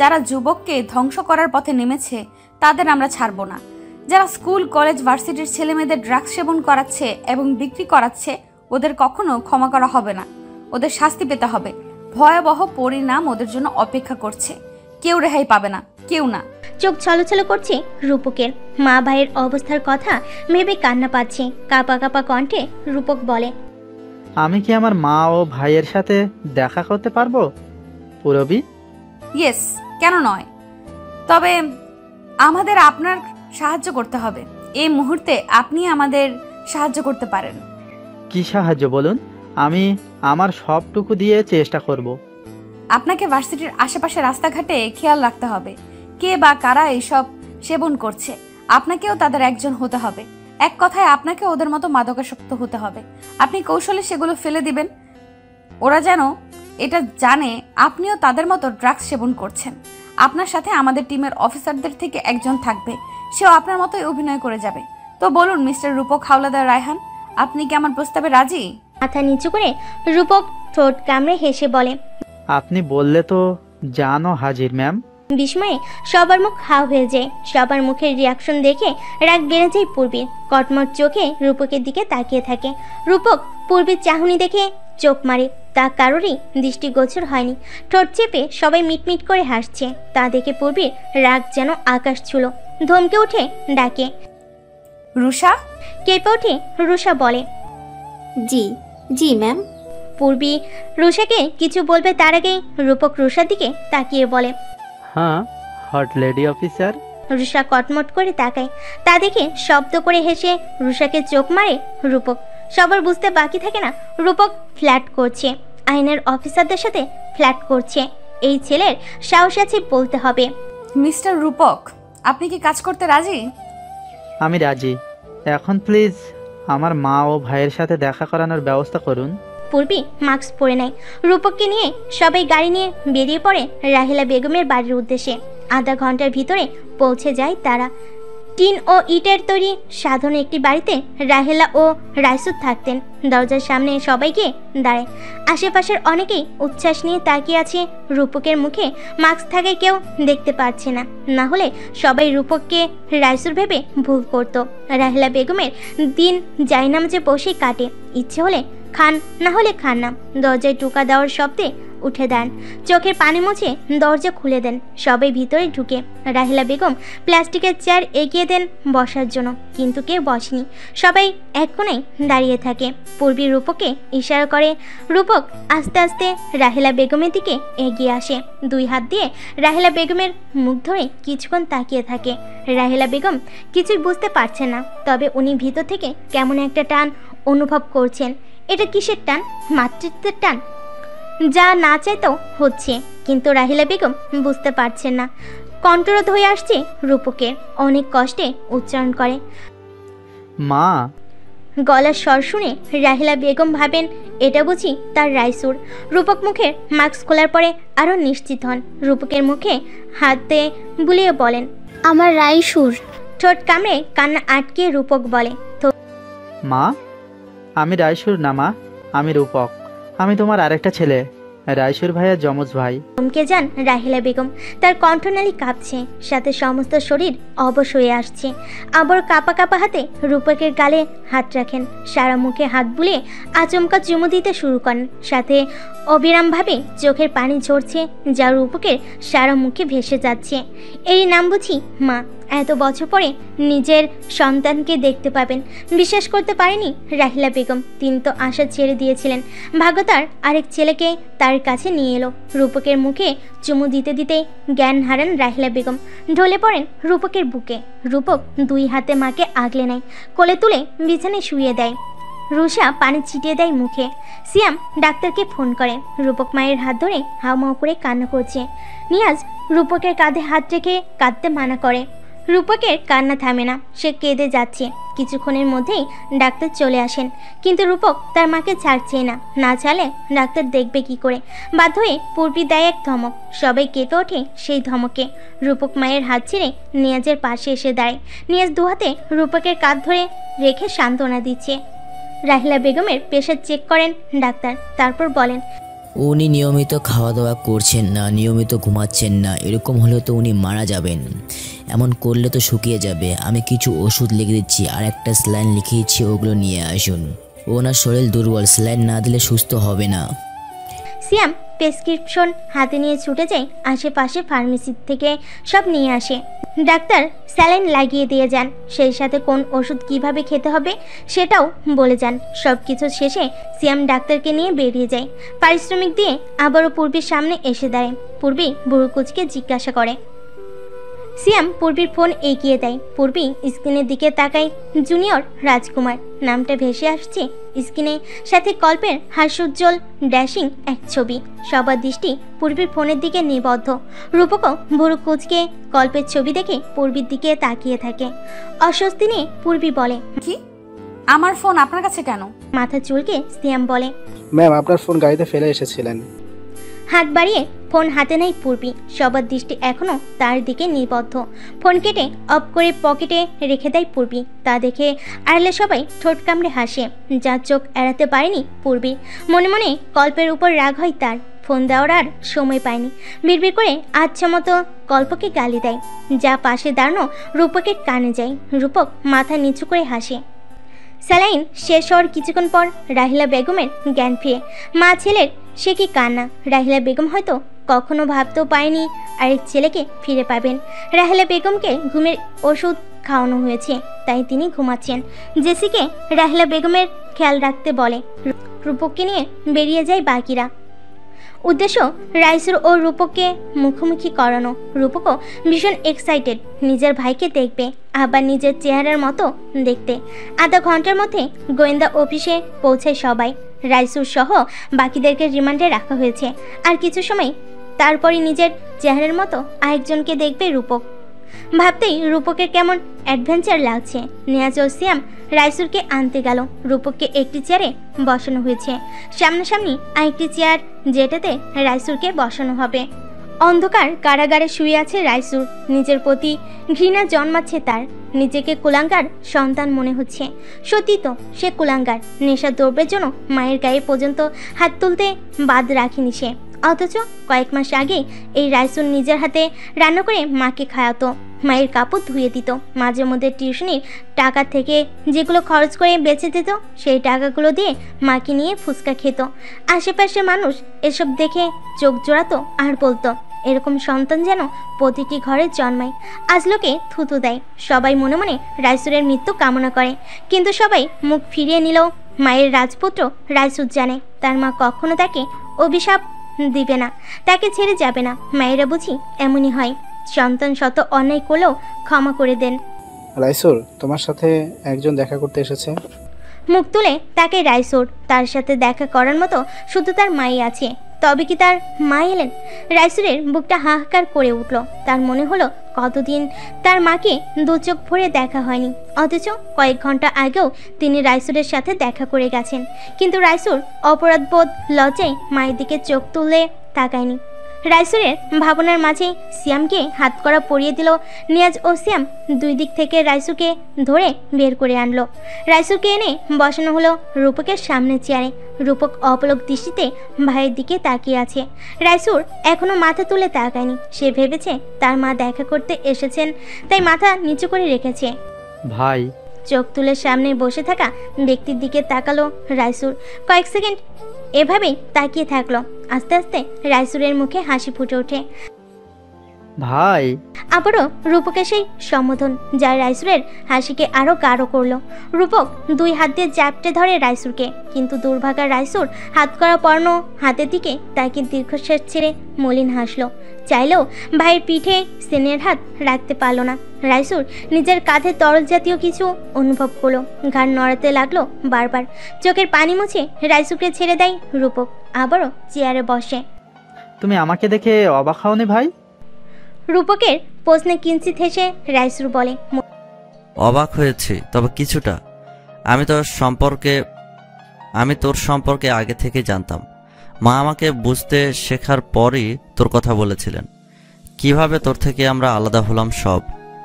যারা যুবককে ধ্বংস করার পথে নেমেছে তাদের আমরা ছাড়ব না। যারা স্কুল কলেজ ভার্সিটির ছেলে মেয়েদের ড্রাগস সেবন করাচ্ছে এবং বিক্রি করাচ্ছে, ওদের কখনো ক্ষমা করা হবে না। ওদের শাস্তি পেতে হবে। ভয়াবহ পরিণাম ওদের জন্য অপেক্ষা করছে। কেউ রেহাই পাবে না, কেউ না। চোখ ছলছল করছে রূপকের। মা ভাইয়ের অবস্থার কথা ভেবে কান্না পাচ্ছে। কাপা কাপা কণ্ঠে রূপক বলে, আমি কি আমার মা ও ভাইয়ের সাথে দেখা করতে পারবো পূরবী? ইয়েস, কেন নয়? তবে আমাদের আপনার সাহায্য করতে হবে। এই মুহূর্তে আপনি আমাদের সাহায্য করতে পারেন। কি সাহায্য বলুন, আমি আমার সবটুকু দিয়ে চেষ্টা করব। আপনাকে ভার্সিটির আশেপাশে রাস্তাঘাটে খেয়াল রাখতে হবে, কে বা কারা এইসব সেবন করছে। আপনাকেও তাদের একজন হতে হবে। এক কথায় আপনাকে ওদের মতো মাদকাসক্ত হতে হবে। আপনি কৌশলে সেগুলো ফেলে দিবেন, ওরা যেন এটা জানে আপনিও তাদের মতো ড্রাগস সেবন করছেন। আপনার সাথে আমাদের টিমের অফিসারদের থেকে একজন থাকবে, সেও আপনার মতোই অভিনয় করে যাবে। তো বলুন মিস্টার রূপক হাওলাদার রায়হান, আপনি কি আমার প্রস্তাবে রাজি? মাথা নিচু করে রূপক ঠোঁট কামড়ে হেসে বলে, আপনি বললে তো জানো হাজির ম্যাম। বিস্ময়ে সবার মুখ হাও হয়ে যায়। সবার মুখের রিয়াকশন দেখে রাগ বেড়ে যায় পূর্বীর। কটমট চোখে রূপকের দিকে তাকিয়ে থাকে। রূপক পূর্বীর চাহনি দেখে চোখ মারে, তা কারোরই দৃষ্টিগোচর হয়নি। ঠোঁট চেপে সবাই মিটমিট করে হাসছে, তা দেখে পূর্বীর রাগ যেন আকাশ ছুলো। ধমকে উঠে ডাকে, রুষা। কেঁপে উঠে রুষা বলে, জি জি ম্যাম। পূর্বী রুষাকে কিছু বলবে তার আগেই রূপক রুষার দিকে তাকিয়ে বলে, হ্যাঁ হট লেডি অফিসার। রুষা কটমট করে তাকায়, তা দেখে শব্দ করে হেসে রুষাকে চোখ মারে রূপক। সবার বুঝতে বাকি থাকে না, রূপক ফ্ল্যাট করছে, আইনের অফিসারদের সাথে ফ্ল্যাট করছে। এই ছেলের সাহস আছে বলতে হবে। মিস্টার রূপক, আপনি কি কাজ করতে রাজি? আমি রাজি। এখন প্লিজ আমার মা ও ভাইয়ের সাথে দেখা করানোর ব্যবস্থা করুন। পূর্বী মাস্ক পরে নেয়। রূপককে নিয়ে সবাই গাড়ি নিয়ে বেরিয়ে পড়ে রাহিলা বেগমের বাড়ির উদ্দেশ্যে। আধা ঘন্টার ভিতরে পৌঁছে যায় তারা। টিন ও ইটের তৈরি সাধারণ একটি বাড়িতে রাহেলা ও রাইসুদ থাকতেন। দরজার সামনে সবাই গিয়ে দাঁড়ায়। আশেপাশের অনেকেই উচ্ছ্বাস নিয়ে তাকিয়ে আছে রূপকের মুখে। মাস্ক থাকায় কেউ দেখতে পাচ্ছে না, না হলে সবাই রূপককে রাইসুর ভেবে ভুল করত। রাহেলা বেগমের দিন জায়নামাজে বসে কাটে, ইচ্ছে হলে খান, না হলে খান না। দরজায় টোকা দেওয়ার শব্দে উঠে দেন, চোখের পানি মুছে দরজা খুলে দেন। সবাই ভিতরে ঢুকে। রাহেলা বেগম প্লাস্টিকের চেয়ার এগিয়ে দেন বসার জন্য, কিন্তু কেউ বসেনি। সবাই এক কোণে দাঁড়িয়ে থাকে। পূর্বী রূপককে ইশারা করে। রূপক আস্তে আস্তে রাহেলা বেগমের দিকে এগিয়ে আসে। দুই হাত দিয়ে রাহেলা বেগমের মুখ ধরে কিছুক্ষণ তাকিয়ে থাকে। রাহেলা বেগম কিছুই বুঝতে পারছেন না, তবে উনি ভিতর থেকে কেমন একটা টান অনুভব করছেন। এটা কিসের টান? মাতৃত্বের টান, যা না চাইতেও হচ্ছে, কিন্তু রাহিলা বেগম বুঝতে পারছেন না। কণ্ঠরোধ হয়ে আসছে রূপকের, অনেক কষ্টে উচ্চারণ করে, মা। গলার স্বর শুনে রাহিলা বেগম ভাবেন এটা বুঝি তার রাইসুর। রূপক মুখের মাস্ক খোলার পরে আরও নিশ্চিত হন। রূপকের মুখে হাতে বুলিয়ে বলেন, আমার রাইসুর। ঠোঁট কামড়ে কান্না আটকে রূপক বলে, মা, আমি রাইসুর না মা, আমি রূপক। আমি তোমার আরেকটা ছেলে, রাইসুর ভাইয়ের যমজ ভাই। চমকে যান রাহিলা বেগম। তার কণ্ঠনালী কাঁপছে, সাথে সমস্ত শরীর অবশ হয়ে আসছে। আবার কাঁপা কাঁপা হাতে রূপকের গালে হাত রাখেন। সারা মুখে হাত বুলিয়ে আচমকা চুমু দিতে শুরু করেন, সাথে অবিরামভাবে চোখের পানি ঝরছে, যা রূপকের সারা মুখে ভেসে যাচ্ছে। এই নাম বুঝি মা। এত বছর পরে নিজের সন্তানকে দেখতে পাবেন, বিশ্বাস করতে পারেনি রাহিলা বেগম। তিনি তো আশা ছেড়ে দিয়েছিলেন। ভাগ্য তার আরেক ছেলেকে তার কাছে নিয়ে এলো। রূপকের মুখে চুমু দিতে দিতে জ্ঞান হারান রাহিলা বেগম। ঢলে পড়েন রূপকের বুকে। রূপক দুই হাতে মাকে আগলে নেয়, কোলে তুলে বিছানায় শুয়ে দেয়। রুষা পানি ছিটিয়ে দেয় মুখে। সিয়াম ডাক্তারকে ফোন করে। রূপক মায়ের হাত ধরে হাউমাউ করে কান্না করছে। নিয়াজ রূপকের কাঁধে হাত রেখে কাঁদতে মানা করে। রূপকের কান্না থামে না, সে কেঁদে যাচ্ছে। কিছুক্ষণের মধ্যেই ডাক্তার চলে আসেন, কিন্তু রূপক তার মাকে ছাড়ছে না। না ছাড়লে ডাক্তার দেখবে কি করে। বাধ্য হয়ে পূর্বী দেয় এক ধমক। সবাই কেঁপে ওঠে সেই ধমকে। রূপক মায়ের হাত ছেড়ে নিয়াজের পাশে এসে দাঁড়ায়। নিয়াজ দুহাতে রূপকের কাঁধ ধরে রেখে সান্ত্বনা দিচ্ছে। রাহিলা বেগমের প্রেশার চেক করেন ডাক্তার, তারপর বলেন, উনি নিয়মিত খাওয়া দাওয়া করছেন না, নিয়মিত ঘুমাচ্ছেন না। এরকম হলে তো উনি মারা যাবেন। এমন করলে তো শুকিয়ে যাবে। আমি কিছু ওষুধ লিখে দিচ্ছি, আর একটা স্যালাইন লিখে দিচ্ছি, ওগুলো নিয়ে আসুন। ওনার শরীর দুর্বল, স্যালাইন না দিলে সুস্থ হবে না। সিয়াম প্রেসক্রিপশন হাতে নিয়ে ছুটে যায় আশেপাশে ফার্মেসি থেকে, সব নিয়ে আসে। ডাক্তার স্যালাইন লাগিয়ে দিয়ে যান, সেই সাথে কোন ওষুধ কিভাবে খেতে হবে সেটাও বলে যান। সব কিছু শেষে সিয়াম ডাক্তারকে নিয়ে বেরিয়ে যায়। পারিশ্রমিক দিয়ে আবারও পূর্বীর সামনে এসে দাঁড়ায়। পূর্বী বুড়ো কুচকে জিজ্ঞাসা করে, সিয়াম পূর্বীর ফোন এগিয়ে দেয়। পূর্বী স্ক্রিনের দিকে তাকায়। জুনিয়র রাজকুমার নামটা ভেসে আসছে স্ক্রিনে, সাথে কল্পের হাস্যোজ্জ্বল ড্যাশিং এক ছবি। সবার দৃষ্টি পূর্বীর ফোনের দিকে নিবদ্ধ। রূপকও ভুরু কুঁচকে কল্পের ছবি দেখে পূর্বীর দিকে তাকিয়ে থাকে। অস্বস্তি নিয়ে পূর্বী বলে, কি আমার ফোন আপনার কাছে কেন? মাথা চুলকে সিয়াম বলে, ম্যাম আপনার ফোন গাড়িতে ফেলে এসেছিলেন। হাত বাড়িয়ে ফোন হাতে নেয় পূর্বী। সবার দৃষ্টি এখনও তার দিকে নিবদ্ধ। ফোন কেটে অফ করে পকেটে রেখে দেয় পূর্বী। তা দেখে আড়ালে সবাই ঠোঁট কামড়ে হাসে, যার চোখ এড়াতে পারেনি পূর্বী। মনে মনে কল্পের উপর রাগ হয় তার। ফোন দেওয়ার আর সময় পায়নি। বিড়বিড় করে আচ্ছা মতো কল্পকে গালি দেয়, যা পাশে দাঁড়ানো রূপকের কানে যায়। রূপক মাথা নিচু করে হাসে। স্যালাইন শেষ হওয়ার কিছুক্ষণ পর রাহিলা বেগমের জ্ঞান ফিরে। মা ছেলের সে কি কান্না! রাহিলা বেগম হয়তো কখনো ভাবতেও পারেনি আরেক ছেলেকে ফিরে পাবেন। রাহিলা বেগমকে ঘুমের ওষুধ খাওয়ানো হয়েছে, তাই তিনি ঘুমাচ্ছেন। জেসিকে রাহিলা বেগমের খেয়াল রাখতে বলে। রূপককে নিয়ে বেরিয়ে যায় বাকিরা। উদ্দেশ্য রাইসুর ও রূপককে মুখোমুখি করানো। রূপকও ভীষণ এক্সাইটেড নিজের ভাইকে দেখবে, আবার নিজের চেহারার মতো দেখতে। আধা ঘন্টার মধ্যে গোয়েন্দা অফিসে পৌঁছায় সবাই। রাইসুর সহ বাকিদেরকে রিমান্ডে রাখা হয়েছে। আর কিছু সময় তারপরই নিজের চেহারার মতো আরেকজনকে দেখবে রূপক। ভাবতেই রূপকের কেমন অ্যাডভেঞ্চার লাগছে। নিয়াজ ও সিয়াম রাইসুরকে আনতে গেল। রূপককে একটি চেয়ারে বসানো হয়েছে, সামনাসামনি আরেকটি চেয়ার যেটাতে রাইসুরকে বসানো হবে। অন্ধকার কারাগারে শুয়ে আছে রাইসুর। নিজের প্রতি ঘৃণা জন্মাচ্ছে তার। নিজেকে কুলাঙ্গার সন্তান মনে হচ্ছে। সত্যি তো সে কুলাঙ্গার। নেশার দ্রব্যের জন্য মায়ের গায়ে পর্যন্ত হাত তুলতে বাদ রাখেনি সে। অথচ কয়েক মাস আগে এই রাইসুর নিজের হাতে রান্না করে মাকে খাওয়াতো, মায়ের কাপড় ধুয়ে দিত। মাঝে মধ্যে টিউশনির টাকা থেকে যেগুলো খরচ করে বেঁচে দিত, সেই টাকাগুলো দিয়ে মাকে নিয়ে ফুচকা খেত। আশেপাশে মানুষ এসব দেখে চোখ জোড়াতো আর বলতো, এরকম সন্তান যেন প্রতিটি ঘরে জন্মায়। আজ লোকে থুতু দেয়। সবাই মনে মনে রাইসুরের মৃত্যু কামনা করে, কিন্তু সবাই মুখ ফিরিয়ে নিলেও মায়ের রাজপুত্র রাইসুর জানে তার মা কখনো তাকে অভিশাপ দিবে না, তাকে ছেড়ে যাবে না। মায়েরা বুঝি এমনই হয়, সন্তান শত অন্যায় করলেও ক্ষমা করে দেন। রাইসুর তোমার সাথে একজন দেখা করতে এসেছে। মুখ তুলে তাকে রাইসুর। তার সাথে দেখা করার মতো শুধু তার মাই আছে। তবে কি তার মা এলেন? রাইসুরের বুকটা হাহাকার করে উঠল। তার মনে হলো কতদিন তার মাকে দু চোখ ভরে দেখা হয়নি, অথচ কয়েক ঘন্টা আগেও তিনি রাইসুরের সাথে দেখা করে গেছেন। কিন্তু রাইসুর অপরাধবোধ লজ্জায় মায়ের দিকে চোখ তুললে তাকায়নি। রাইসুরের ভাবনার মাঝে সিয়ামকে হাত করা পরিয়ে দিল। নিয়াজ ও সিয়াম দুই দিক থেকে রাইসুরকে ধরে বের করে আনলো। রাইসুরকে এনে বসানো হলো রূপকের সামনে চেয়ারে। রূপক অপলক দৃষ্টিতে ভাইয়ের দিকে তাকিয়ে আছে। রাইসুর এখনো মাথা তুলে তাকায়নি। সে ভেবেছে তার মা দেখা করতে এসেছেন, তাই মাথা নিচু করে রেখেছে। ভাই চোখ তুলে সামনে বসে থাকা ব্যক্তির দিকে তাকালো রাইসুর। কয়েক সেকেন্ড এভাবেই তাকিয়ে থাকলো। আস্তে আস্তে রাইসুরের মুখে হাসি ফুটে ওঠে। ভাই আবারও রূপকের সেই সম্বোধন, যা রাইসুরের হাসিকে আরো গাঢ় করলো। রূপক দুই হাত দিয়ে চ্যাপটে ধরে রাইসুরকে, কিন্তু দুর্ভাগা রাইসুর হাত করা পর্ণ হাতের দিকে তাকে দীর্ঘশ্বাস ছেড়ে মলিন হাসলো। চাইলেও ভাইয়ের পিঠে স্নেহের হাত রাখতে পারল না। রাইসুর নিজের কাঁধে তরল জাতীয় কিছু অনুভব করলো। ঘাড় নড়াতে লাগলো বারবার। চোখের পানি মুছে রাইসুরকে ছেড়ে দেয় রূপক। আবারও চেয়ারে বসে। তুমি আমাকে দেখে অবাক হওনি ভাই? রূপকের প্রশ্নে কিঞ্চিত হেসে রাইসুর বলে, অবাক হয়েছি, তবে কিছুটা। আমি তোর সম্পর্কে আগে থেকে জানতাম। মা আমাকে বুঝতে শেখার পরই তোর কথা বলেছিলেন। কিভাবে তোর থেকে আমরা আলাদা হলাম সব।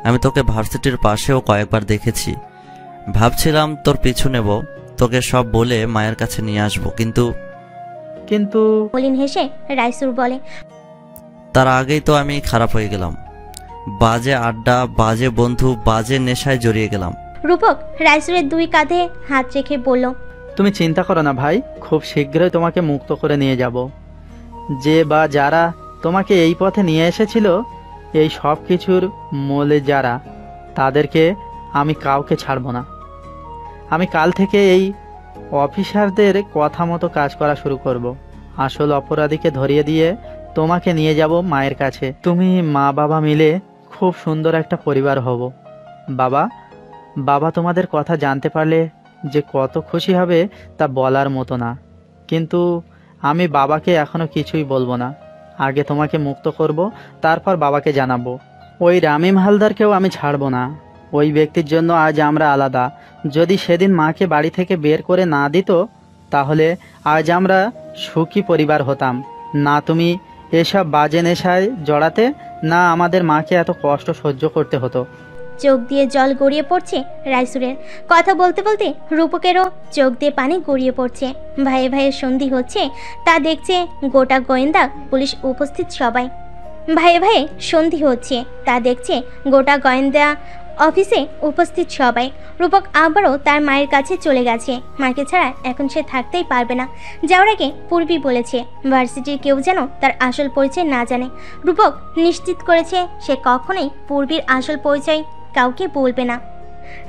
আমি তোকে ভার্সিটির পাশেও কয়েকবার দেখেছি। ভাবছিলাম তোর পিছু নেব, তোকে সব বলে মায়ের কাছে নিয়ে আসবো, কিন্তু মলিন হেসে রাইসুর বলে, তার আগেই তো আমি খারাপ হয়ে গেলাম। বাজে আড্ডা, বাজে বন্ধু, বাজে নেশায় জড়িয়ে গেলাম। রূপক রাইসুরের দুই কাঁধে হাত রেখে বলল, তুমি চিন্তা করো না ভাই, খুব শীঘ্রই তোমাকে মুক্ত করে নিয়ে যাব। যে বা যারা তোমাকে এই পথে নিয়ে এসেছিল, এই সব কিছুর মূলে যারা, তাদেরকে আমি কাউকে ছাড়ব না। আমি কাল থেকে এই অফিসারদের কথা মতো কাজ করা শুরু করব। আসল অপরাধীকে ধরিয়ে দিয়ে তোমাকে নিয়ে যাব মায়ের কাছে। তুমি মা বাবা মিলে খুব সুন্দর একটা পরিবার হব। বাবা বাবা তোমাদের কথা জানতে পারলে যে কত খুশি হবে তা বলার মতো না। কিন্তু আমি বাবাকে এখনো কিছুই বলবো না। আগে তোমাকে মুক্ত করব, তারপর বাবাকে জানাবো। ওই রামিম হালদারকেও আমি ছাড়বো না। ওই ব্যক্তির জন্য আজ আমরা আলাদা। যদি সেদিন মাকে বাড়ি থেকে বের করে না দিত, তাহলে আজ আমরা সুখী পরিবার হতাম না। তুমি এসব বাজে নেশায় জড়াতে না, আমাদের মাকে এত কষ্ট সহ্য করতে হতো। চোখ দিয়ে জল গড়িয়ে পড়ছে রাইসুরের। কথা বলতে বলতে রূপকেরও চোখ দিয়ে পানি গড়িয়ে পড়ছে। ভাইয়ে ভাইয়ের সন্ধি হচ্ছে তা দেখছে গোটা গোয়েন্দা পুলিশ উপস্থিত সবাই। ভাইয়ে ভাইয়ে সন্ধি হচ্ছে তা দেখছে গোটা গোয়েন্দা অফিসে উপস্থিত সবাই। রূপক আবারও তার মায়ের কাছে চলে গেছে। মাকে ছাড়া এখন সে থাকতেই পারবে না। যাওয়ার আগে পূর্বী বলেছে ভার্সিটির কেউ যেন তার আসল পরিচয় না জানে। রূপক নিশ্চিত করেছে সে কখনোই পূর্বীর আসল পরিচয় কাউকে বলবে না।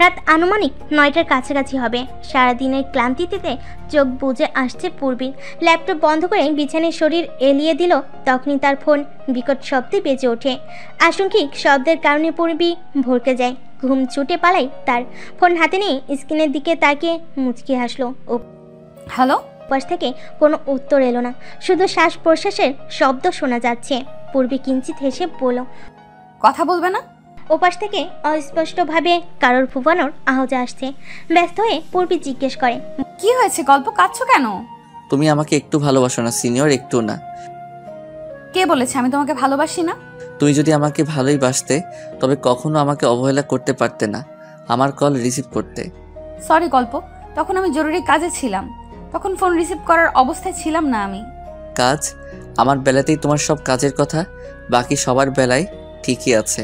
রাত আনুমানিক 9টার কাছাকাছি হবে। সারাদিনের ক্লান্তিতে চোখ বুজে আসছে পূর্বীর। ল্যাপটপ বন্ধ করে বিছানায় শরীর এলিয়ে দিল। তখনই তার ফোন বিকট শব্দে বেজে ওঠে। আশঙ্কিক শব্দের কারণে পূর্বী ভরকে যায়। ঘুম ছুটে পালায় তার। ফোন হাতে নিয়ে স্ক্রিনের দিকে তাকিয়ে মুচকি হাসলো। ও হ্যালো। পাশ থেকে কোনো উত্তর এলো না, শুধু শ্বাস প্রশ্বাসের শব্দ শোনা যাচ্ছে। পূর্বী কিঞ্চিত হেসে বলল, কথা বলবে না? ওপাশ থেকে অস্পষ্টভাবে কারোর ফুফানোর আওয়াজ আসছে। ব্যস্ত হয়ে পূর্বী জিজ্ঞেস করে, কি হয়েছে? গল্প কাঁদছো কেন? তুমি আমাকে একটু ভালোবাসো না সিনিয়র? একটু না। কে বলেছে আমি তোমাকে ভালোবাসি না? তুমি যদি আমাকে ভালোই বাসতে তবে কখনো আমাকে অবহেলা করতে পারতে না, আমার কল রিসিভ করতে। সরি গল্প, তখন আমি জরুরি কাজে ছিলাম। তখন ফোন রিসিভ করার অবস্থায় ছিলাম না আমি। কাজ? আমার বেলাতেই তোমার সব কাজের কথা, বাকি সবার বেলায় ঠিকই আছে।